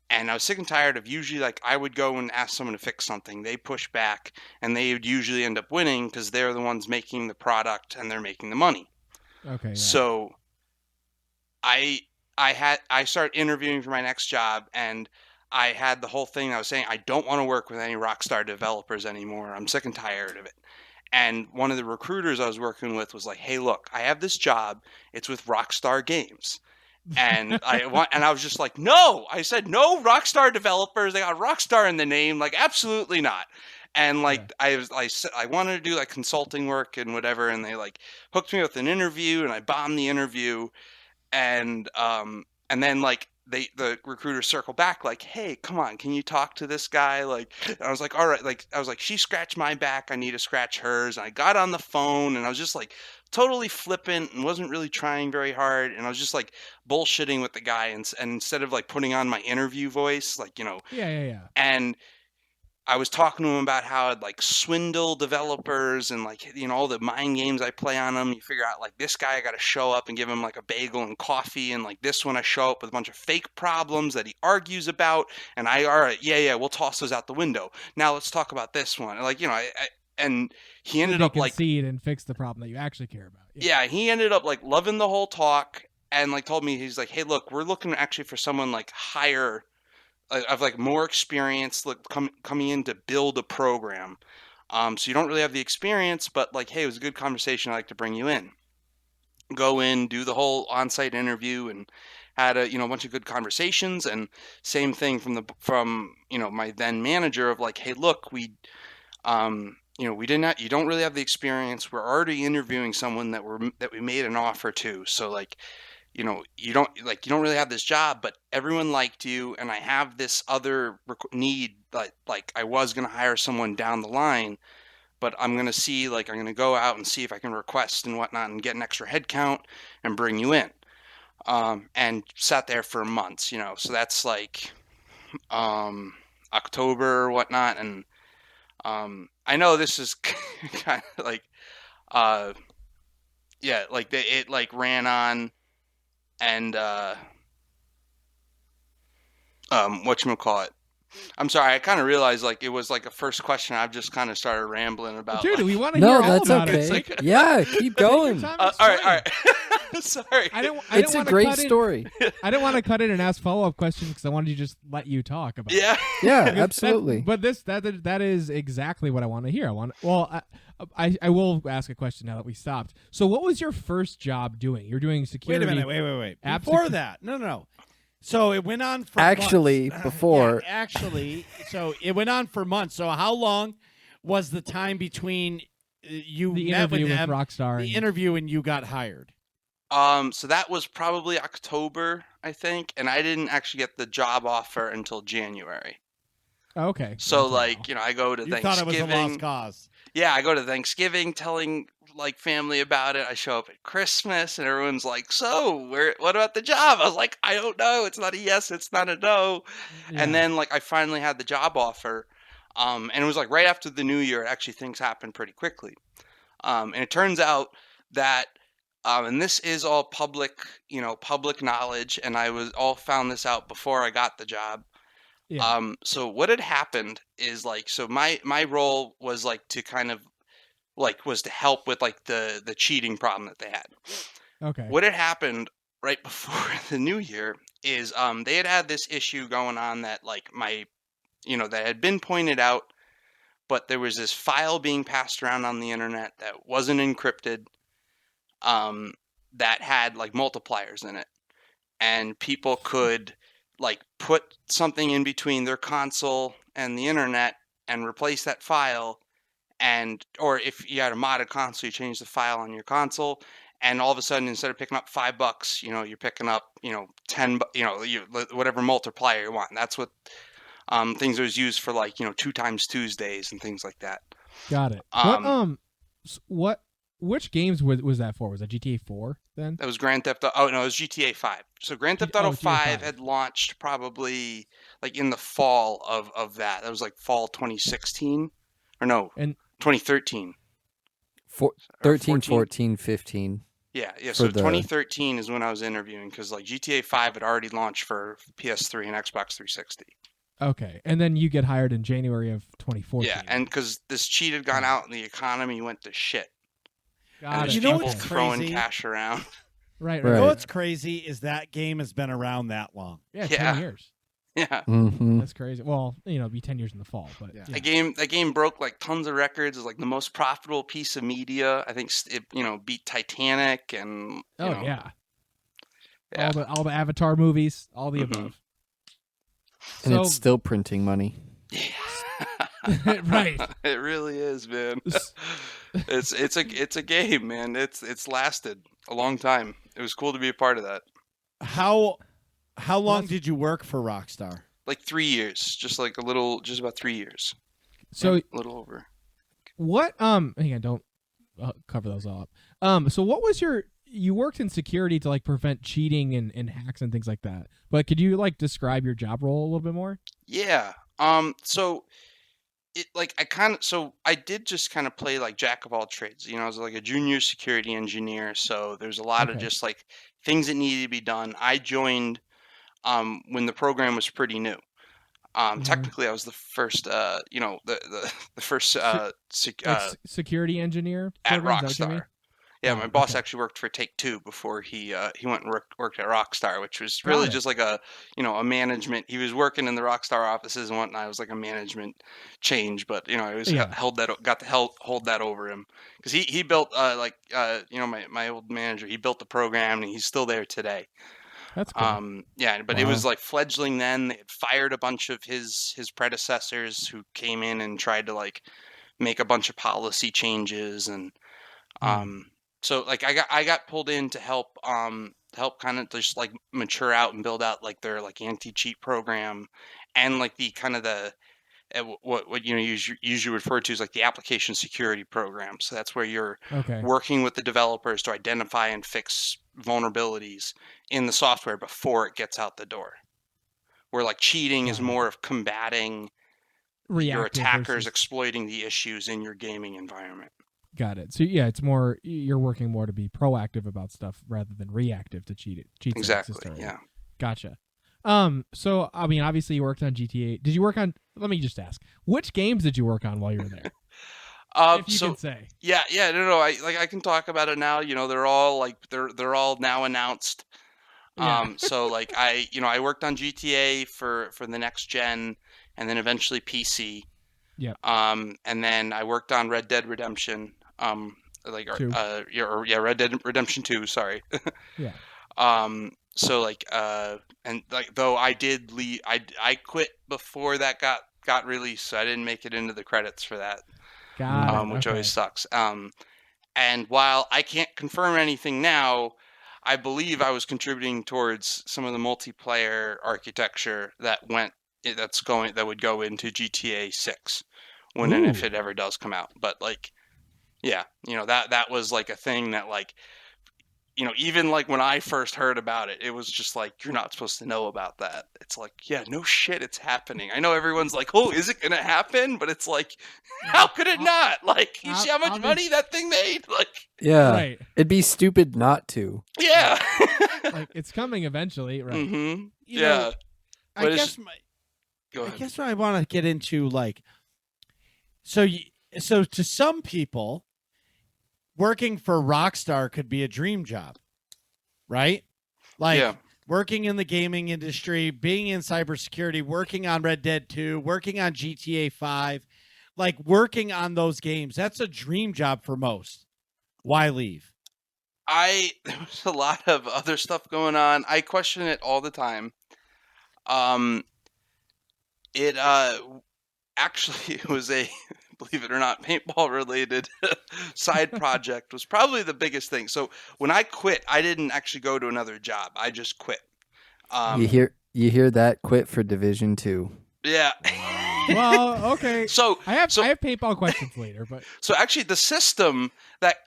And I was sick and tired of usually like I would go and ask someone to fix something, they push back, and they would usually end up winning because they're the ones making the product and they're making the money. Okay. Yeah. So I started interviewing for my next job, and I had the whole thing I was saying, I don't want to work with any Rockstar developers anymore. I'm sick and tired of it. And one of the recruiters I was working with was like, hey, look, I have this job. It's with Rockstar Games. And I was just like, no. I said, no Rockstar developers. They got Rockstar in the name. Like, absolutely not. And like, I wanted to do like consulting work and whatever. And they like hooked me with an interview, and I bombed the interview. And then like, the recruiter circled back like, hey, come on, can you talk to this guy? Like, and I was like, all right. Like, I was like, she scratched my back, I need to scratch hers. And I got on the phone, and I was just like totally flippant and wasn't really trying very hard. And I was just like bullshitting with the guy. And instead of like putting on my interview voice, like, you know. Yeah. And I was talking to him about how I'd like swindle developers and like, you know, all the mind games I play on them. You figure out like this guy, I got to show up and give him like a bagel and coffee. And like this one, I show up with a bunch of fake problems that he argues about. And all right, yeah, we'll toss those out the window. Now let's talk about this one. Like, you know, and he ended up like concede and fix the problem that you actually care about. Yeah, he ended up like loving the whole talk, and like told me, he's like, hey, look, we're looking actually for someone like higher, of like more experience, like coming in to build a program. So you don't really have the experience, but like, hey, it was a good conversation. I'd like to bring you in. Go in, do the whole on-site interview, and had a bunch of good conversations. And same thing from my then manager of like, hey, look, you don't really have the experience. We're already interviewing someone that we made an offer to. So like, you don't really have this job, but everyone liked you, and I have this other need that like I was going to hire someone down the line, but I'm going to go out and see if I can request and whatnot and get an extra head count and bring you in. And sat there for months, so that's like October or whatnot. And I know this is kind of like, it like ran on. And whatchamacallit? I'm sorry, I kind of realized like it was like a first question. I've just kind of started rambling about. Dude, we want to hear all that's about okay. it. Like, yeah, keep going. All right. Sorry. It's a great story. I didn't want to cut in and ask follow-up questions because I wanted to just let you talk about it. Yeah, absolutely. But that is exactly what I want to hear. I will ask a question now that we stopped. So what was your first job doing? You're doing security. Wait a minute. Wait. Before that, no. So it went on for actually months. Before. So it went on for months. So how long was the time between you the met interview with them, Rockstar, the interview, and you got hired? So that was probably October, I think, and I didn't actually get the job offer until January. Okay. So That's like, wow. I go to You thought it was a Thanksgiving. lost cause. Yeah, I go to Thanksgiving telling like family about it. I show up at Christmas and everyone's like, "So, what about the job?" I was like, "I don't know. It's not a yes, it's not a no." And Yeah. then like I finally had the job offer. And it was like right after the new year. Actually, things happened pretty quickly. And it turns out that and this is all public, public knowledge, and I was all found this out before I got the job. Yeah. So what had happened is like, so my role was like to kind of like was to help with like the cheating problem that they had. Okay. What had happened right before the new year is they had this issue going on that like that had been pointed out, but there was this file being passed around on the internet that wasn't encrypted, that had like multipliers in it, and people could like put something in between their console and the internet and replace that file, or if you had a modded console, you change the file on your console, and all of a sudden instead of picking up $5, you're picking up 10, whatever multiplier you want. And that's what things was used for, like 2 times Tuesdays and things like that. Got it. Which games was that for? Was that GTA 4 then? That was Grand Theft. Oh no, it was GTA 5. So Grand Theft Auto GTA 5 5 had launched probably like in the fall of that. That was like fall 2016, or no, And 2013. 13, 14. 14, 15. Yeah. For So the- 2013 is when I was interviewing, because like GTA 5 had already launched for PS3 and Xbox 360. okay, and then you get hired in January of 2014. Yeah, and because this cheat had gone out and the economy went to shit. Got And it. there's You know people what's throwing crazy? cash around. Right. Right. You know what's crazy is that game has been around that long. Yeah, Yeah. 10 years. Yeah. Mm-hmm. That's crazy. Well, it'll be 10 years in the fall, but Yeah. yeah. That game broke like tons of records. It was like the most profitable piece of media. I think it beat Titanic and Oh know, yeah. yeah. All the Avatar movies, all the Mhm. above. And So it's still printing money. right. It really is, man. It's a game, man. It's lasted a long time. It was cool to be a part of that. How long that's- did you work for Rockstar? Like 3 years, just about 3 years. So Yeah, a little over. what again, don't cover those all up. So what was you worked in security to like prevent cheating and hacks and things like that. But could you like describe your job role a little bit more? Yeah. So it like I did just kind of play like jack of all trades. I was like a junior security engineer, so there's a lot of Okay. just like things that needed to be done. I joined when the program was pretty new. Mhm. Technically, I was the first, the first Security engineer at program, is that what you mean? Rockstar. Yeah, Oh, my boss okay. actually worked for Take-Two before he went and worked at Rockstar, which was Got really it. just like a management. He was working in the Rockstar offices and whatnot. It was like a management change, but it was Yeah. got to hold that over him, because he built my old manager. He built the program and he's still there today. That's cool. Yeah, but it Wow. was like fledgling then. They had fired a bunch of his predecessors who came in and tried to like make a bunch of policy changes, and so like I got pulled in to help kind of just like mature out and build out like their like anti-cheat program, and like the kind of the what usually referred to as like the application security program. So that's where you're Okay. working with the developers to identify and fix vulnerabilities in the software before it gets out the door. Where like cheating is Got it. more of combating your Reactive attackers versus- exploiting the issues in your gaming environment. Got it. So yeah, it's more you're working more to be proactive about stuff rather than reactive to cheat Exactly. system. Yeah. Gotcha. So I mean, obviously you worked on GTA. Did you work on? Let me just ask, which games did you work on while you were there? If you So can say. yeah, no. I can talk about it now. They're all like they're all now announced. Yeah. So like I worked on GTA for the next gen, and then eventually PC. Yep. And then I worked on Red Dead Redemption. Two. Red Dead Redemption 2. Sorry. Yeah. So like and like though I did leave, I quit before that got released, so I didn't make it into the credits for that. Got it. Which Okay. always sucks. And while I can't confirm anything now, I believe I was contributing towards some of the multiplayer architecture that went that would go into GTA 6 when and if it ever does come out. But like, yeah, that was like a thing that like, even like when I first heard about it, it was just like, you're not supposed to know about that. It's like, yeah, no shit, it's happening. I know everyone's like, oh, is it gonna happen? But it's like, how could it not? Like, you see how much money that thing made? Like, yeah, right. It'd be stupid not to. Yeah. Like, it's coming eventually, right? Mm-hmm. You Yeah. know, But I it's guess just- Go I ahead. guess what I want to get into, like, so to some people, working for Rockstar could be a dream job, right? Like, Yeah. working in the gaming industry, being in cybersecurity, working on Red Dead 2, working on GTA 5, like working on those games. That's a dream job for most. Why leave? There was a lot of other stuff going on. I question it all the time. It actually it was a, believe it or not, paintball related side project was probably the biggest thing. So when I quit, I didn't actually go to another job. I just quit. You hear that? Quit for Division 2. Yeah. Well, okay. So I have paintball questions later, but So actually, the system that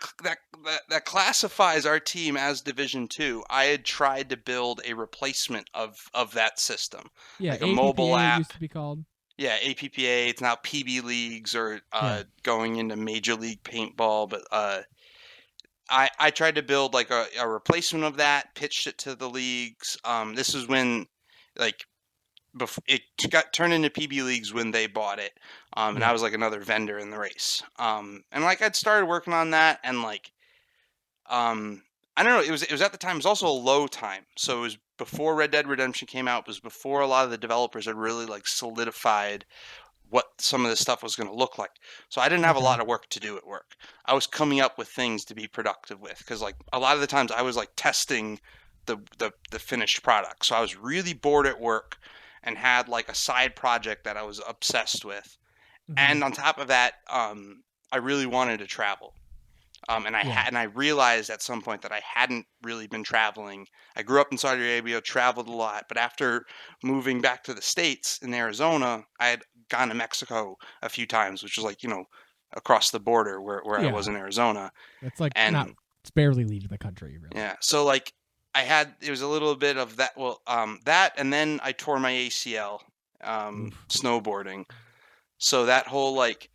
classifies our team as Division 2, I had tried to build a replacement of that system. yeah, Like a APPA mobile app. used to be called. Yeah, APPA. It's now PB leagues or Yeah. going into Major League Paintball. But I tried to build like a replacement of that. Pitched it to the leagues. This is when like. It got turned into PB leagues when they bought it, and I was like another vendor in the race. And like I'd started working on that, and like, I don't know. It was at the time. It was also a low time, so it was before Red Dead Redemption came out. It was before a lot of the developers had really like solidified what some of this stuff was going to look like. So I didn't have a lot of work to do at work. I was coming up with things to be productive with, because like a lot of the times I was like testing the finished product. So I was really bored at work and had like a side project that I was obsessed with. And on top of that, I really wanted to travel. And I realized at some point that I hadn't really been traveling. I grew up in Saudi Arabia, traveled a lot, but after moving back to the States in Arizona, I had gone to Mexico a few times, which was like, across the border where I was in Arizona. It's like And it's barely leaving the country, really. yeah. So like it was a little bit of that. Well, that, and then I tore my ACL, snowboarding. So that whole like,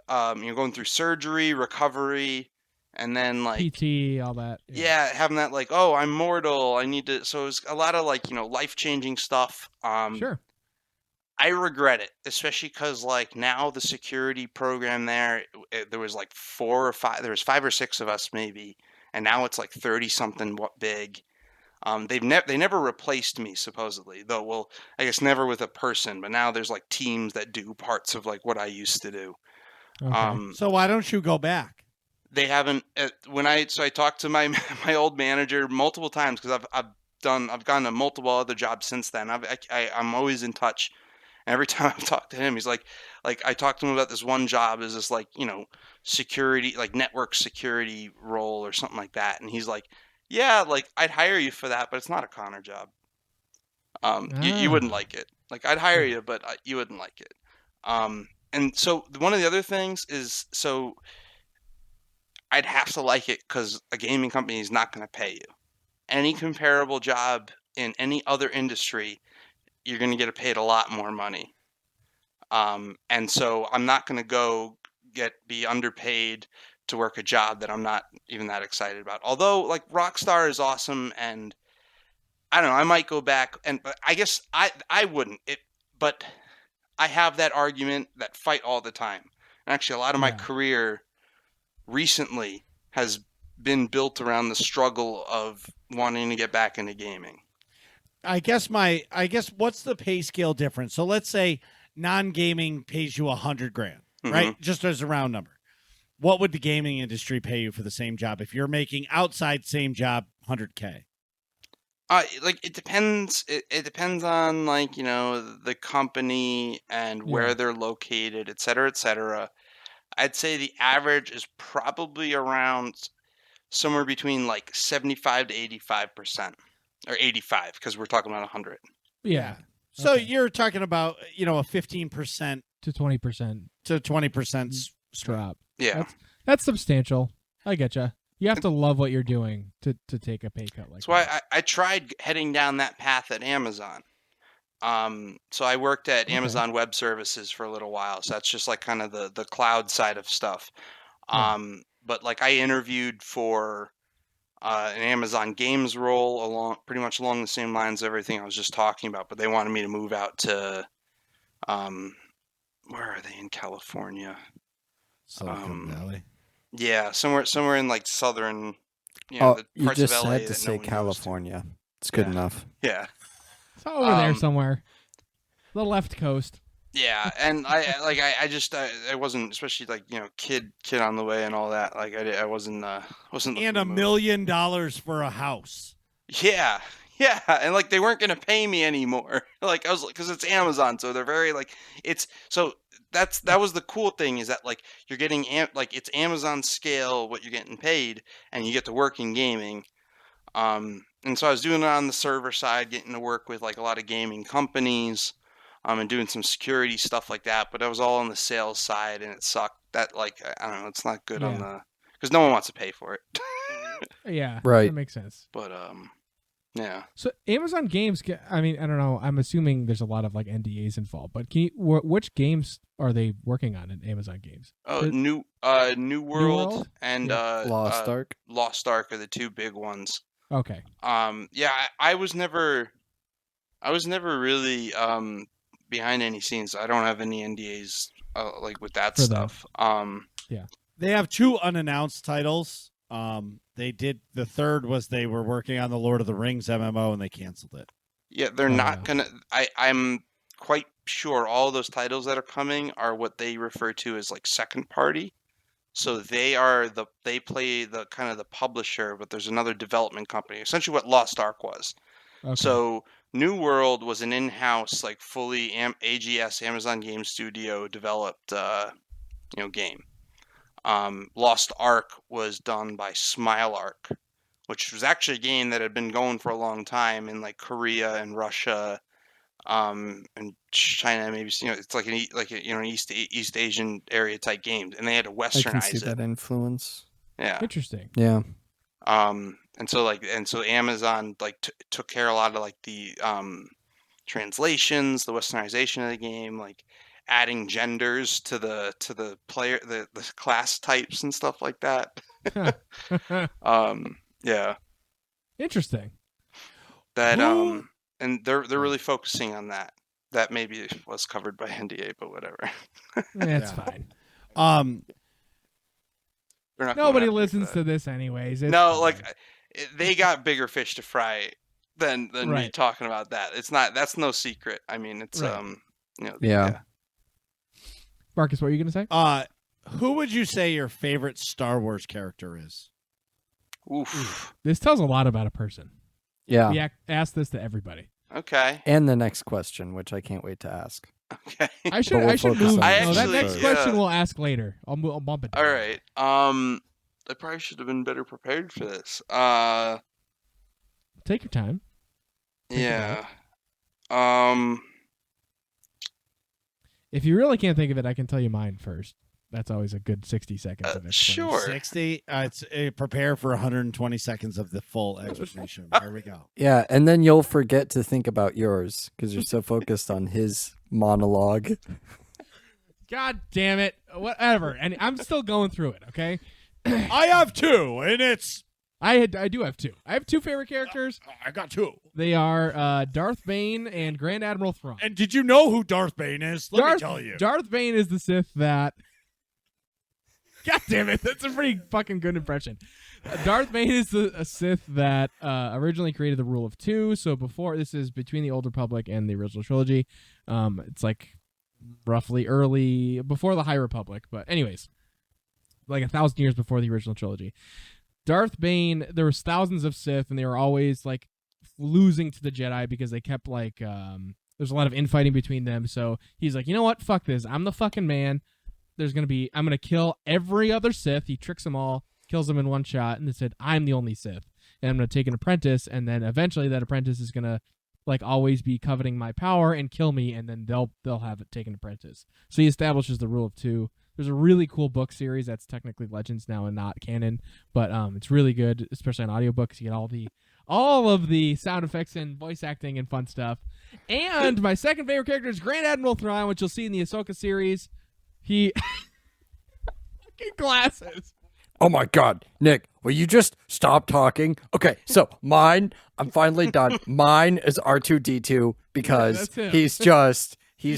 going through surgery, recovery, and then like PT, all that. yeah, having that like, oh, I'm mortal. I need to. So it was a lot of like, life-changing stuff. Sure. I regret it, especially because like now the security program there was like 4 or 5. There was 5 or 6 of us maybe, and now it's like 30 something big. They never replaced me supposedly, though. Well, I guess never with a person, but now there's like teams that do parts of like what I used to do. Okay. So why don't you go back? They haven't. I talked to my old manager multiple times, because I've gone to multiple other jobs since then. I'm always in touch. And every time I've talked to him, he's like I talked to him about this one job, is this like, security, like network security role or something like that. And he's like, yeah, like I'd hire you for that, but it's not a Conor job. You wouldn't like it. Like I'd hire you, but you wouldn't like it. And so one of the other things is, so I'd have to like it because a gaming company is not going to pay you. Any comparable job in any other industry, you're going to get paid a lot more money. And so I'm not going to be underpaid to work a job that I'm not even that excited about. Although like Rockstar is awesome, and I don't know, I might go back, but I guess I wouldn't. But I have that argument, that fight all the time. And actually a lot of my career recently has been built around the struggle of wanting to get back into gaming. I guess what's the pay scale difference? So let's say non-gaming pays you $100,000, right? Just as a round number. What would the gaming industry pay you for the same job if you're making outside same job $100K? Like it depends. It depends on like, the company and where they're located, et cetera, et cetera. I'd say the average is probably around somewhere between like 75 to 85%, or 85, because we're talking about 100. Yeah. So Okay. you're talking about, a 15% to 20% to 20% drop. Yeah. That's substantial. I getcha. You have to love what you're doing to take a pay cut like That's why that. I tried heading down that path at Amazon. So I worked at Okay. Amazon Web Services for a little while. So that's just like kind of the cloud side of stuff. Yeah. But like I interviewed for an Amazon Games role pretty much along the same lines of everything I was just talking about. But they wanted me to move out to, where are they in California? Silicon Valley. Yeah, somewhere in like southern, the you parts just of LA had to that no say one goes to. California. It's good Yeah. enough. Yeah. It's over there Um, somewhere. The left coast. Yeah, and I wasn't, especially like kid on the way and all that. Like I wasn't looking And to $1 move. million for a house. Yeah, and like they weren't gonna pay me anymore. Like I was like, because it's Amazon, so they're very like that was the cool thing, is that like you're getting like it's Amazon scale what you're getting paid, and you get to work in gaming. And so I was doing it on the server side, getting to work with like a lot of gaming companies. And doing some security stuff like that, but I was all on the sales side, and it sucked. That like I don't know, it's not good on the because no one wants to pay for it. Yeah. Right. That makes sense. But yeah. So Amazon Games, I mean, I don't know. I'm assuming there's a lot of like NDAs involved, but which games are they working on in Amazon Games? Oh, New World? World and Lost Ark. Lost Ark are the two big ones. Okay. Yeah, I was never really behind any scenes. I don't have any NDAs like with that For them. stuff. They have 2 unannounced titles. The third was they were working on the Lord of the Rings MMO and they canceled it. Yeah, they're Oh, not yeah. gonna. I'm quite sure all those titles that are coming are what they refer to as like second party. So they play the kind of the publisher, but there's another development company. Essentially, what Lost Ark was. Okay. So New World was an in-house, like fully AGS Amazon Game Studio developed, game. Lost Ark was done by Smile Arc, which was actually a game that had been going for a long time in like Korea and Russia, and China. Maybe it's like an East Asian area type game, and they had to I can see westernize that it. influence. Yeah. Interesting. Yeah. And so Amazon like took care of a lot of like the translations, the westernization of the game, like adding genders to the player, the class types and stuff like that. Yeah, Interesting. that Who- and they're really focusing on that. That maybe was covered by NDA, but whatever. That's Yeah. fine. They're not going Nobody after me for listens that. to this anyways. It's No, fine. like they got bigger fish to fry than me Right. talking about that. That's no secret. I mean, it's Right. Yeah. Marcus, what were you going to say? Who would you say your favorite Star Wars character is? Oof. This tells a lot about a person. Yeah. We ask this to everybody. Okay. And the next question, which I can't wait to ask. Okay. I should we'll move. focus on I No, that actually- next yeah. question we'll ask later. I'll bump it down. All right. I probably should have been better prepared for this. Take your time. Think Yeah. If you really can't think of it, I can tell you mine first. That's always a good 60 seconds of explanation. Sure. 60. It's prepare for 120 seconds of the full explanation. Here we go. Yeah, and then you'll forget to think about yours because you're so focused on his monologue. God damn it. Whatever. And I'm still going through it, okay? I have 2, and it's I do have 2. I have 2 favorite characters. I got 2. They are Darth Bane and Grand Admiral Thrawn. And did you know who Darth Bane is? Let me tell you. Darth Bane is the Sith that... God damn it. That's a pretty fucking good impression. Darth Bane is a Sith that originally created the Rule of Two. So this is between the Old Republic and the original trilogy. It's like roughly before the High Republic. But anyways, like 1,000 years before the original trilogy. Darth Bane, there was thousands of Sith, and they were always like losing to the Jedi because they kept like there's a lot of infighting between them. So he's like, you know what? Fuck this. I'm the fucking man. I'm going to kill every other Sith. He tricks them all, kills them in one shot, and then said, I'm the only Sith. And I'm going to take an apprentice, and then eventually that apprentice is going to like always be coveting my power and kill me, and then they'll have it taken apprentice. So he establishes the rule of 2. There's a really cool book series that's technically Legends now and not canon, but it's really good, especially on audiobooks. You get all of the sound effects and voice acting and fun stuff. And my second favorite character is Grand Admiral Thrawn, which you'll see in the Ahsoka series. He fucking glasses. Oh my God, Nick, will you just stop talking? Okay, so mine, I'm finally done. Mine is R2D2 because that's him. he's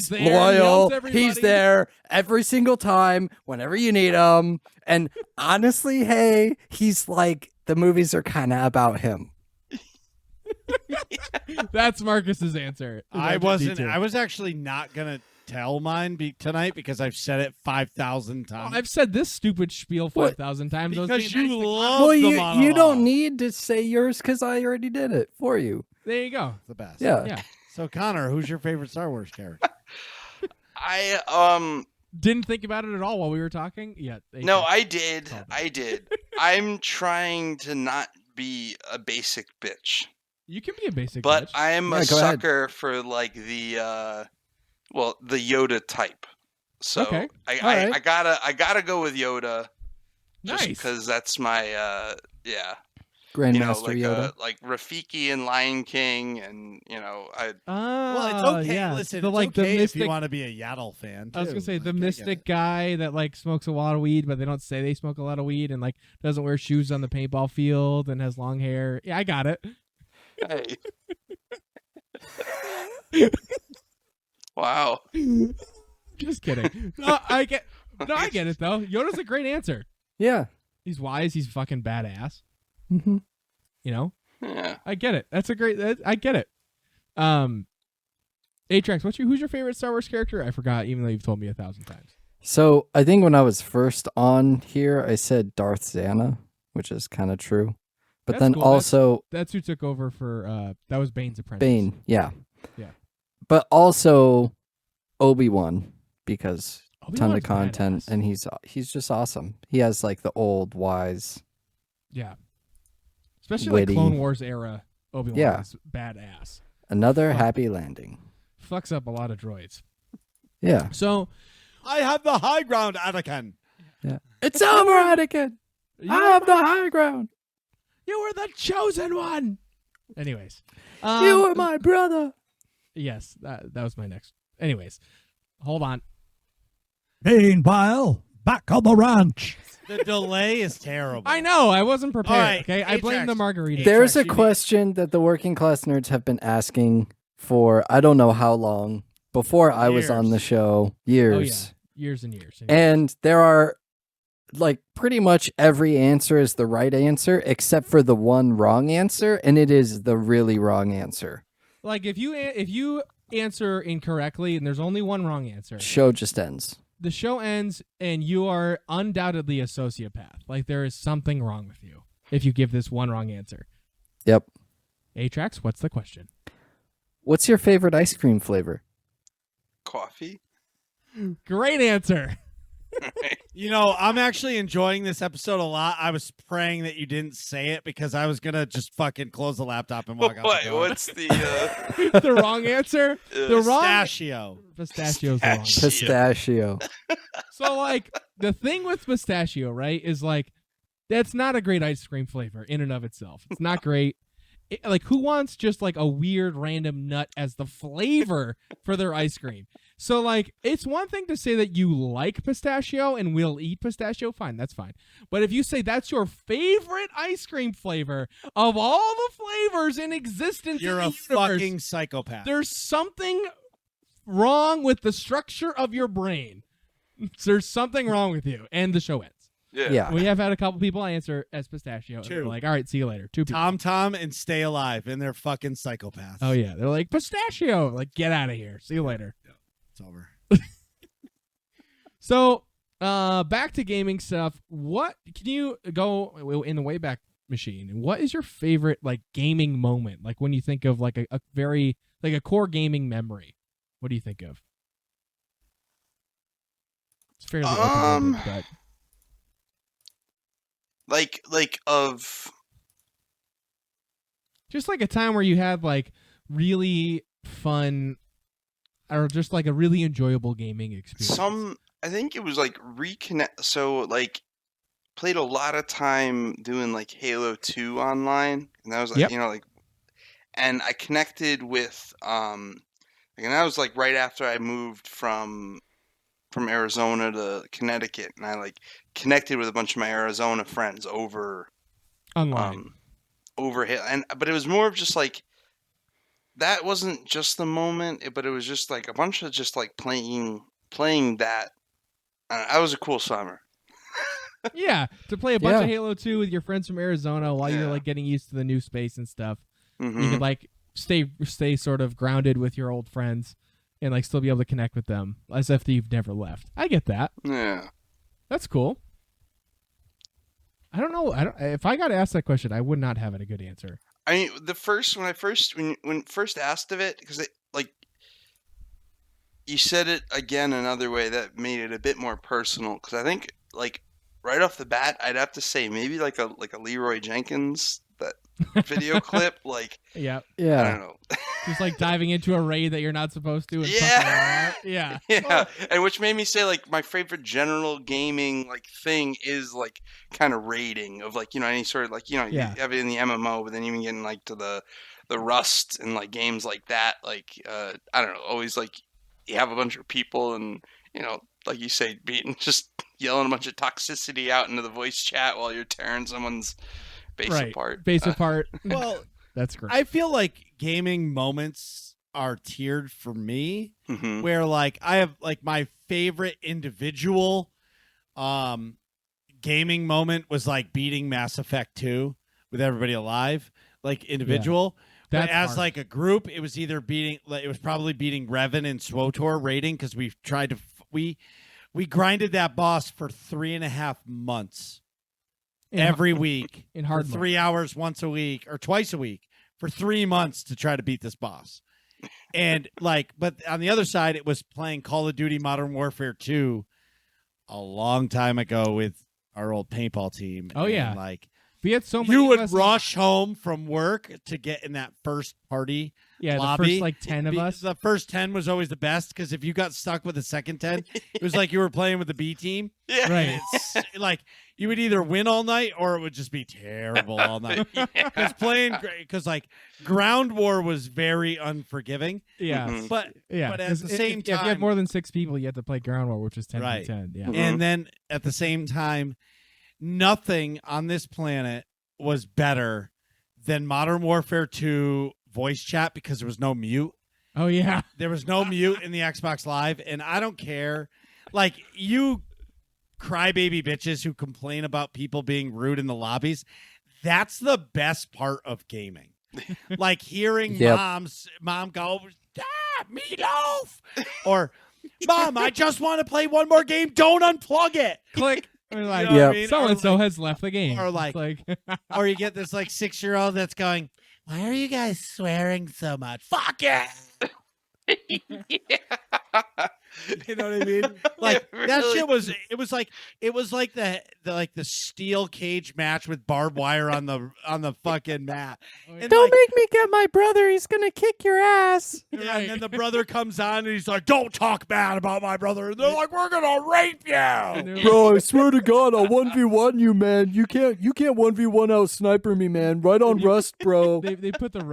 there, he loyal. helps everybody. He's there every single time, whenever you need him. And honestly, hey, he's like, the movies are kind of about him. That's Marcus's answer. I R2D2. was actually not gonna tell mine tonight because I've said it 5,000 Oh, times. I've said this stupid spiel 5,000 times. I was Because being you nice to- love Well, the you monologue. don't need to say yours because I already did it for you. There you go. It's the best. Yeah. Yeah. So Connor, who's your favorite Star Wars character? I Didn't think about it at all while we were talking. Yeah. no, I did. Called it. I did. I'm trying to not be a basic bitch, You can be a basic but bitch. I'm Yeah, a go ahead. sucker for like the Yoda type. So Okay. I Alright. gotta go with Yoda. Just Nice. because that's my Grandmaster Yoda. like Rafiki and Lion King, and I Well, it's okay. Yeah. Listen, the, it's like okay the if mystic. you want to be a Yaddle fan. I was too. gonna say Like, the I get mystic it. guy that like smokes a lot of weed, but they don't say they smoke a lot of weed, and like doesn't wear shoes on the paintball field and has long hair. Yeah, I got it. hey. Wow. Just kidding. I get it though. Yoda's a great answer. Yeah. He's wise. He's fucking badass. Mm-hmm. You know. Yeah. I get it. That's a great. I get it. Atrax, who's your favorite Star Wars character? I forgot, even though you've told me 1,000 times. So I think when I was first on here, I said Darth Xana, which is kind of true. But That's then cool. also That's who took over for. That was Bane's apprentice. Bane, yeah. Yeah. But also Obi-Wan, because ton of Obi-Wan's content, badass. and he's just awesome. He has like the old wise. Yeah. Especially Witty. like Clone Wars era Obi-Wan Yeah. is badass. Another Fuck. happy landing. Fucks up a lot of droids. Yeah. So I have the high ground, Anakin. It's over, Anakin. I have the high ground. you were the chosen one. Anyways. You are my brother. Yes, that was my next. Anyways. Hold on. Meanwhile, back on the ranch. The delay is terrible. I know. I wasn't prepared. All right, Okay. I blame Atrax. the margarita. There's a Trash TV. question that the working class nerds have been asking for I don't know how long before I was on Years. the show. Oh, yeah. Years. Years and years. And there are like pretty much every answer is the right answer except for the one wrong answer, and it is the really wrong answer. Like if you answer incorrectly and there's only one wrong answer, Show just ends. the show ends and you are undoubtedly a sociopath. Like there is something wrong with you if you give this one wrong answer. Yep. Atrax, what's the question? What's your favorite ice cream flavor? Coffee. Great answer. You know, I'm actually enjoying this episode a lot. I was praying that you didn't say it because I was gonna just fucking close the laptop and walk out What? the door. What's the The wrong answer? The wrong Pistachio. pistachio's the wrong answer. Pistachio. So like the thing with pistachio, right, is like that's not a great ice cream flavor in and of itself. It's not great. Like who wants just like a weird random nut as the flavor for their ice cream? So like it's one thing to say that you like pistachio and will eat pistachio, fine, that's fine. But if you say that's your favorite ice cream flavor of all the flavors in existence, You're in a the universe, fucking psychopath. there's something wrong with the structure of your brain. There's something wrong with you, and the show ends. Yeah. We have had a couple people answer as pistachio. And they're Two. like, all right, see you later. 2 people. Tom and Stay Alive, and they're fucking psychopaths. Oh yeah, they're like pistachio. Like, get out of here. See you later. It's over. So, back to gaming stuff. What can you go in the Wayback Machine? What is your favorite like gaming moment? Like when you think of like a very like a core gaming memory. What do you think of? It's fairly open-ended, but like of just like a time where you had like really fun or just like a really enjoyable gaming experience? I think it was like reconnect. So like played a lot of time doing like Halo 2 online, and that was like Yep. like, and I connected with and that was like right after I moved from Arizona to Connecticut, and I like connected with a bunch of my Arizona friends over Online. over Halo, but it was more of just like that wasn't just the moment, but it was just like a bunch of just like playing that. That was a cool summer. Yeah, to play a bunch Yeah. of Halo 2 with your friends from Arizona while you're Yeah. like getting used to the new space and stuff. You Mhm. could like stay sort of grounded with your old friends and like still be able to connect with them as if you've never left. I get that. Yeah. That's cool. I don't know. If I got asked that question, I would not have a good answer. I mean, when first asked of it, because it like you said it again another way that made it a bit more personal. Because I think like right off the bat, I'd have to say maybe like a Leroy Jenkins that video clip. Like Yeah, I Yeah. don't know. just like diving into a raid that you're not supposed to. And Yeah. fucking around. Yeah. Yeah, and which made me say like my favorite general gaming like thing is like kind of raiding of like any sort of like Yeah. you have it in the MMO, but then even getting like to the Rust and like games like that, like I don't know, always like you have a bunch of people and like you say, beating just yelling a bunch of toxicity out into the voice chat while you're tearing someone's base Right. apart. Base apart. Well, That's great. I feel like gaming moments are tiered for me, Mhm. where like I have like my favorite individual gaming moment was like beating Mass Effect 2 with everybody alive, like individual. But That's as hard. like a group, it was either it was probably beating Revan and SWTOR rating, because we tried to we grinded that boss for 3.5 months In- every week in for hard 3 hours once a week or twice a week for 3 months to try to beat this boss. And like, but on the other side, it was playing Call of Duty Modern Warfare 2 a long time ago with our old paintball team. Oh, And, yeah. like We had so many. you of would us- rush home from work to get in that first party Yeah, lobby. the first like 10 of us. The first 10 was always the best, because if you got stuck with the second 10, it was like you were playing with the B team. Yeah. Right. It's like you would either win all night or it would just be terrible all night. Because like ground war was very unforgiving. Yeah. Mhm. But Yeah. But at 'cause the same if you had time- more than 6 people, you had to play ground war, which was 10 Right. to 10. Yeah. Mhm. and then at the same time, nothing on this planet was better than Modern Warfare 2 voice chat, because there was no mute. Oh yeah. There was no mute in the Xbox Live, and I don't care. Like, you crybaby bitches who complain about people being rude in the lobbies, that's the best part of gaming. Like hearing Yep. mom go, meatloaf, or Mom, I just want to play one more game. Don't unplug it. Click. Or like, You know what I Yep. mean? so and so Or like- has left the game. or It's like- or you get this like 6-year-old that's going, why are you guys swearing so much? Fuck it. You know what I mean? Like Yeah, that really. shit was. It was like the steel cage match with barbed wire on the fucking mat. And Don't like, make me get my brother. He's gonna kick your ass. yeah, and then the brother comes on and he's like, "Don't talk bad about my brother." And they're like, "We're gonna rape And you." they're Bro, I swear to God, I'll 1v1 you, man. You can't 1v1 out sniper me, man. Right on Rust, bro. they put the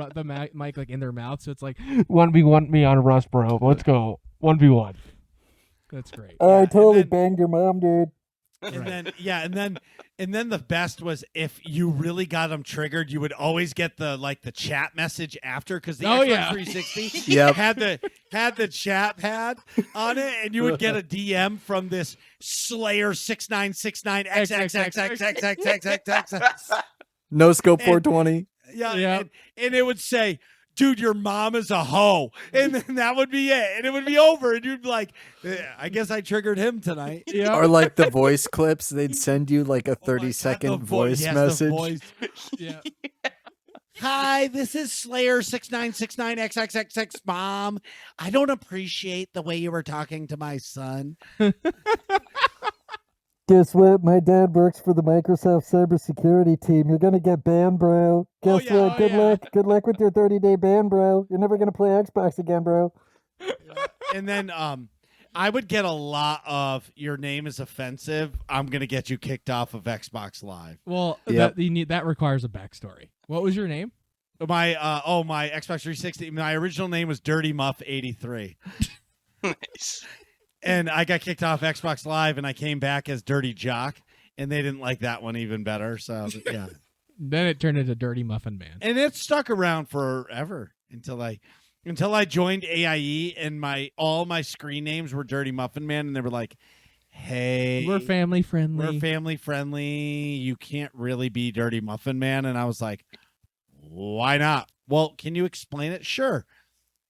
mic like in their mouth, so it's like 1v1 me on Rust, bro. Let's go 1v1. That's great. I totally then- banged your mom, dude. And then the best was if you really got them triggered, you would always get the chat message after, because the Oh, Xbox yeah. 360 Yep. had the chat pad on it, and you would get a DM from this Slayer 6969 XXXXXXXX. No scope And- 420. Yeah, Yep. and it would say, "Dude, your mom is a hoe," and then that would be it, and it would be over, and you'd be like, "I guess I triggered him tonight." Yeah. Or like the voice clips, they'd send you like a Oh my God, 30-second the voice yes, the message. voice. Yeah. Hi, this is Slayer 6969 XXXX mom. I don't appreciate the way you were talking to my son. Guess what? My dad works for the Microsoft cybersecurity team. You're gonna get banned, bro. Guess yeah. what? Good luck. Good luck with your 30-day ban, bro. You're never gonna play Xbox again, bro. And then I would get a lot of your name is offensive. I'm gonna get you kicked off of Xbox Live. Well, Yep. that requires a backstory. What was your name? My my Xbox 360. My original name was Dirty Muff 83, Nice. and I got kicked off Xbox Live, and I came back as Dirty Jock, and they didn't like that one even better. So yeah, Then it turned into Dirty Muffin Man. and it stuck around forever until I joined AIE, and all my screen names were Dirty Muffin Man, and they were like, "Hey, We're family friendly. we're family friendly. You can't really be Dirty Muffin Man." And I was like, "Why not?" Well, can you explain it? Sure.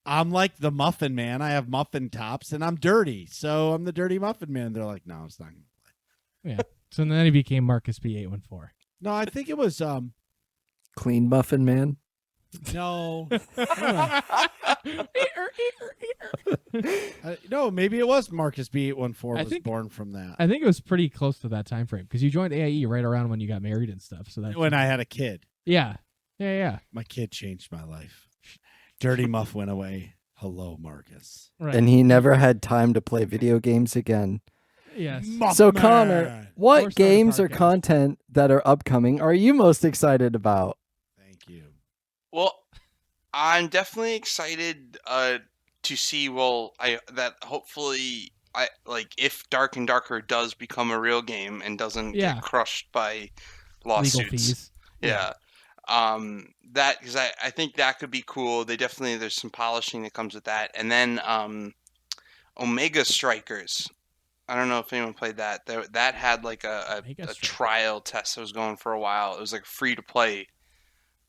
I'm like the Muffin Man. I have muffin tops, and I'm dirty, so I'm the Dirty Muffin Man. They're like, "No, it's not gonna play." Yeah. So then he became Marcus B814. No, I think it was Clean Muffin Man. no, no, maybe it was Marcus B814 I was think- born from that. I think it was pretty close to that time frame because you joined AIE right around when you got married and stuff. So that When I had a kid, yeah. my kid changed my life. Dirty Muff went away. Hello, Marcus. Right. And he never had time to play video games again. yes. So, Muffman! Connor, Or what start a games or podcast. content that are upcoming are you most excited about? Thank you. Well, I'm definitely excited to see. That hopefully if Dark and Darker does become a real game and doesn't Yeah. get crushed by Legal lawsuits. fees. Yeah. That because I think that could be cool. There's some polishing that comes with that, and then Omega Strikers. I don't know if anyone played that. That had like a Omega Strikers. trial test that was going for a while. It was like free to play.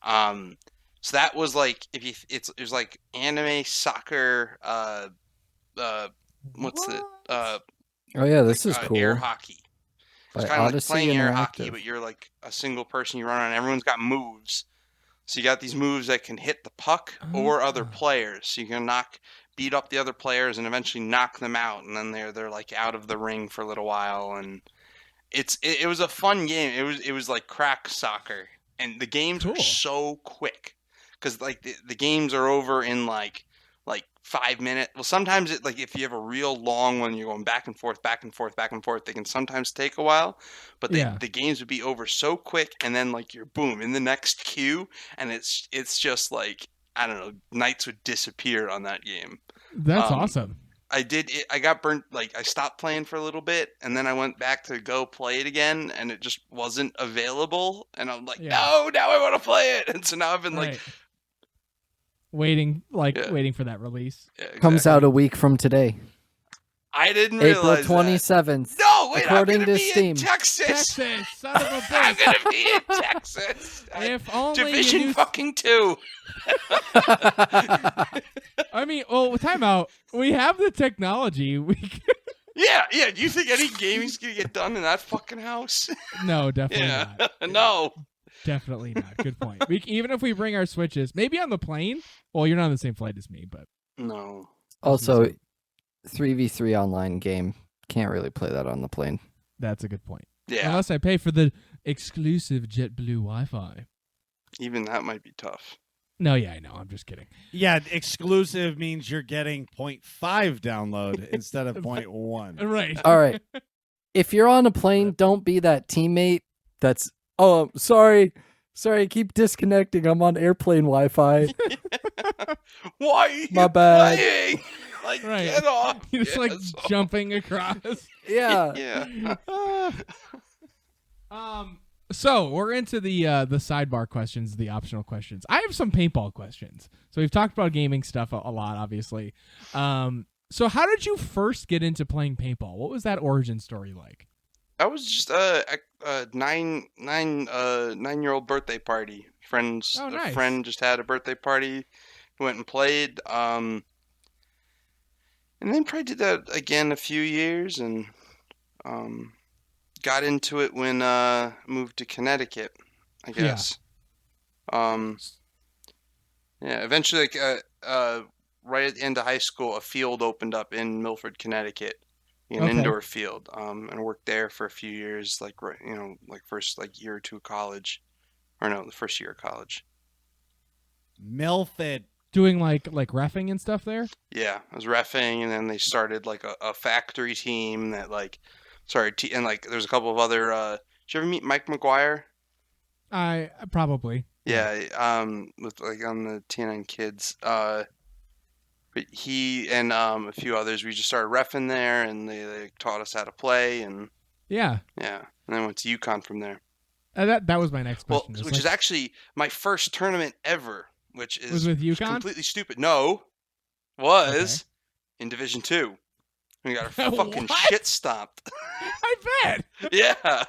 So that was like it was like anime soccer. What's it? Oh yeah, this is cool. Air hockey. By It's kind of like Odyssey playing air hockey, Interactive. but you're like a single person. You run around. Everyone's got moves. So you got these moves that can hit the puck or other Ah. players. So you can beat up the other players, and eventually knock them out. And then they're like out of the ring for a little while. And it was a fun game. It was like crack soccer, and the games Cool. were so quick because like the games are over in like 5 minutes. Well, sometimes if you have a real long one, you're going back and forth, back and forth, back and forth. They can sometimes take a while, but Yeah. the games would be over so quick, and then like you're boom in the next queue, and it's just like I don't know, nights would disappear on that game. That's awesome. I got burnt. Like I stopped playing for a little bit, and then I went back to go play it again, and it just wasn't available. And I'm like, Yeah. no, now I want to play it. And so now I've been like, Right. Waiting Yeah. waiting for that release. yeah, Comes exactly. out a week from today, I didn't April realize 27th. that. No, wait, according I'm gonna to be Steam. in Texas. Texas, son of a I'm bitch. gonna be in Texas. If only Division you knew. fucking 2. I mean, well, time out. We have the technology. Yeah. Do you think any gaming's gonna get done in that fucking house? No, definitely Yeah. not. No. Definitely not. Good point. Even if we bring our Switches, maybe on the plane. Well, you're not on the same flight as me, but No. Also, 3v3 online game. Can't really play that on the plane. that's a good point. Yeah. Unless I pay for the exclusive JetBlue Wi-Fi. Even that might be tough. No, yeah, I know. I'm just kidding. Yeah, exclusive means you're getting 0.5 download instead of 0.1. Right. All right. If you're on a plane, don't be that teammate that's, oh, sorry, I keep disconnecting. I'm on airplane Wi-Fi. Why are you My bad. playing? Like, Right. get off. You're just like Yes. jumping across. Yeah. Yeah. So we're into the sidebar questions, the optional questions. I have some paintball questions. So we've talked about gaming stuff a lot, obviously. So how did you first get into playing paintball? What was that origin story like? I was just a 9-year-old birthday party. Oh, A nice. friend just had a birthday party. Went and played. And then probably did that again a few years, and got into it when moved to Connecticut, I Yeah. guess. Eventually, right at the end of high school, a field opened up in Milford, Connecticut, an Okay. indoor field, and worked there for a few years, like first like year or two of college, or no, the first year of college. Milford. Doing like reffing and stuff there. Yeah, I was reffing, and then they started like a factory team that like started, and like there's a couple of other. Did you ever meet Mike McGuire? I probably. Yeah, with like on the TNN Kids. But he and a few others, we just started reffing there, and they taught us how to play, and Yeah. and then went to UConn from there. That was my next Well, question. which is actually my first tournament ever, which is was with UConn. completely stupid. No, was in Division II. We got our fucking What? shit stomped. I bet. Yeah,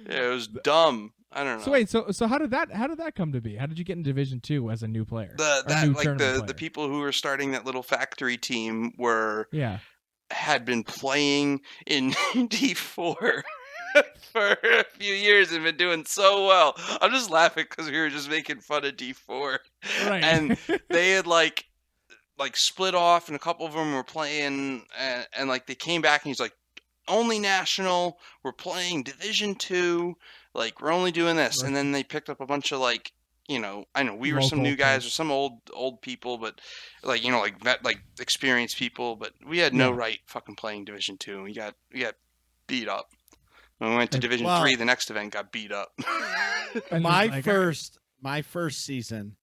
it was dumb. I don't know. So wait, so how did that come to be? How did you get in Division II as a new player? The people who were starting that little factory team had been playing in D4 for a few years and been doing so well. I'm just laughing because we were just making fun of D4, Right. and they had like split off, and a couple of them were playing, and like they came back, and he's like, only national, we're playing Division II, like we're only doing this. And then they picked up a bunch of like, I know we were some new guys or some old people, but like, like experienced people, but we had no right fucking playing Division II, and we got beat up. When we went to Division III, the next event got beat up. My first season,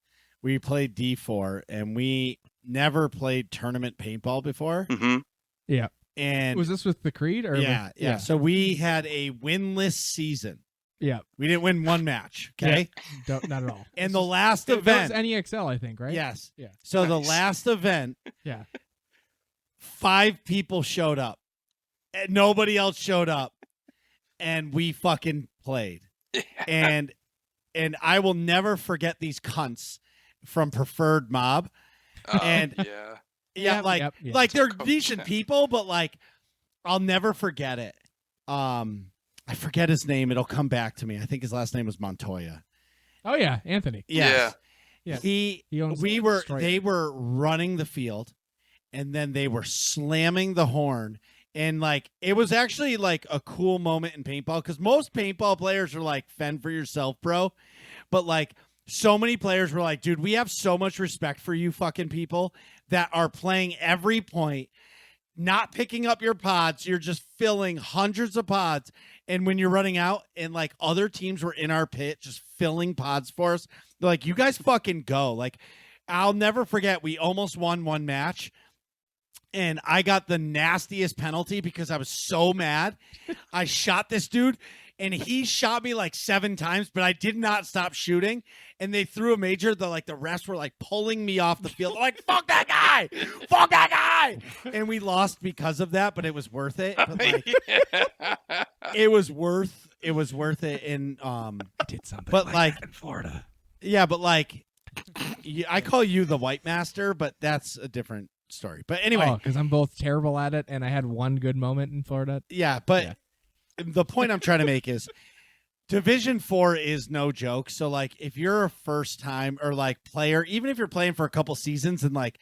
we played D4, and we never played tournament paintball before. Mm-hmm. Yeah. And was this with the Creed or yeah. So we had a winless season. Yeah. We didn't win one match. Okay. Yeah. Not at all. And the last event was NEXL, I think, right? Yes. Yeah. So the last event, 5 people showed up. And nobody else showed up. And we fucking played. And I will never forget these cunts from Preferred Mob. And like they're decent people, but like I'll never forget it. I forget his name. It'll come back to me. I think his last name was Montoya. Oh yeah, Anthony. Yes. Yeah. They were running the field, and then they were slamming the horn, and like it was actually like a cool moment in paintball, because most paintball players are like, fend for yourself, bro. But like so many players were like, dude, we have so much respect for you fucking people that are playing every point, not picking up your pods. You're just filling hundreds of pods. And when you're running out, and like other teams were in our pit just filling pods for us, they're like, you guys fucking go. Like, I'll never forget, we almost won one match, and I got the nastiest penalty because I was so mad. I shot this dude, and he shot me like 7 times, but I did not stop shooting. And they threw a major. The refs were like pulling me off the field. They're like, fuck that guy, fuck that guy. And we lost because of that, but it was worth it. But like, it was worth it. And I did something but like in Florida. Yeah, but like, I call you the White Master, but that's a different story. But anyway, because I'm both terrible at it, and I had one good moment in Florida. Yeah, but the point I'm trying to make is Division 4 is no joke. So like, if you're a first time or like player, even if you're playing for a couple seasons, and like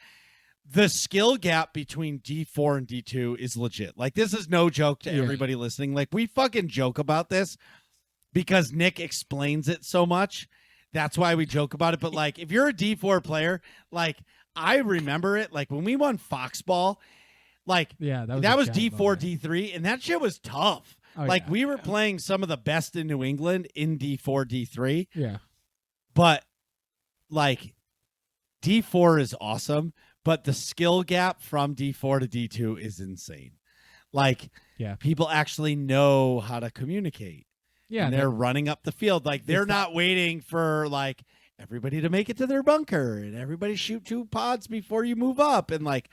the skill gap between D4 and D2 is legit. Like, this is no joke to everybody listening. Like, we fucking joke about this because Nick explains it so much. That's why we joke about it. But like, if you're a D4 player, like I remember it, like when we won Foxball, like that was D4, D3, and that shit was tough. We were playing some of the best in New England in D4, D3. Yeah. But like D4 is awesome, but the skill gap from D4 to D2 is insane. Like, people actually know how to communicate. Yeah. And they're running up the field. Like, they're not waiting for like everybody to make it to their bunker and everybody shoot 2 pods before you move up. And like,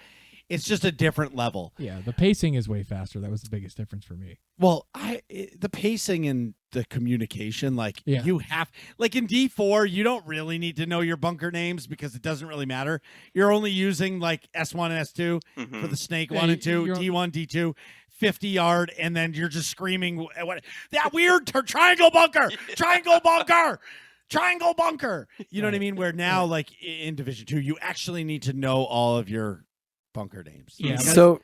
it's just a different level. Yeah, the pacing is way faster. That was the biggest difference for me. Well, the pacing and the communication, like you have, like in D4, you don't really need to know your bunker names because it doesn't really matter. You're only using like S1 and S2 for the snake 1 and 2, D1, D2, 50-yard, and then you're just screaming that weird triangle bunker, triangle bunker. Triangle bunker. You know what I mean? Where now, like in Division 2, you actually need to know all of your bunker names. Yeah. So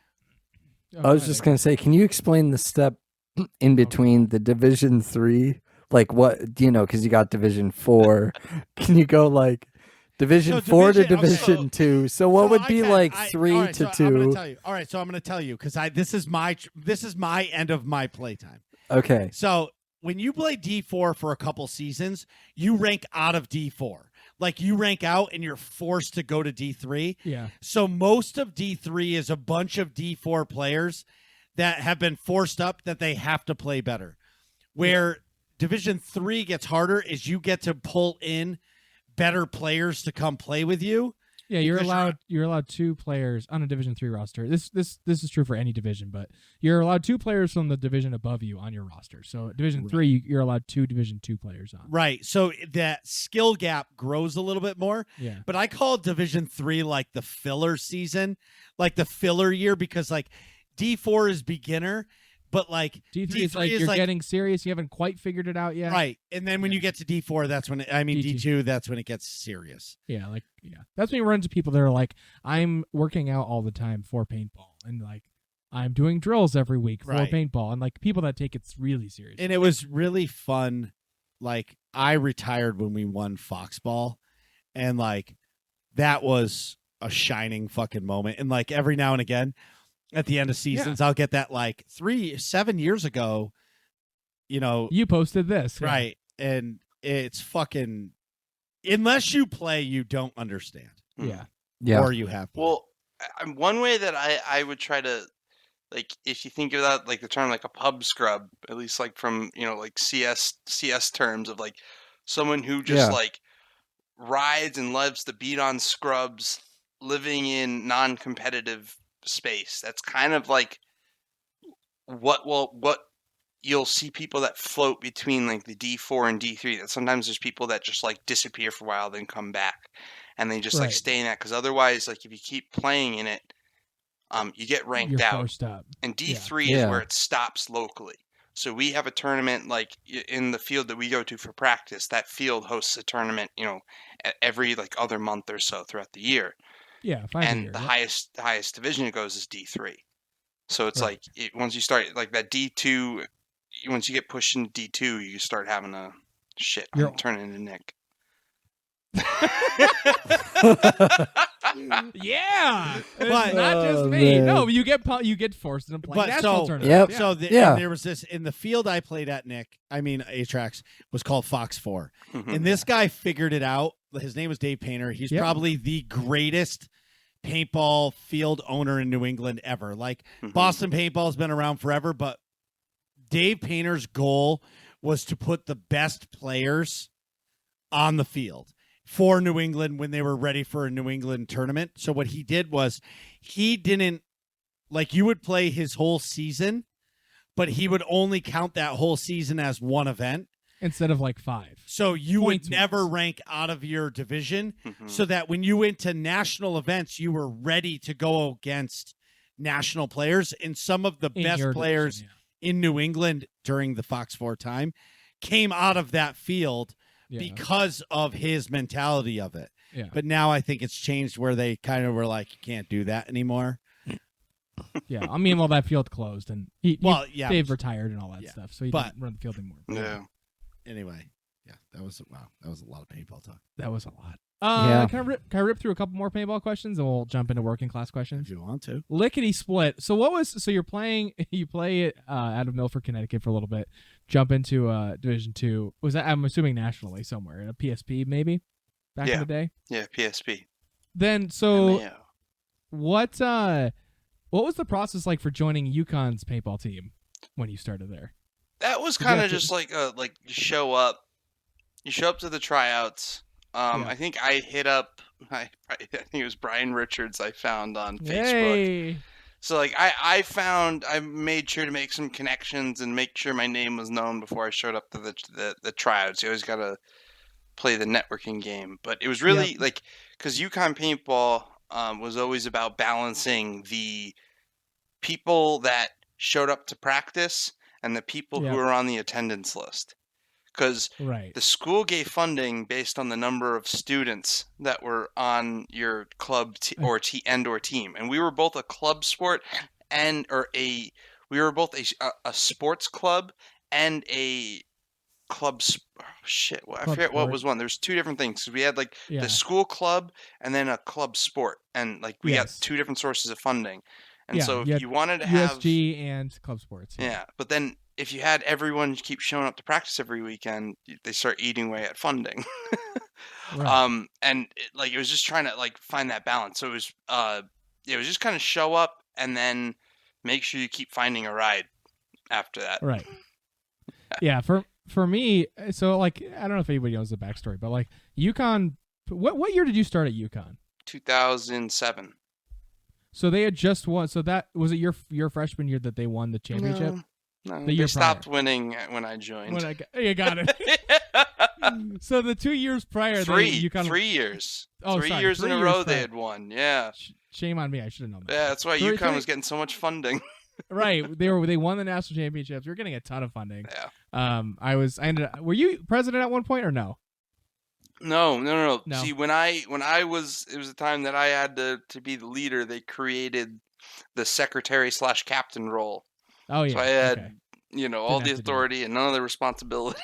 I was just gonna say, can you explain the step in between the Division 3? Like what, because you got Division 4. Can you go like Division 4 to Division 2? So what would be like 3 to 2? I'm gonna tell you. All right, so I'm gonna tell you because this is my end of my playtime. Okay. So when you play D4 for a couple seasons, you rank out of D4. Like you rank out and you're forced to go to D3. Yeah. So most of D3 is a bunch of D4 players that have been forced up that they have to play better. Where Division 3 gets harder is you get to pull in better players to come play with you. Yeah, you're allowed 2 players on a Division 3 roster. This is true for any division, but you're allowed 2 players from the division above you on your roster. So Division 3, you're allowed 2 Division 2 players on. Right. So that skill gap grows a little bit more. Yeah. But I call Division 3 like the filler season, like the filler year, because like D4 is beginner, but like D3 is like you're getting serious. You haven't quite figured it out yet. Right. And then when you get to D4, that's when D2, that's when it gets serious. Yeah, that's when you run into people that are like, I'm working out all the time for paintball, and like I'm doing drills every week for paintball, and like people that take it really seriously. And it was really fun. Like I retired when we won Foxball, and like that was a shining fucking moment. And like every now and again, at the end of seasons, I'll get that like 7 years ago, you posted this, right? And it's fucking, unless you play, you don't understand. Yeah. Or you have. Well, one way that I would try to, like, if you think of that, like the term like a pub scrub, at least like from, like CS terms of like someone who just like rides and loves to beat on scrubs living in non-competitive space. That's kind of like what you'll see people that float between like the D4 and D3. That sometimes there's people that just like disappear for a while, then come back, and they just like stay in that, because otherwise, like if you keep playing in it, you get ranked out. And D3 is where it stops locally. So we have a tournament like in the field that we go to for practice. That field hosts a tournament, every like other month or so throughout the year. Yeah, and the highest division it goes is D3. So it's like once you start like that D2, once you get pushed into D2, you start having a shit. I'm turning into Nick. Yeah, but it's not just me. Man. No, you get forced into playing national tournaments. So there was this in the field I played at, Nick. I mean, Atrax was called Fox 4, and this guy figured it out. His name was Dave Painter. He's probably the greatest paintball field owner in New England ever. Like Boston Paintball has been around forever, but Dave Painter's goal was to put the best players on the field for New England when they were ready for a New England tournament. So what he did was he didn't, like, you would play his whole season, but he would only count that whole season as one event. Instead of like 5. So you would never rank out of your division, so that when you went to national events, you were ready to go against national players. And some of the best players in New England during the Fox 4 time came out of that field because of his mentality of it. Yeah. But now I think it's changed where they kind of were like, you can't do that anymore. Yeah, I mean, well, that field closed, and Dave retired and all that stuff, so he didn't run the field anymore. Yeah. Anyway, that was a lot of paintball talk. That was a lot. Can I rip through a couple more paintball questions, and we'll jump into working class questions? If you want to. Lickety split. So you play it out of Milford, Connecticut for a little bit, jump into Division 2. Was that, I'm assuming, nationally somewhere, in a PSP maybe back in the day? Yeah, PSP. Then what was the process like for joining UConn's paintball team when you started there? That was kind of just like you show up to the tryouts. I think I hit up, I think it was Brian Richards I found on Facebook. Hey. So like I made sure to make some connections and make sure my name was known before I showed up to the tryouts. You always got to play the networking game. But it was really like, because UConn Paintball was always about balancing the people that showed up to practice and the people who are on the attendance list. Because the school gave funding based on the number of students that were on your club or team. And we were both a club sport we were both a sports club and a club. I forget what was one. There's two different things. So we had like the school club and then a club sport, and like we had two different sources of funding. And so if you wanted to have USG and club sports, but then if you had everyone keep showing up to practice every weekend, they start eating away at funding. Right. And it was just trying to like find that balance. So it was just kind of show up and then make sure you keep finding a ride after that. Right. Yeah. For me, so like I don't know if anybody knows the backstory, but like UConn, what year did you start at UConn? 2007. So they had just won. So that was it your freshman year that they won the championship? No, the year they stopped winning when I joined. You got it. So the 2 years prior, three years. Oh, 3 years in a row they had won. Yeah. Shame on me. I should have known that. Yeah, that's why UConn was getting so much funding. Right. They won the national championships. We were getting a ton of funding. Yeah. Were you president at one point or no? No. See, when I was, it was the time that I had to be the leader. They created the secretary/captain role. Oh yeah. So I had, okay. all the authority and none of the responsibility.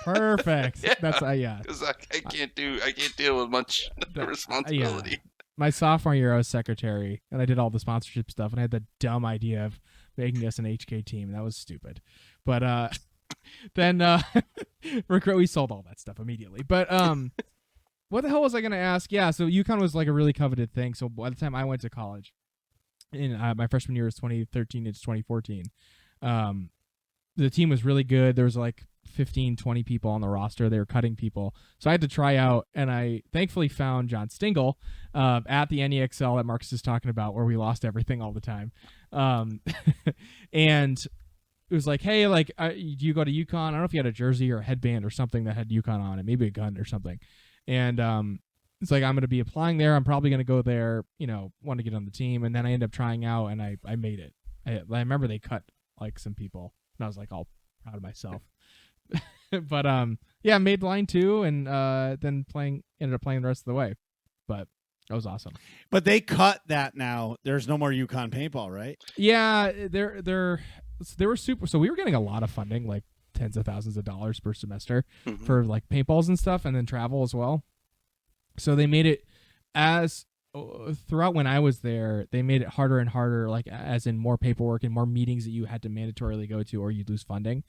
Perfect. Yeah. That's Because I can't deal with much responsibility. Yeah. My sophomore year, I was secretary, and I did all the sponsorship stuff, and I had the dumb idea of making us an HK team. That was stupid. But then we sold all that stuff immediately. But what the hell was I going to ask? Yeah, so UConn was like a really coveted thing. So by the time I went to college, in my freshman year was 2013 to 2014, the team was really good. There was like 15, 20 people on the roster. They were cutting people. So I had to try out, and I thankfully found John Stingle at the NEXL that Marcus is talking about, where we lost everything all the time. And it was like, hey, like, do you go to UConn? I don't know if you had a jersey or a headband or something that had UConn on it, maybe a gun or something. And it's like, I'm going to be applying there. I'm probably going to go there, want to get on the team. And then I ended up trying out, and I made it. I remember they cut like some people, and I was like all proud of myself. But I made line 2, and then ended up playing the rest of the way. But that was awesome. But they cut that now. There's no more UConn paintball, right? Yeah, they were super. So we were getting a lot of funding, like tens of thousands of dollars per semester for like paintballs and stuff, and then travel as well. So they made it throughout when I was there, they made it harder and harder, like as in more paperwork and more meetings that you had to mandatorily go to, or you'd lose funding.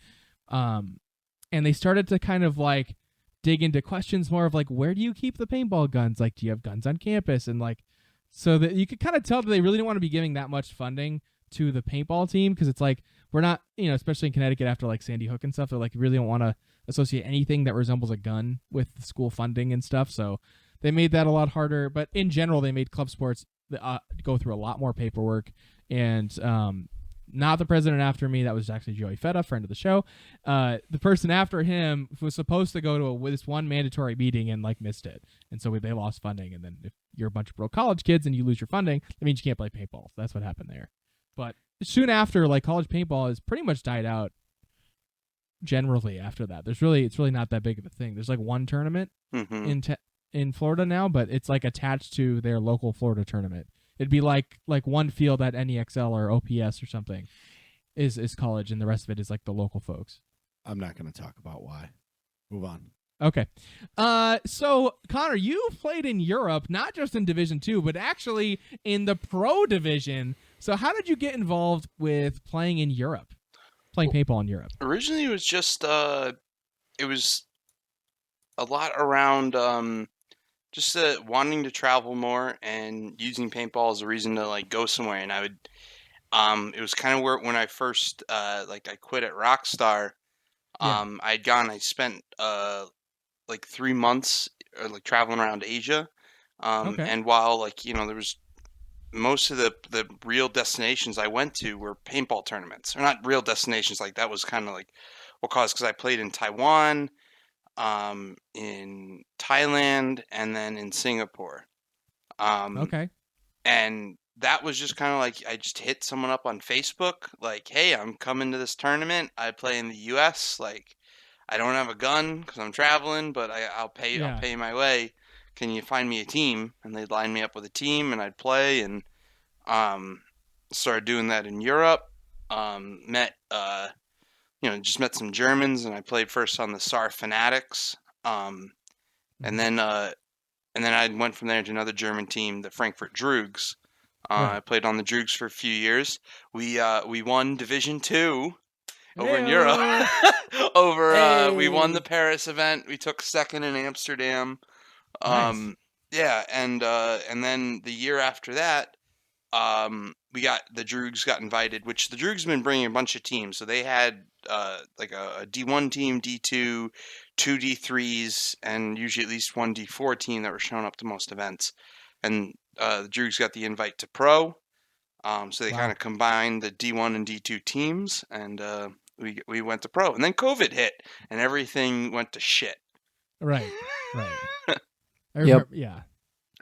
And they started to kind of like dig into questions more of like, where do you keep the paintball guns? Like, do you have guns on campus? And like, so that you could kind of tell that they really didn't want to be giving that much funding to the paintball team, because it's like, we're not, especially in Connecticut after like Sandy Hook and stuff, they're like, really don't want to associate anything that resembles a gun with school funding and stuff. So they made that a lot harder. But in general, they made club sports go through a lot more paperwork. And not the president after me. That was actually Joey Feta, friend of the show. The person after him was supposed to go to this one mandatory meeting and like missed it. And so they lost funding. And then if you're a bunch of broke college kids and you lose your funding, that means you can't play paintball. So that's what happened there. But soon after, like, college paintball has pretty much died out generally after that. It's really not that big of a thing. There's like one tournament in Florida now, but it's like attached to their local Florida tournament. It'd be like one field at NEXL or OPS or something is college, and the rest of it is like the local folks. I'm not going to talk about why. Move on. Okay. So Connor, you played in Europe, not just in Division 2, but actually in the Pro Division. So how did you get involved with playing in Europe? Playing paintball in Europe? Originally it was just it was a lot around just wanting to travel more and using paintball as a reason to like go somewhere. And I would it was kind of where when I first I quit at Rockstar. I spent like 3 months like traveling around Asia. And while there was most of the real destinations I went to were paintball tournaments. Or not real destinations, like that was kind of like because I played in Taiwan, in Thailand, and then in Singapore. And that was just kind of like I just hit someone up on Facebook, like, hey, I'm coming to this tournament. I play in the U.S. Like, I don't have a gun because I'm traveling, but I'll pay my way. Can you find me a team? And they'd line me up with a team, and I'd play. And started doing that in Europe. Just met some Germans, and I played first on the SAR Fanatics. And then I went from there to another German team, the Frankfurt Droogs. I played on the Droogs for a few years. We won Division 2 over in Europe. We won the Paris event. We took second in Amsterdam. Nice. Yeah, and then the year after that, the Droogs got invited, which the Droogs have been bringing a bunch of teams. So they had like a D1 team, D2, 2 D3s, and usually at least one D4 team that were showing up to most events. And the Droogs got the invite to Pro. So they kind of combined the D1 and D2 teams, and we went to Pro. And then COVID hit, and everything went to shit. Right. I remember, yeah.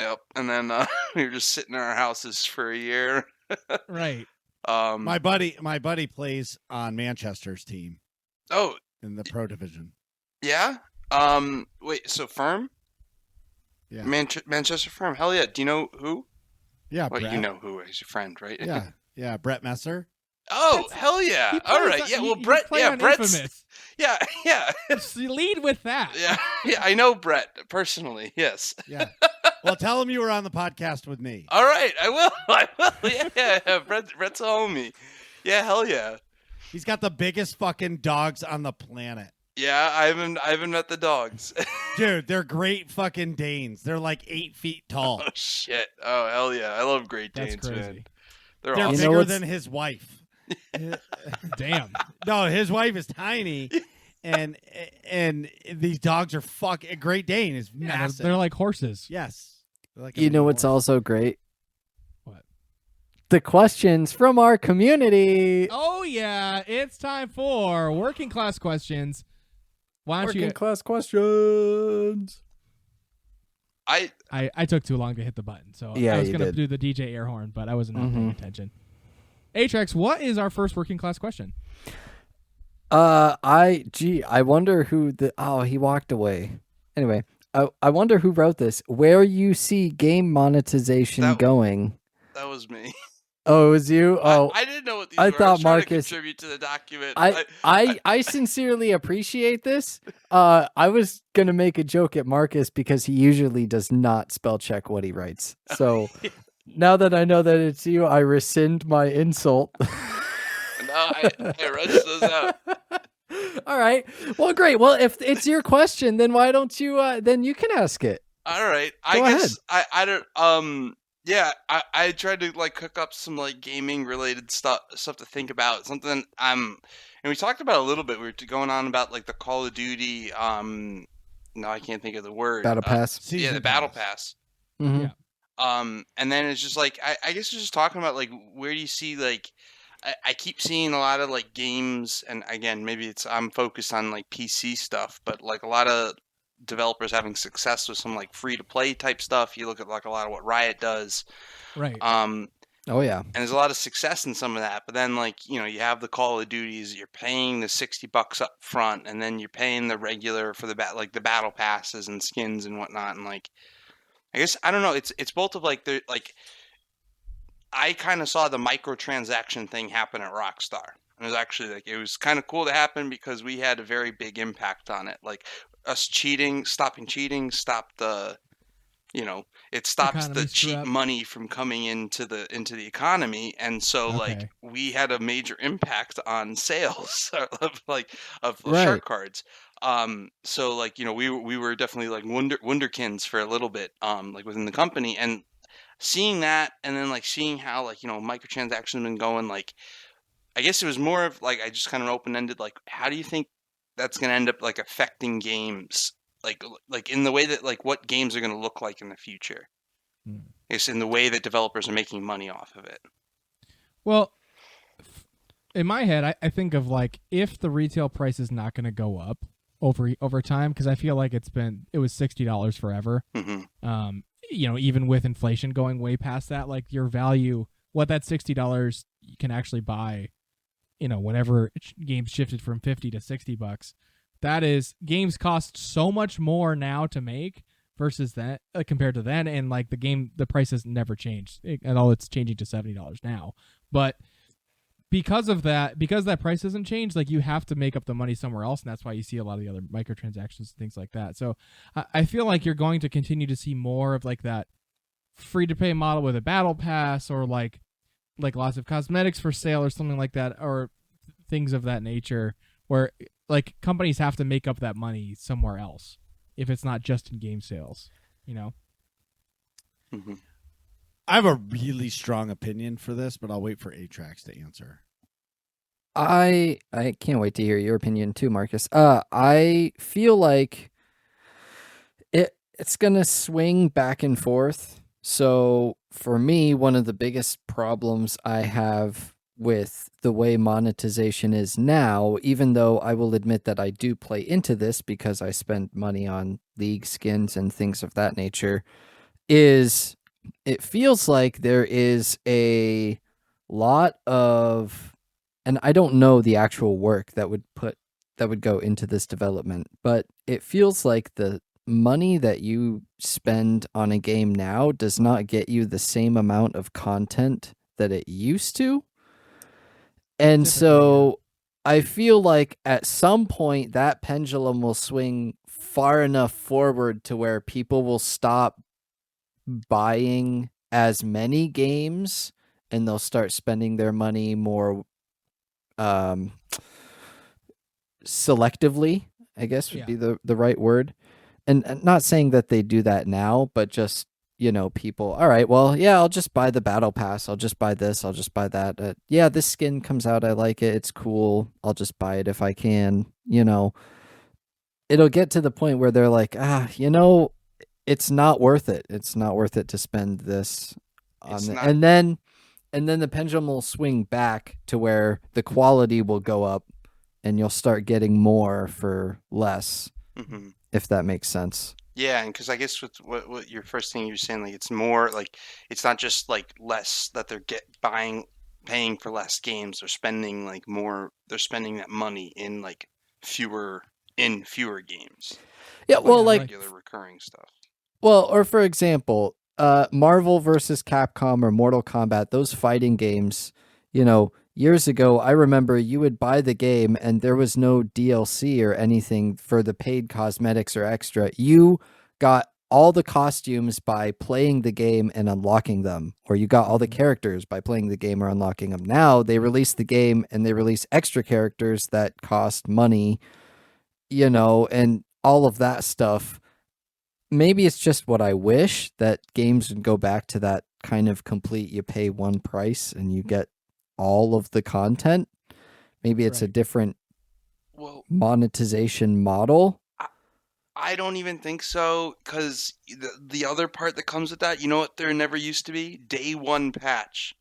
Yep. And then we were just sitting in our houses for a year. Right. My buddy plays on Manchester's team. Oh, in the Pro division. Yeah. Wait. So Firm? Yeah. Manchester Firm. Hell yeah. Do you know who? Yeah. Well, Brett. you know who? He's your friend, right? Yeah. Yeah. Brett Messer. Oh, hell yeah! All right. Yeah. Well, Brett. Yeah, Brett's. Infamous. Yeah. Yeah. Just lead with that. Yeah. Yeah. I know Brett personally. Yes. Yeah. Well, tell him you were on the podcast with me. All right. I will. Yeah. Brett's a homie. Yeah. Hell yeah. He's got the biggest fucking dogs on the planet. Yeah. I haven't met the dogs. Dude, they're great fucking Danes. They're like 8 feet tall. Oh shit. Oh hell yeah. I love Great Danes, That's crazy. man. They're They're awesome. bigger than his wife. Damn. No, his wife is tiny, and these dogs are fucking. Great Dane is Yeah, massive. they're like horses. Yes. They're like a You know mini what's horse. also great? What? The questions from our community. Oh yeah, it's time for working class questions. Why don't you? Class questions. I took too long to hit the button, so Yeah, I was you gonna did. do the DJ air horn, but I wasn't paying attention. Atrex, what is our first working class question? I wonder who he walked away. Anyway, I wonder who wrote this. Where you see game monetization going? That was me. Oh, it was you? Oh, I didn't know what these I were. thought I was trying to Marcus- contribute to the document. I sincerely appreciate this. I was gonna make a joke at Marcus because he usually does not spell check what he writes. So now that I know that it's you, I rescind my insult. No, I rushed those out. All right. Well, great. Well, if it's your question, then why don't you? Then you can ask it. All right. Go I guess I don't. Yeah, I tried to like cook up some like gaming related stuff to think about. Something and we talked about it a little bit. We were going on about like the Call of Duty. No, I can't think of the word. Battle Pass. Yeah, the Battle Pass. Mhm. Yeah. And then it's just like I guess it's just talking about like where do you see like I keep seeing a lot of like games, and again maybe I'm focused on like PC stuff, but like a lot of developers having success with some like free to play type stuff. You look at like a lot of what Riot does. Right. Oh yeah. And there's a lot of success in some of that, but then like, you know, you have the Call of Duties, you're paying the $60 up front, and then you're paying the regular for the battle passes and skins and whatnot. And like, I guess, I don't know. It's both of like, the like, I kind of saw the microtransaction thing happen at Rockstar. It was actually like, it was kind of cool to happen because we had a very big impact on it. Like us stopping cheating, stopped the, you know, it stops the Economy screw cheap up. money from coming into the economy. And so like Okay. we had a major impact on sales of Right. shark cards. So like, you know, we were definitely like wunderkinds for a little bit, like within the company, and seeing that, and then like seeing how like, you know, microtransactions have been going, like, I guess it was more of like, I just kind of open-ended, like, how do you think that's going to end up like affecting games? Like in the way that like what games are going to look like in the future. It's in the way that developers are making money off of it. Well, in my head, I think of like if the retail price is not going to go up over time, because I feel like it was $60 forever. Mm-hmm. You know, even with inflation going way past that, like your value, what that $60 you can actually buy, you know, whenever games shifted from $50 to $60, that is, games cost so much more now to make versus that compared to then, and like the price has never changed, and all it's changing to $70 now. But because that price hasn't changed, like you have to make up the money somewhere else, and that's why you see a lot of the other microtransactions and things like that. So I feel like you're going to continue to see more of like that free to pay model with a battle pass, or like lots of cosmetics for sale or something like that, or things of that nature, where like companies have to make up that money somewhere else if it's not just in game sales, you know. Mm-hmm. I have a really strong opinion for this, but I'll wait for A-Trax to answer. I can't wait to hear your opinion too, Marcus. I feel like it's gonna swing back and forth. So for me, one of the biggest problems I have with the way monetization is now, even though I will admit that I do play into this because I spend money on league skins and things of that nature, is it feels like there is a lot of, and I don't know the actual work that would go into this development, but it feels like the money that you spend on a game now does not get you the same amount of content that it used to. And so I feel like at some point that pendulum will swing far enough forward to where people will stop buying as many games and they'll start spending their money more selectively, I guess would be the right word. And not saying that they do that now, but just, you know, people, all right, well, yeah, I'll just buy the battle pass. I'll just buy this. I'll just buy that. Yeah, this skin comes out. I like it. It's cool. I'll just buy it if I can. You know, it'll get to the point where they're like, you know, it's not worth it. It's not worth it to spend this on it. And then the pendulum will swing back to where the quality will go up and you'll start getting more for less, if that makes sense. Yeah, and because I guess with what your first thing you're saying, like it's more like it's not just like less that they're paying for less games. They're spending like more. They're spending that money in like fewer games. Yeah, well, like regular recurring stuff. Well, or for example, Marvel versus Capcom or Mortal Kombat, those fighting games, you know, years ago, I remember you would buy the game and there was no DLC or anything for the paid cosmetics or extra. You got all the costumes by playing the game and unlocking them, or you got all the characters by playing the game or unlocking them. Now they release the game and they release extra characters that cost money, you know, and all of that stuff. Maybe it's just what I wish, that games would go back to that kind of complete, you pay one price and you get all of the content. Maybe it's a different monetization model. I don't even think so, because the other part that comes with that, you know what there never used to be? Day one patch.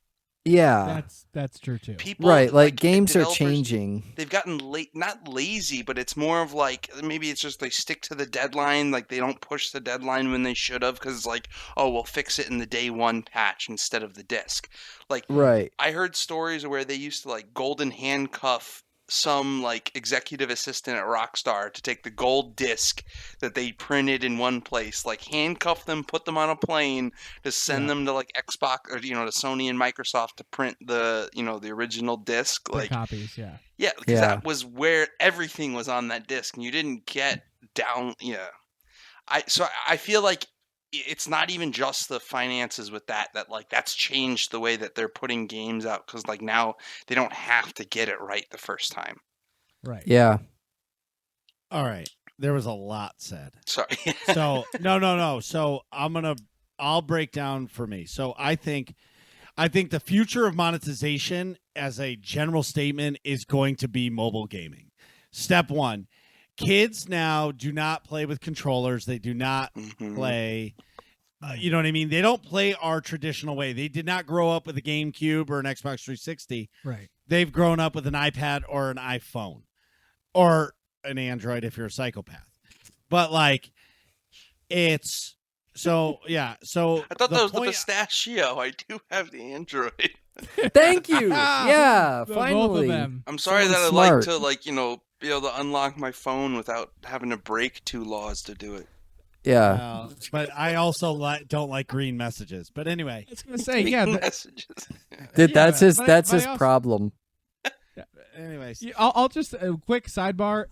Yeah. That's true too. People, like games are changing. They've gotten not lazy, but it's more of like, maybe it's just they stick to the deadline, like they don't push the deadline when they should have, because it's like, oh, we'll fix it in the day one patch instead of the disc. Like, I heard stories where they used to like golden handcuff some like executive assistant at Rockstar to take the gold disc that they printed in one place, like handcuff them, put them on a plane to send them to like Xbox or to Sony and Microsoft to print the the original disc, like copies. Because that was where everything was on that disc, and you didn't get down. I feel like it's not even just the finances with that like that's changed the way that they're putting games out, because like now they don't have to get it right the first time. Right. Yeah. All right. There was a lot said. Sorry. So no. So I'll break down for me. So I think the future of monetization as a general statement is going to be mobile gaming. Step one. Kids now do not play with controllers. They do not play, you know what I mean? They don't play our traditional way. They did not grow up with a GameCube or an Xbox 360. Right. They've grown up with an iPad or an iPhone or an Android if you're a psychopath. But like, it's so, yeah. So I thought that was the pistachio. I do have the Android. Thank you. Yeah, finally. Both of them. I'm sorry that I smart. like to like, be able to unlock my phone without having to break 2 laws to do it. Yeah. But I also don't like green messages. But anyway, I was gonna say, yeah. Messages. That's his but that's I his also- problem. anyways, Yeah, I'll just a quick sidebar.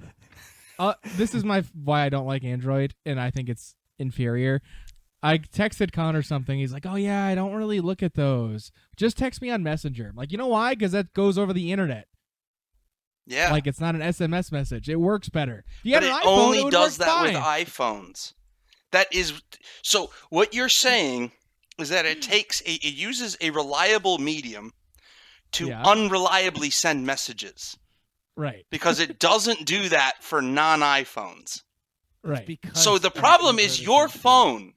This is why I don't like Android, and I think it's inferior. I texted Connor something. He's like, "Oh yeah, I don't really look at those. Just text me on Messenger." I'm like, you know why? Because that goes over the internet. Yeah. Like it's not an SMS message. It works better. If you But had it an iPhone, only it would does work that fine. with iPhones. That is so. What you're saying is that it uses a reliable medium to Yeah. unreliably send messages Right. because it doesn't do that for non-iPhones. Right. because So the problem is your phone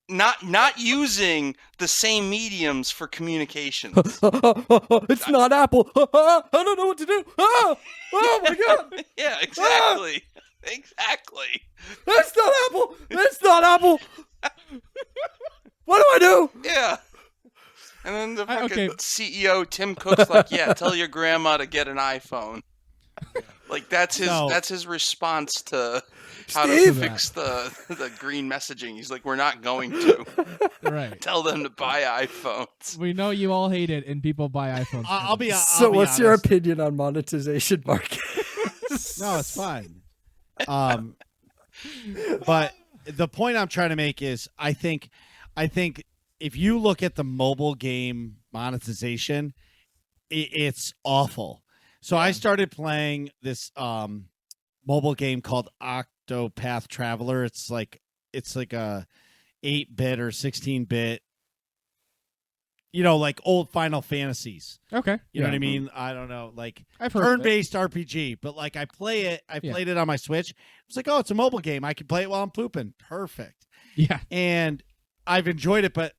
not using the same mediums for communications. It's not Apple. I don't know what to do. Oh my god. Yeah, exactly. Exactly. That's not Apple. That's not Apple. What do I do? Yeah. And then the fucking okay. CEO Tim Cook's like, "Yeah, tell your grandma to get an iPhone." Like that's his response to how to Steve. fix the green messaging. He's like, "We're not going to Right. tell them to buy iPhones." We know you all hate it, and people buy iPhones. I'll be. So, I'll be what's your honest. opinion on monetization, Mark? No, it's fine. But the point I'm trying to make is, I think if you look at the mobile game monetization, it's awful. So I started playing this mobile game called Octopath Traveler. It's like a 8-bit or 16-bit, like old Final Fantasies. Okay. You know what I mean? I don't know, like I've heard of it. turn-based RPG. But like I play it. I played it on my Switch. It's like, oh, it's a mobile game. I can play it while I'm pooping. Perfect. Yeah. And I've enjoyed it. But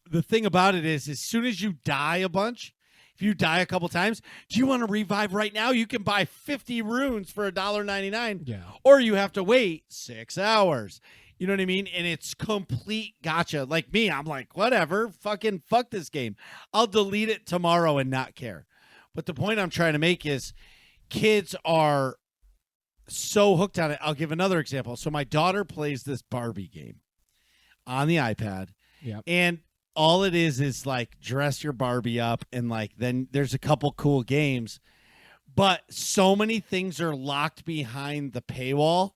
the thing about it is, as soon as you die a bunch, if you die a couple times, do you want to revive right now? You can buy 50 runes for $1.99. Yeah. Or you have to wait 6 hours. You know what I mean? And it's complete gotcha. Like me, I'm like, whatever, fucking fuck this game. I'll delete it tomorrow and not care. But the point I'm trying to make is kids are so hooked on it. I'll give another example. So my daughter plays this Barbie game on the iPad. Yeah. And all it is like dress your Barbie up, and like then there's a couple cool games. But so many things are locked behind the paywall.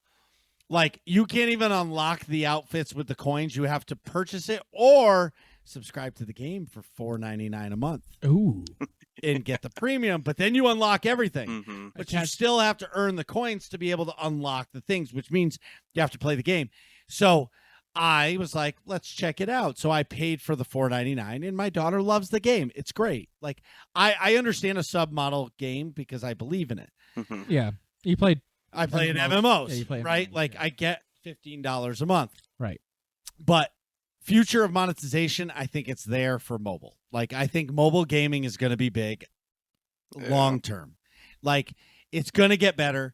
Like, you can't even unlock the outfits with the coins. You have to purchase it or subscribe to the game for $4.99 a month Ooh. and get the premium. But then you unlock everything. Mm-hmm. But you still have to earn the coins to be able to unlock the things, which means you have to play the game. So I was like, let's check it out. So I paid for the $4.99, and my daughter loves the game. It's great. Like, I understand a submodel game because I believe in it. Mm-hmm. Yeah. You played. I play in MMOs. MMOs, Yeah, you play right? MMOs, Like, yeah. I get $15 a month. Right. But future of monetization, I think it's there for mobile. Like, I think mobile gaming is going to be big long term. Like, it's going to get better.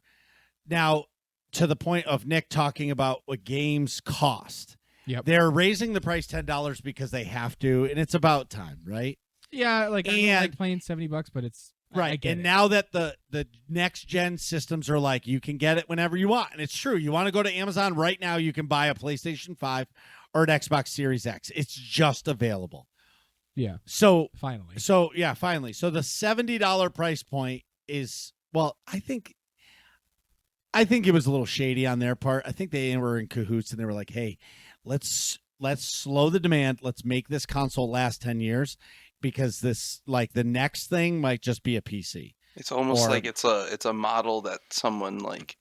Now, to the point of Nick talking about what games cost. Yep. They're raising the price $10 because they have to, and it's about time, right? Yeah. Like I don't And- like playing $70, but it's I Right. get And it. now that the next gen systems are like, you can get it whenever you want. And it's true. You want to go to Amazon right now, you can buy a PlayStation 5 or an Xbox Series X. It's just available. Yeah. So Finally. finally. So the $70 price point is, well, I think it was a little shady on their part. I think they were in cahoots and they were like, hey, let's slow the demand. Let's make this console last 10 years. Because this, like, the next thing might just be a PC. It's almost Or- like it's a model that someone like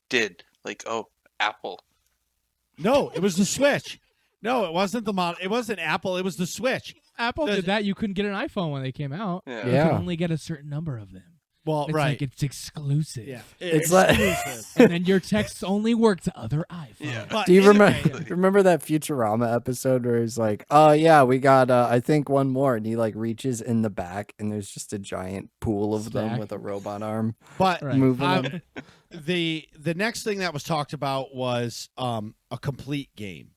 did. Like, oh, Apple. No, it was the Switch. No, it wasn't the model. It wasn't Apple. It was the Switch. Apple the- did that. You couldn't get an iPhone when they came out. Yeah. You Yeah. could only get a certain number of them. Well, It's right. like it's exclusive. Yeah. It's like- Exclusive. And then your texts only work to other iPhones. Yeah. But Do you anyway, remember that Futurama episode where he's like, "Oh yeah, we got I think one more," and he like reaches in the back and there's just a giant pool of them Stack. with a robot arm But Right. moving them. the next thing that was talked about was a complete game,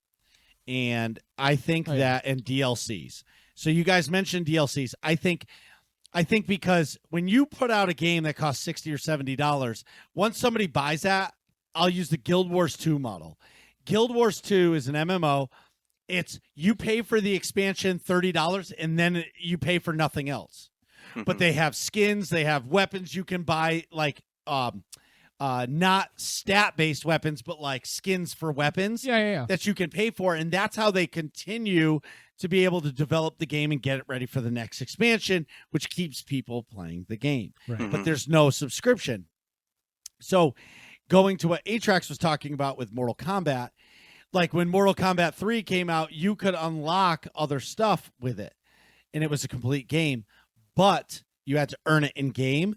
and I think Oh, yeah. that and DLCs. So you guys mentioned DLCs. I think because when you put out a game that costs $60 or $70, once somebody buys that, I'll use the Guild Wars 2 model. Guild Wars 2 is an MMO. It's you pay for the expansion $30 and then you pay for nothing else. But they have skins, they have weapons you can buy, like not stat-based weapons, but like skins for weapons that you can pay for. And that's how they continue to be able to develop the game and get it ready for the next expansion, which keeps people playing the game. Right. But there's no subscription. So going to what Atrax was talking about with Mortal Kombat, like when Mortal Kombat 3 came out, you could unlock other stuff with it, and it was a complete game, but you had to earn it in game.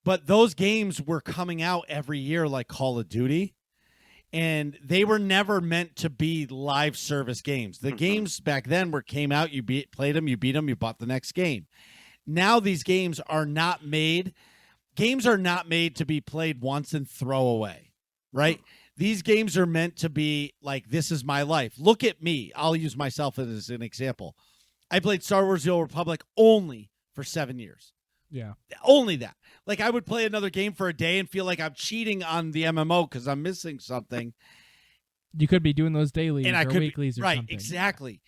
But those games were coming out every year like Call of Duty, and they were never meant to be live service games. The games back then came out, you played them, you beat them, you bought the next game. Now these games are not made. Games are not made to be played once and throw away, right? These games are meant to be like, this is my life. Look at me. I'll use myself as an example. I played Star Wars The Old Republic only for 7 years. Yeah. Only that. Like, I would play another game for a day and feel like I'm cheating on the MMO because I'm missing something. You could be doing those dailies And I or could weeklies or right, something. exactly.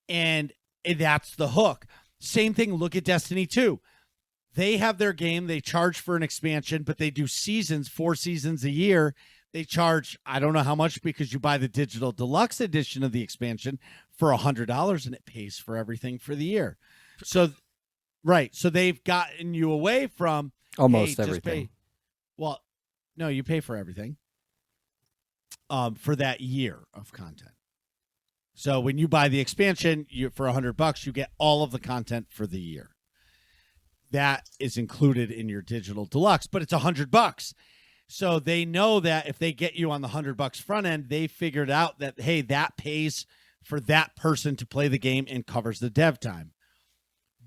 And that's the hook. Same thing, look at Destiny 2. They have their game, they charge for an expansion, but they do seasons, 4 seasons a year. They charge, I don't know how much, because you buy the digital deluxe edition of the expansion for $100 and it pays for everything for the year. So, right. So they've gotten you away from Almost hey, everything. Just pay. Well, no, you pay for everything for that year of content. So when you buy the expansion for $100, you get all of the content for the year. That is included in your digital deluxe, but it's $100. So they know that if they get you on the $100 front end, they figured out that, hey, that pays for that person to play the game and covers the dev time.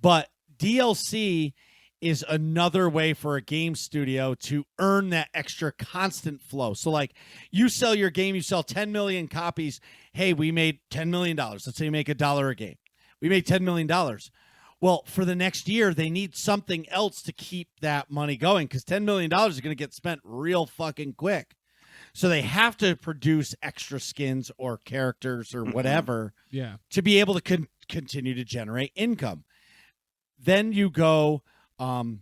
But DLC is another way for a game studio to earn that extra constant flow. So like you sell your game, you sell 10 million copies. Hey, we made $10 million. Let's say you make $1 a game. We made $10 million. Well, for the next year, they need something else to keep that money going because $10 million is going to get spent real fucking quick. So they have to produce extra skins or characters or whatever to be able to continue to generate income. Then you go, the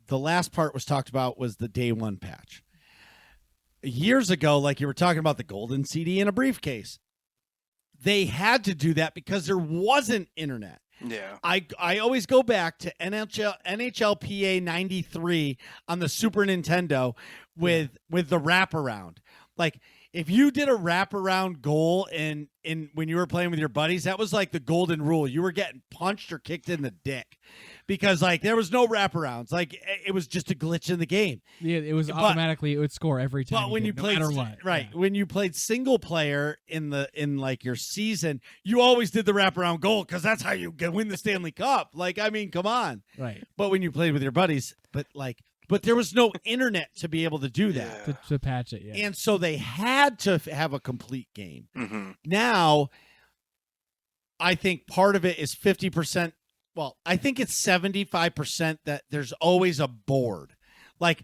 last part was talked about was the day one patch. Years ago, like you were talking about the golden CD in a briefcase, they had to do that because there wasn't internet. Yeah. I always go back to NHLPA 93 on the Super Nintendo with the wraparound. Like if you did a wraparound goal in when you were playing with your buddies, that was like the golden rule. You were getting punched or kicked in the dick because like there was no wraparounds. Like it was just a glitch in the game. Yeah, it was automatically it would score every time. But when you played, no matter what. right? Yeah. When you played single player in like your season, you always did the wraparound goal because that's how you win the Stanley Cup. Like I mean, come on. Right. But when you played with your buddies, but there was no internet to be able to do that. To patch it, yeah. And so they had to have a complete game. Mm-hmm. Now, I think part of it is 50%. Well, I think it's 75% that there's always a board. Like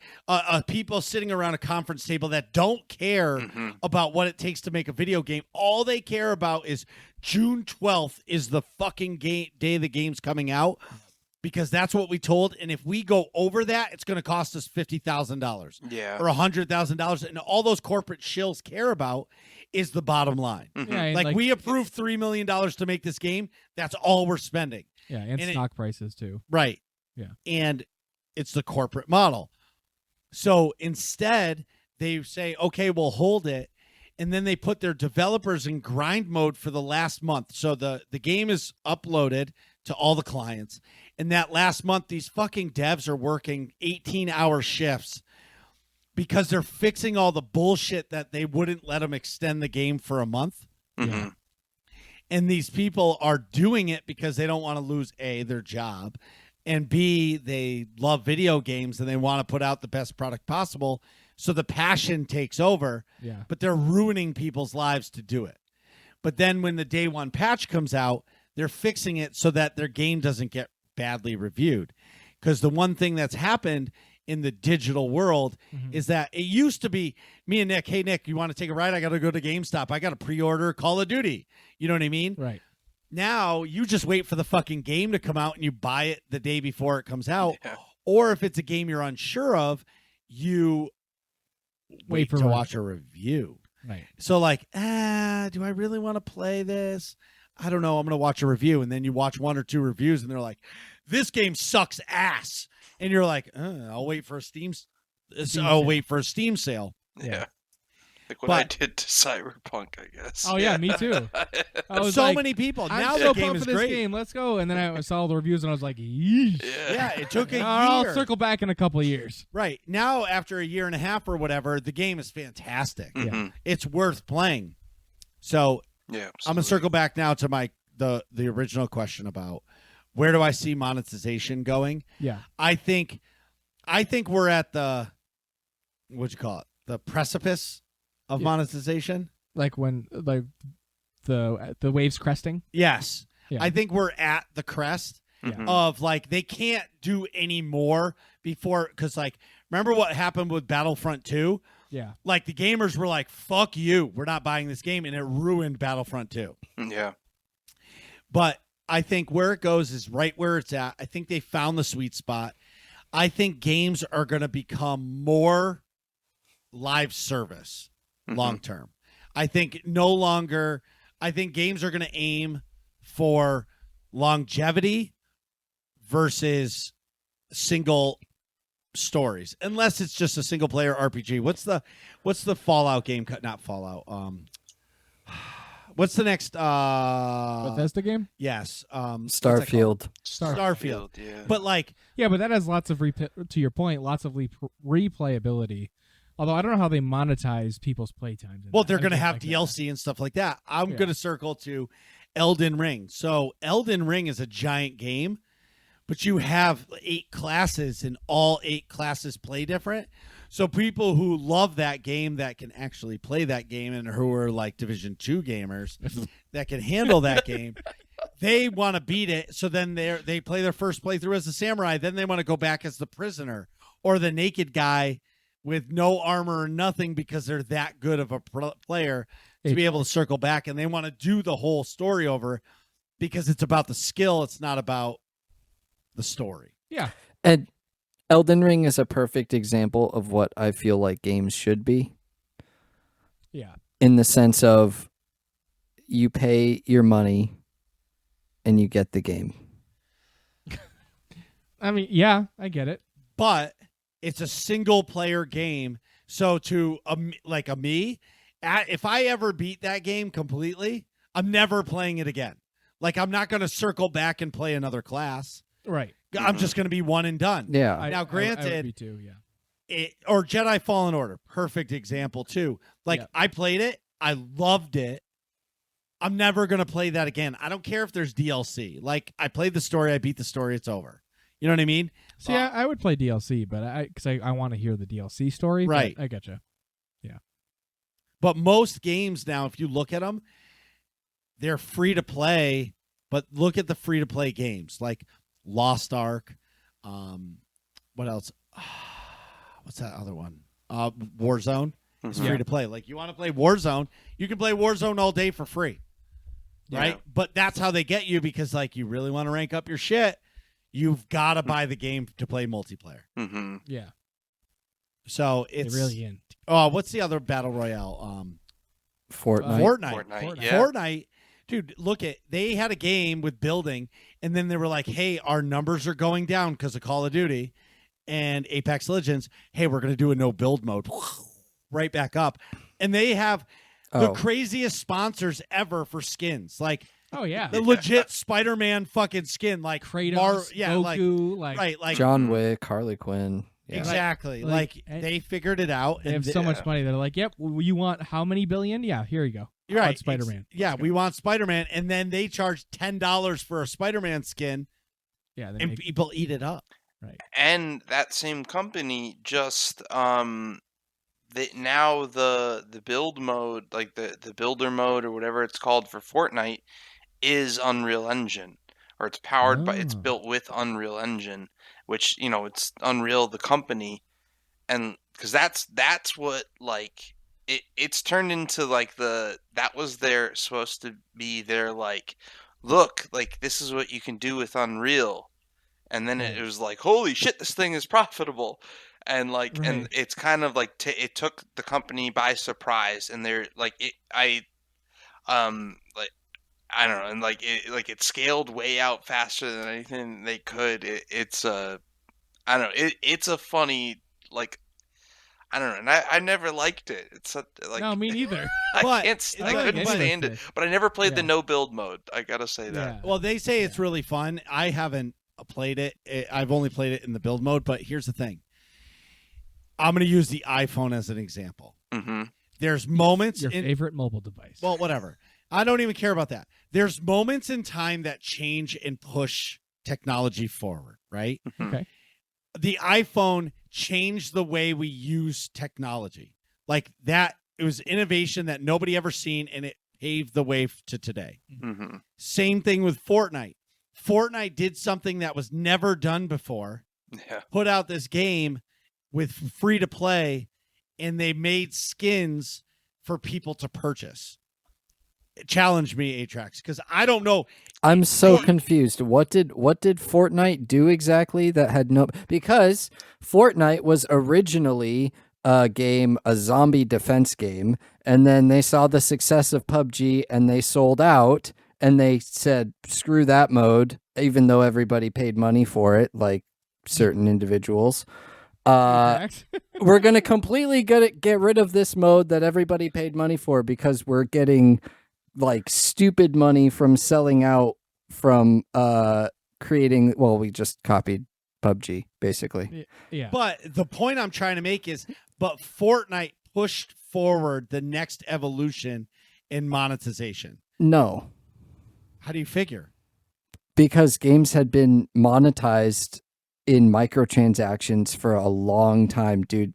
people sitting around a conference table that don't care about what it takes to make a video game. All they care about is June 12th is the fucking day the game's coming out. Because that's what we told, and if we go over that, it's going to cost us $50,000, Yeah. or $100,000, and all those corporate shills care about is the bottom line. Yeah, Like we approved $3 million to make this game. That's all we're spending. Yeah, and stock prices too. Right. Yeah, and it's the corporate model. So instead, they say, "Okay, we'll hold it," and then they put their developers in grind mode for the last month. So the game is uploaded to all the clients. And that last month, these fucking devs are working 18-hour shifts because they're fixing all the bullshit that they wouldn't let them extend the game for a month. Mm-hmm. And these people are doing it because they don't want to lose, A, their job, and B, they love video games and they want to put out the best product possible. So the passion takes over, but they're ruining people's lives to do it. But then when the day one patch comes out, they're fixing it so that their game doesn't get badly reviewed. Because the one thing that's happened in the digital world Mhm. is that it used to be me and Nick. Hey, Nick, you want to take a ride? I got to go to GameStop. I got to pre-order Call of Duty. You know what I mean? Right. Now you just wait for the fucking game to come out and you buy it the day before it comes out. Yeah. Or if it's a game you're unsure of, you wait for to one. watch a review. Right. So like, do I really want to play this? I don't know. I'm going to watch a review. And then you watch 1 or 2 reviews and they're like, this game sucks ass. And you're like, I'll wait for a Steam sale. wait for a Steam sale. Yeah. Like what I But- did to Cyberpunk, I guess. Oh yeah, me too. I was So like, many people. I'm Now so the game pumped is for this great. game. Let's go. And then I saw all the reviews and I was like, yeesh. Yeah, it took a I'll year. circle back in a couple of years. Right. Now, after a year and a half or whatever, the game is fantastic. Mhm. It's worth playing. So Yeah. I'm going to absolutely. circle back now to the original question about where do I see monetization going? Yeah. I think we're at the what'd you call it? The precipice of Yeah. monetization. Like when the waves cresting. Yes. Yeah. I think we're at the crest Mhm. of like they can't do any more before because like remember what happened with Battlefront 2? Yeah. Like the gamers were like, fuck you, we're not buying this game, and it ruined Battlefront 2. Yeah. But I think where it goes is right where it's at. I think they found the sweet spot. I think games are going to become more live service Mhm. long term. I think I think games are going to aim for longevity versus single stories, unless it's just a single player RPG. What's the Fallout game? Not Fallout. What's the next? Bethesda game. Yes. what's that called? Starfield. Starfield. Yeah. But like, Yeah, but that has lots of to your point, lots of replayability. Although I don't know how they monetize people's playtimes. in well, that. they're I going to just have like that. DLC and stuff like that. I'm Yeah. going to circle to Elden Ring. So Elden Ring is a giant game, but you have 8 classes, and all 8 classes play different. So people who love that game that can actually play that game and who are like Division 2 gamers that can handle that game, they want to beat it. So then they play their first playthrough as a samurai. Then they want to go back as the prisoner or the naked guy with no armor or nothing because they're that good of a player to be able to circle back. And they want to do the whole story over because it's about the skill. It's not about the story. Yeah. And Elden Ring is a perfect example of what I feel like games should be, Yeah. in the sense of you pay your money and you get the game. I mean, yeah, I get it. But it's a single player game. So to me, if I ever beat that game completely, I'm never playing it again. Like I'm not going to circle back and play another class. Right. I'm just going to be one and done. Yeah. Now, I would granted, be too, yeah. or Jedi Fallen Order, perfect example too. Like Yeah. I played it, I loved it. I'm never going to play that again. I don't care if there's DLC. Like I played the story, I beat the story, it's over. You know what I mean? See, I would play DLC, but because I want to hear the DLC story. but Right. I gotcha. But most games now, if you look at them, they're free to play. But look at the free to play games like Lost Ark. What else? What's that other one? Warzone. It's Mhm. free to play. Like you want to play Warzone, you can play Warzone all day for free, right? Yeah. But that's how they get you because like you really want to rank up your shit. You've got to buy the game to play multiplayer. Mhm. Yeah. So They it's really in. Oh, what's the other battle royale? Fortnite. Fortnite. Fortnite. Yeah. Fortnite, dude, look at they had a game with building, and then they were like, "Hey, our numbers are going down because of Call of Duty and Apex Legends. Hey, we're gonna do a no build mode, right back up." And they have the Oh. craziest sponsors ever for skins, like Oh yeah. the legit Spider-Man fucking skin, like Kratos, Goku, like right, like John Wick, Harley Quinn. Yeah. exactly, Like, like they figured it out. they have and so much money. They're like, "Yep, you want how many billion? Yeah, here you go. You're right. Spider-Man. Yeah, we want Spider-Man, and then they charge $10 for a Spider-Man skin, Yeah, they and make, people eat it up. And that same company just now the build mode, like the builder mode or whatever it's called for Fortnite, is Unreal Engine, or it's powered by, it's Oh. built with Unreal Engine. which it's Unreal, the company, and because that's what like it's turned into like that was their supposed to be their like, look, like this is what you can do with Unreal, and then it was like, holy shit, this thing is profitable. And like, and it's kind of like it took the company by surprise, and they're like, like I don't know, and like it scaled way out faster than anything they could. It's I don't know, it's a funny, like, I don't know, and I never liked it. It's like, No, me neither. I But- couldn't but- stand it, but I never played the Yeah. no build mode. I gotta say that. Yeah. Well, they say it's really fun. I haven't played it. I've only played it in the build mode. But here's the thing. I'm going to use the iPhone as an example. Mm-hmm. There's moments Your in favorite mobile device. well, whatever. I don't even care about that. There's moments in time that change and push technology forward, right? Okay. The iPhone changed the way we use technology. Like that, it was innovation that nobody ever seen, and it paved the way to today. Mm-hmm. Same thing with Fortnite. Fortnite did something that was never done before. Yeah. Put out this game with free to play, and they made skins for people to purchase. Challenge me, Atrax, because I don't know. I'm so confused. What did Fortnite do exactly that had no? Because Fortnite was originally a zombie defense game, and then they saw the success of PUBG and they sold out, and they said, "Screw that mode," even though everybody paid money for it, like certain individuals. Correct. We're gonna completely get rid of this mode that everybody paid money for because we're getting like stupid money from selling out from creating. Well, we just copied PUBG basically. Yeah. But the point I'm trying to make is, but Fortnite pushed forward the next evolution in monetization. No, How do you figure? because games had been monetized in microtransactions for a long time, dude.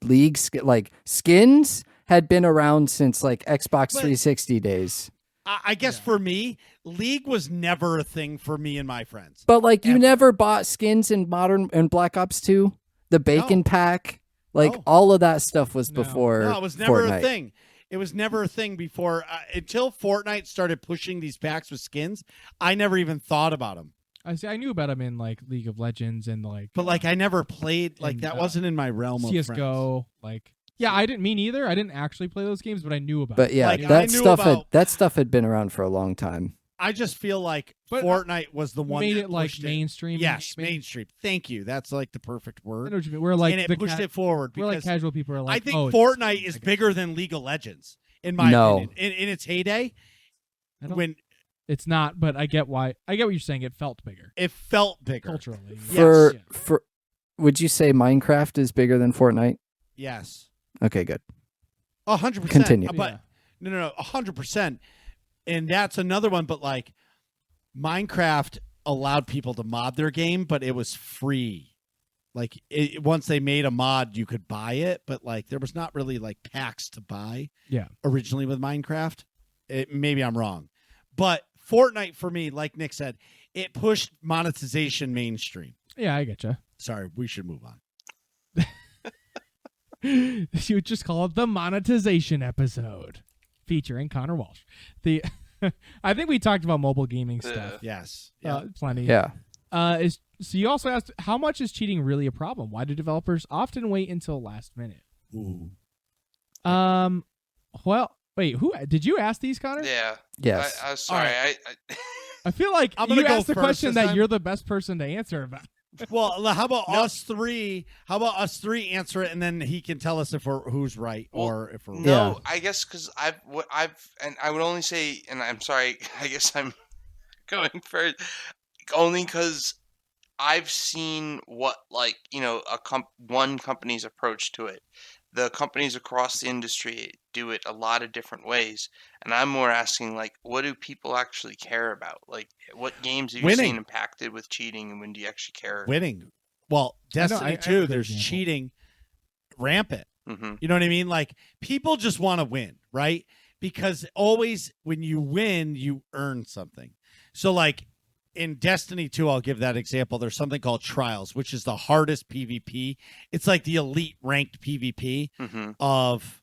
Like skins had been around since like Xbox 360 days. I guess for me, League was never a thing for me and my friends. But like you Ever. never bought skins in Modern and Black Ops 2? The bacon pack? Like No. all of that stuff was No. before No, it was never Fortnite. a thing. It was never a thing before until Fortnite started pushing these packs with skins. I never even thought about them. I knew about them in like League of Legends and like But like I never played like And, that wasn't in my realm of friends. CS:GO. Like, yeah, I didn't mean either. I didn't actually play those games, but I knew about. But it. yeah, Like, I that knew stuff about- that stuff had been around for a long time. I just feel like But Fortnite was the one made that it like pushed mainstream. Yes, gaming. mainstream. Thank you. That's like the perfect I know word. what you mean. We're like and it the pushed it forward we're like because casual people are like. I think oh, it's Fortnite is like- bigger than League of Legends in my No. opinion. In its heyday, I don't- when It's not, but I get why. I get what you're saying. It felt bigger it felt bigger. culturally. For Yes. for would you say Minecraft is bigger than Fortnite? Yes, Okay, good. 100%. Continue. But no, 100%. And that's another one. But like Minecraft allowed people to mod their game, but it was free. Like once they made a mod, you could buy it, but like there was not really like packs to buy. Yeah. Originally with Minecraft, maybe I'm wrong, but Fortnite for me, like Nick said, it pushed monetization mainstream. Yeah, I get you. Sorry, we should move on. You would just call it the monetization episode, featuring Conor Walsh. The I think we talked about mobile gaming stuff. Yes. Plenty. Yeah. So you also asked, how much is cheating really a problem? Why do developers often wait until last minute? Ooh. Well, wait, who did you ask these, Connor? Yeah. Yes. I was sorry. All I feel like I'm gonna you go asked the first question this that time. you're the best person to answer about. Well, how about us three? How about us three answer it, and then he can tell us if we're who's right or if we're wrong. No, Yeah. I guess because I would only say, and I'm sorry, I guess I'm going first, only because I've seen what, like, one company's approach to it. The companies across the industry do it a lot of different ways, and I'm more asking, like, what do people actually care about? Like, what games have you Winning. seen impacted with cheating, and when do you actually care? Winning. Well, Destiny I 2, know the there's example. cheating rampant. Mm-hmm. You know what I mean? Like people just want to win, right? Because always when you win, you earn something. So like in Destiny 2, I'll give that example. There's something called Trials, which is the hardest PvP. It's like the elite ranked PvP of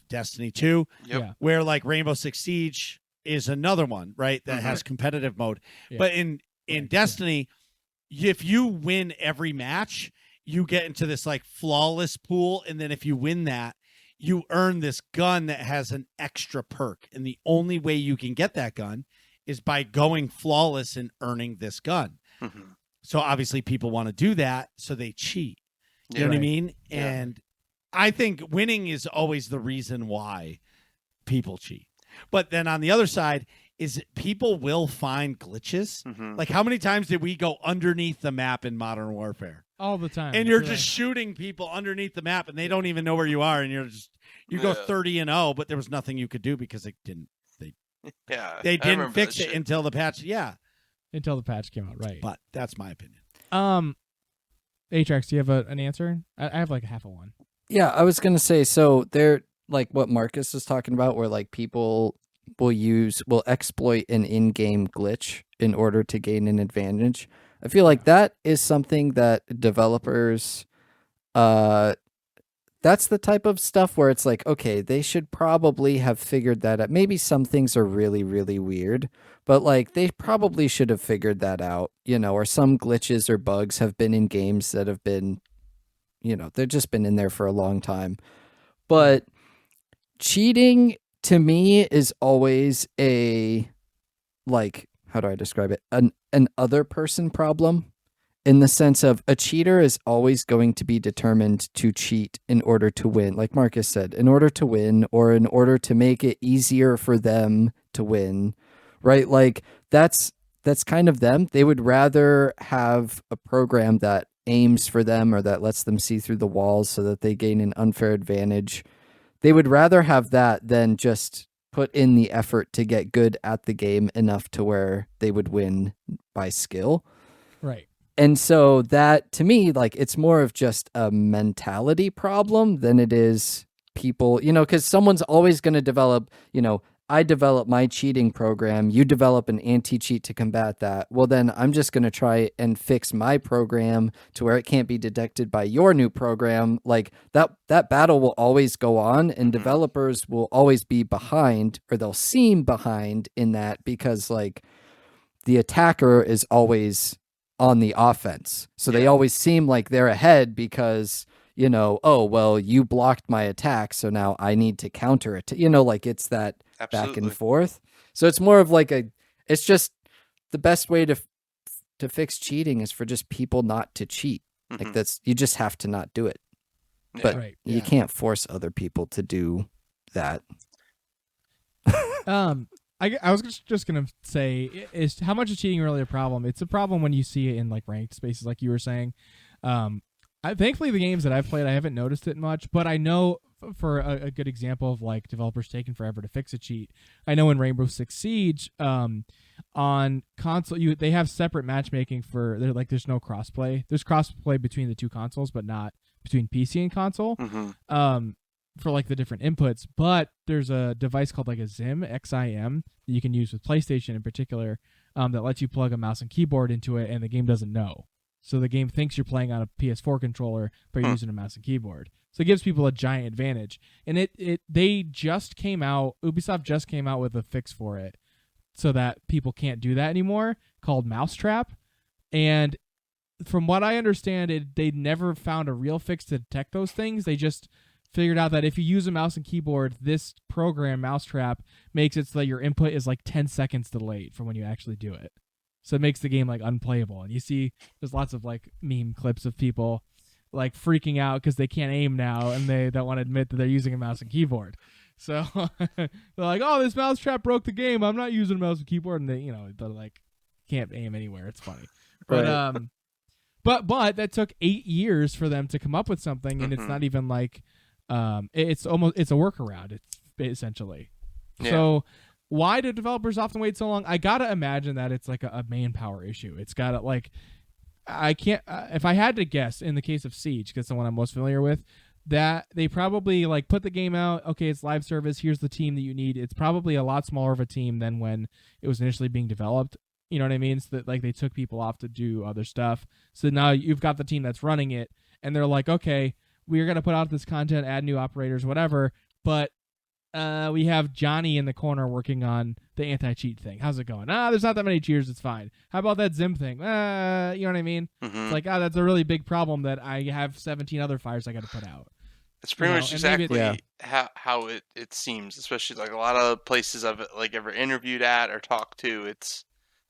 Destiny 2, Yep. where like Rainbow Six Siege is another one, right? That has competitive mode. Yeah. But in Destiny, if you win every match, you get into this like flawless pool. And then if you win that, you earn this gun that has an extra perk. And the only way you can get that gun is by going flawless and earning this gun. So obviously people want to do that, so they cheat. You know what I mean? Yeah. And I think winning is always the reason why people cheat. But then on the other side is people will find glitches. Like how many times did we go underneath the map in Modern Warfare? All the time. And you're just shooting people underneath the map and they don't even know where you are, and you go 30-0, but there was nothing you could do because they didn't fix it until the patch. Yeah. Until the patch came out, right. But that's my opinion. Atrax, do you have an answer? I have like half a one. Yeah, I was gonna say, so they're like what Marcus was talking about, where like people will exploit an in-game glitch in order to gain an advantage. I feel like that is something that developers, that's the type of stuff where it's like, okay, they should probably have figured that out. Maybe some things are really, really weird, but like they probably should have figured that out, or some glitches or bugs have been in games that have been, they've just been in there for a long time. But cheating to me is always a, like, how do I describe it? An other person problem, in the sense of a cheater is always going to be determined to cheat in order to win. Like Marcus said, in order to win, or in order to make it easier for them to win, right? Like that's kind of them. They would rather have a program that aims for them or that lets them see through the walls so that they gain an unfair advantage. They would rather have that than just put in the effort to get good at the game enough to where they would win by skill. Right. And so that, to me, like, it's more of just a mentality problem than it is people, because someone's always going to develop, I develop my cheating program, you develop an anti-cheat to combat that. Well, then I'm just going to try and fix my program to where it can't be detected by your new program. Like that battle will always go on, and developers will always be behind, or they'll seem behind in that, because like the attacker is always on the offense. So they always seem like they're ahead because, oh, well, you blocked my attack, so now I need to counter it. Like it's that back and forth. So it's more of like it's just the best way to fix cheating is for just people not to cheat. Like you just have to not do it. But you can't force other people to do that. I was just gonna say, is how much is cheating really a problem? It's a problem when you see it in like ranked spaces, like you were saying. Thankfully, the games that I've played, I haven't noticed it much, but I know for a good example of like developers taking forever to fix a cheat. I know in Rainbow Six Siege, on console, they have separate matchmaking for. There's no crossplay. There's crossplay between the two consoles, but not between PC and console. For like the different inputs, but there's a device called like a XIM that you can use with PlayStation in particular, that lets you plug a mouse and keyboard into it, and the game doesn't know. So the game thinks you're playing on a PS4 controller, but you're using a mouse and keyboard. So it gives people a giant advantage. And Ubisoft just came out with a fix for it, so that people can't do that anymore, called Mousetrap. And from what I understand, they never found a real fix to detect those things. They just figured out that if you use a mouse and keyboard, this program, Mousetrap, makes it so that your input is like 10 seconds delayed from when you actually do it. So it makes the game like unplayable. And you see there's lots of like meme clips of people like freaking out because they can't aim now, and they don't want to admit that they're using a mouse and keyboard. So they're like, oh, this Mousetrap broke the game. I'm not using a mouse and keyboard. And they're like, can't aim anywhere. It's funny. But, but that took 8 years for them to come up with something. And it's not even like, it's a workaround. It's essentially. Yeah. So why do developers often wait so long? I gotta imagine that it's like a manpower issue. It's gotta like, I can't. If I had to guess, in the case of Siege, because it's the one I'm most familiar with, that they probably like put the game out. Okay, it's live service. Here's the team that you need. It's probably a lot smaller of a team than when it was initially being developed. You know what I mean? So that like they took people off to do other stuff. So now you've got the team that's running it, and they're like, okay, we're gonna put out this content, add new operators, whatever. But we have Johnny in the corner working on the anti-cheat thing. How's it going? There's not that many cheers. It's fine. How about that Zim thing? You know what I mean? Mm-hmm. It's like, that's a really big problem that I have 17 other fires I got to put out. It's pretty much and maybe exactly how it seems, especially like a lot of places I've like ever interviewed at or talked to.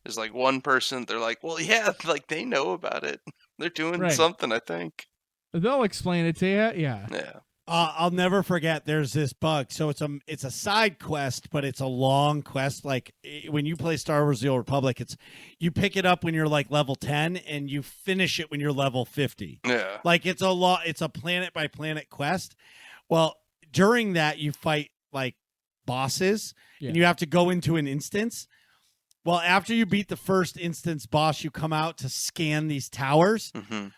There's like one person. They're like, well, yeah, like they know about it. They're doing Right. something, I think. They'll explain it to you. Yeah. Yeah. I'll never forget. There's this bug. So it's a side quest, but it's a long quest. Like when you play Star Wars: The Old Republic, you pick it up when you're like level 10 and you finish it when you're level 50. Yeah. Like it's a planet by planet quest. Well, during that you fight like bosses and you have to go into an instance. Well, after you beat the first instance boss, you come out to scan these towers. Mm-hmm.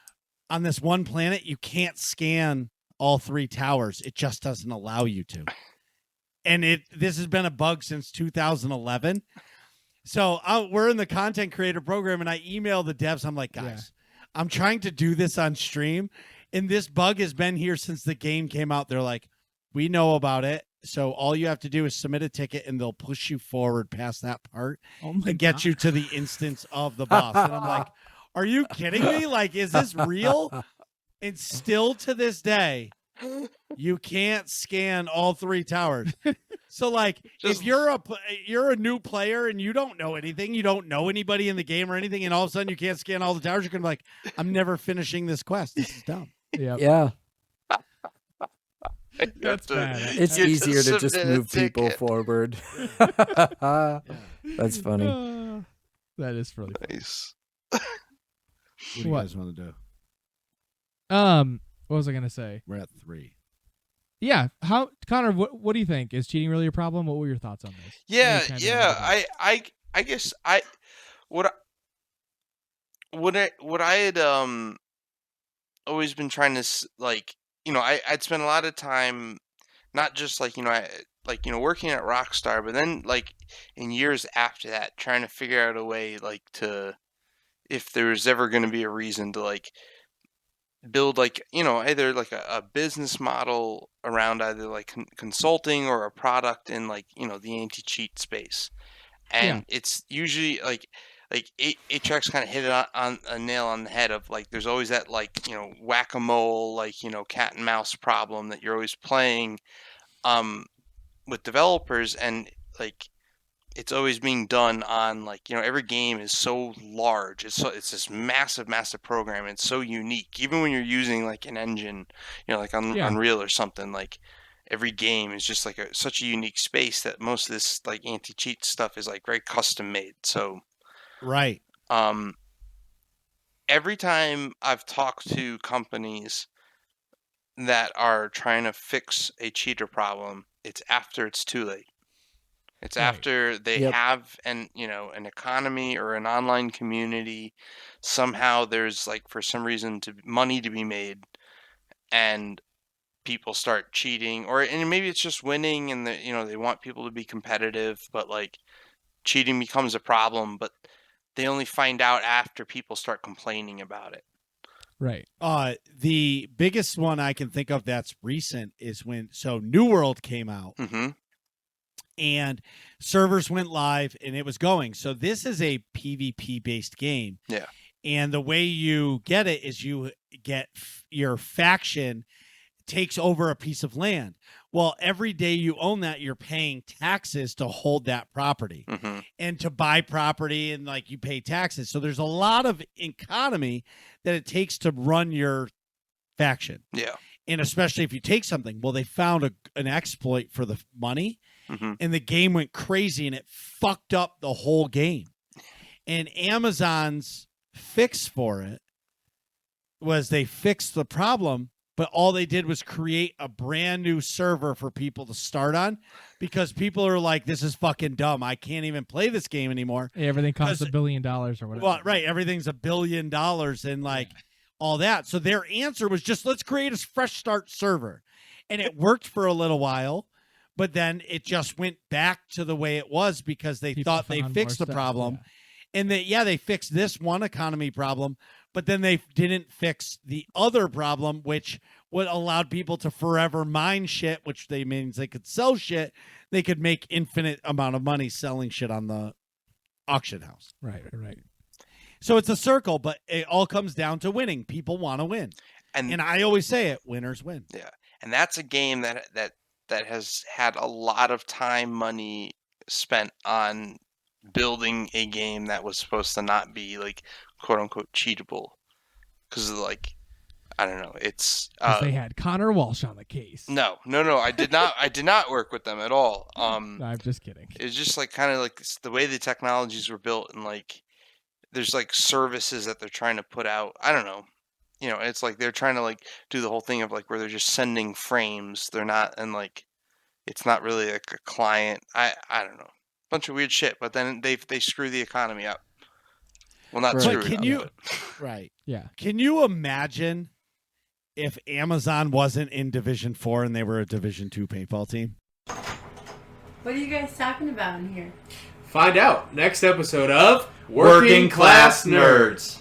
On this one planet, you can't scan all 3 towers. It just doesn't allow you to. And this has been a bug since 2011. So we're in the content creator program, and I email the devs. I'm like, guys, I'm trying to do this on stream, and this bug has been here since the game came out. They're like, we know about it. So all you have to do is submit a ticket, and they'll push you forward past that part and get you to the instance of the boss. And I'm like, are you kidding me? Like, is this real? And still to this day, you can't scan all 3 towers. So, like, if you're a new player and you don't know anything, you don't know anybody in the game or anything, and all of a sudden you can't scan all the towers, you're gonna be like, I'm never finishing this quest. This is dumb. Yeah. That's bad. It's easier to just submit a move people ticket. forward. That's funny. That is really Nice. What do you What? guys want to do? What was I gonna say? We're at 3. Yeah. Connor, what do you think? Is cheating really a problem? What were your thoughts on this? Yeah, Any kind of yeah. I guess what I had always been trying to like, you know, I'd spend a lot of time not just like, you know, working at Rockstar, but then like in years after that trying to figure out a way like to, if there was ever going to be a reason to like build like, you know, either like a business model around either like consulting or a product in like, you know, the anti-cheat space. And it's usually like 8-Tracks kind of hit it on a nail on the head of like, there's always that like, you know, whack-a-mole, like, you know, cat and mouse problem that you're always playing with developers, and like it's always being done on like, you know, every game is so large. It's this massive program. And it's so unique. Even when you're using like an engine, you know, like on Unreal or something, like every game is just like such a unique space that most of this like anti-cheat stuff is like very custom made. So Right. every time I've talked to companies that are trying to fix a cheater problem, it's after it's too late. It's Right. after they have an economy or an online community. Somehow there's like, for some reason, money to be made, and people start cheating, and maybe it's just winning, and they want people to be competitive, but like cheating becomes a problem, but they only find out after people start complaining about it. Right. The biggest one I can think of that's recent is when New World came out. Mm-hmm. And servers went live and it was going. So this is a PvP based game. Yeah. And the way you get it is you get your faction takes over a piece of land. Well, every day you own that, you're paying taxes to hold that property and to buy property, and like you pay taxes. So there's a lot of economy that it takes to run your faction. Yeah. And especially if you take something, well, they found an exploit for the money. And the game went crazy and it fucked up the whole game. And Amazon's fix for it was they fixed the problem, but all they did was create a brand new server for people to start on, because people are like, this is fucking dumb. I can't even play this game anymore. Everything costs $1 billion or whatever. Well, right. Everything's $1 billion. And like all that. So their answer was just, let's create a fresh start server. And it worked for a little while, but then it just went back to the way it was because they People thought they found fixed more the stuff, problem. yeah. And they fixed this one economy problem, but then they didn't fix the other problem, which would allowed people to forever mine shit, which means they could sell shit. They could make infinite amount of money selling shit on the auction house. Right. So it's a circle, but it all comes down to winning. People want to win. And I always say it, winners win. Yeah. And that's a game that has had a lot of time, money spent on building a game that was supposed to not be like quote unquote cheatable. Because like, I don't know. It's 'Cause they had Conor Walsh on the case. No. I did not work with them at all. I'm just kidding. It's just like kind of like the way the technologies were built, and like there's like services that they're trying to put out. I don't know. You know, it's like they're trying to like do the whole thing of like where they're just sending frames. They're not, and like it's not really like a client. I don't know. Bunch of weird shit. But then they screw the economy up. Well, not Right. screw But it can up, you but- right? Yeah. Can you imagine if Amazon wasn't in Division 4 and they were a Division 2 paintball team? What are you guys talking about in here? Find out next episode of Working Class Nerds.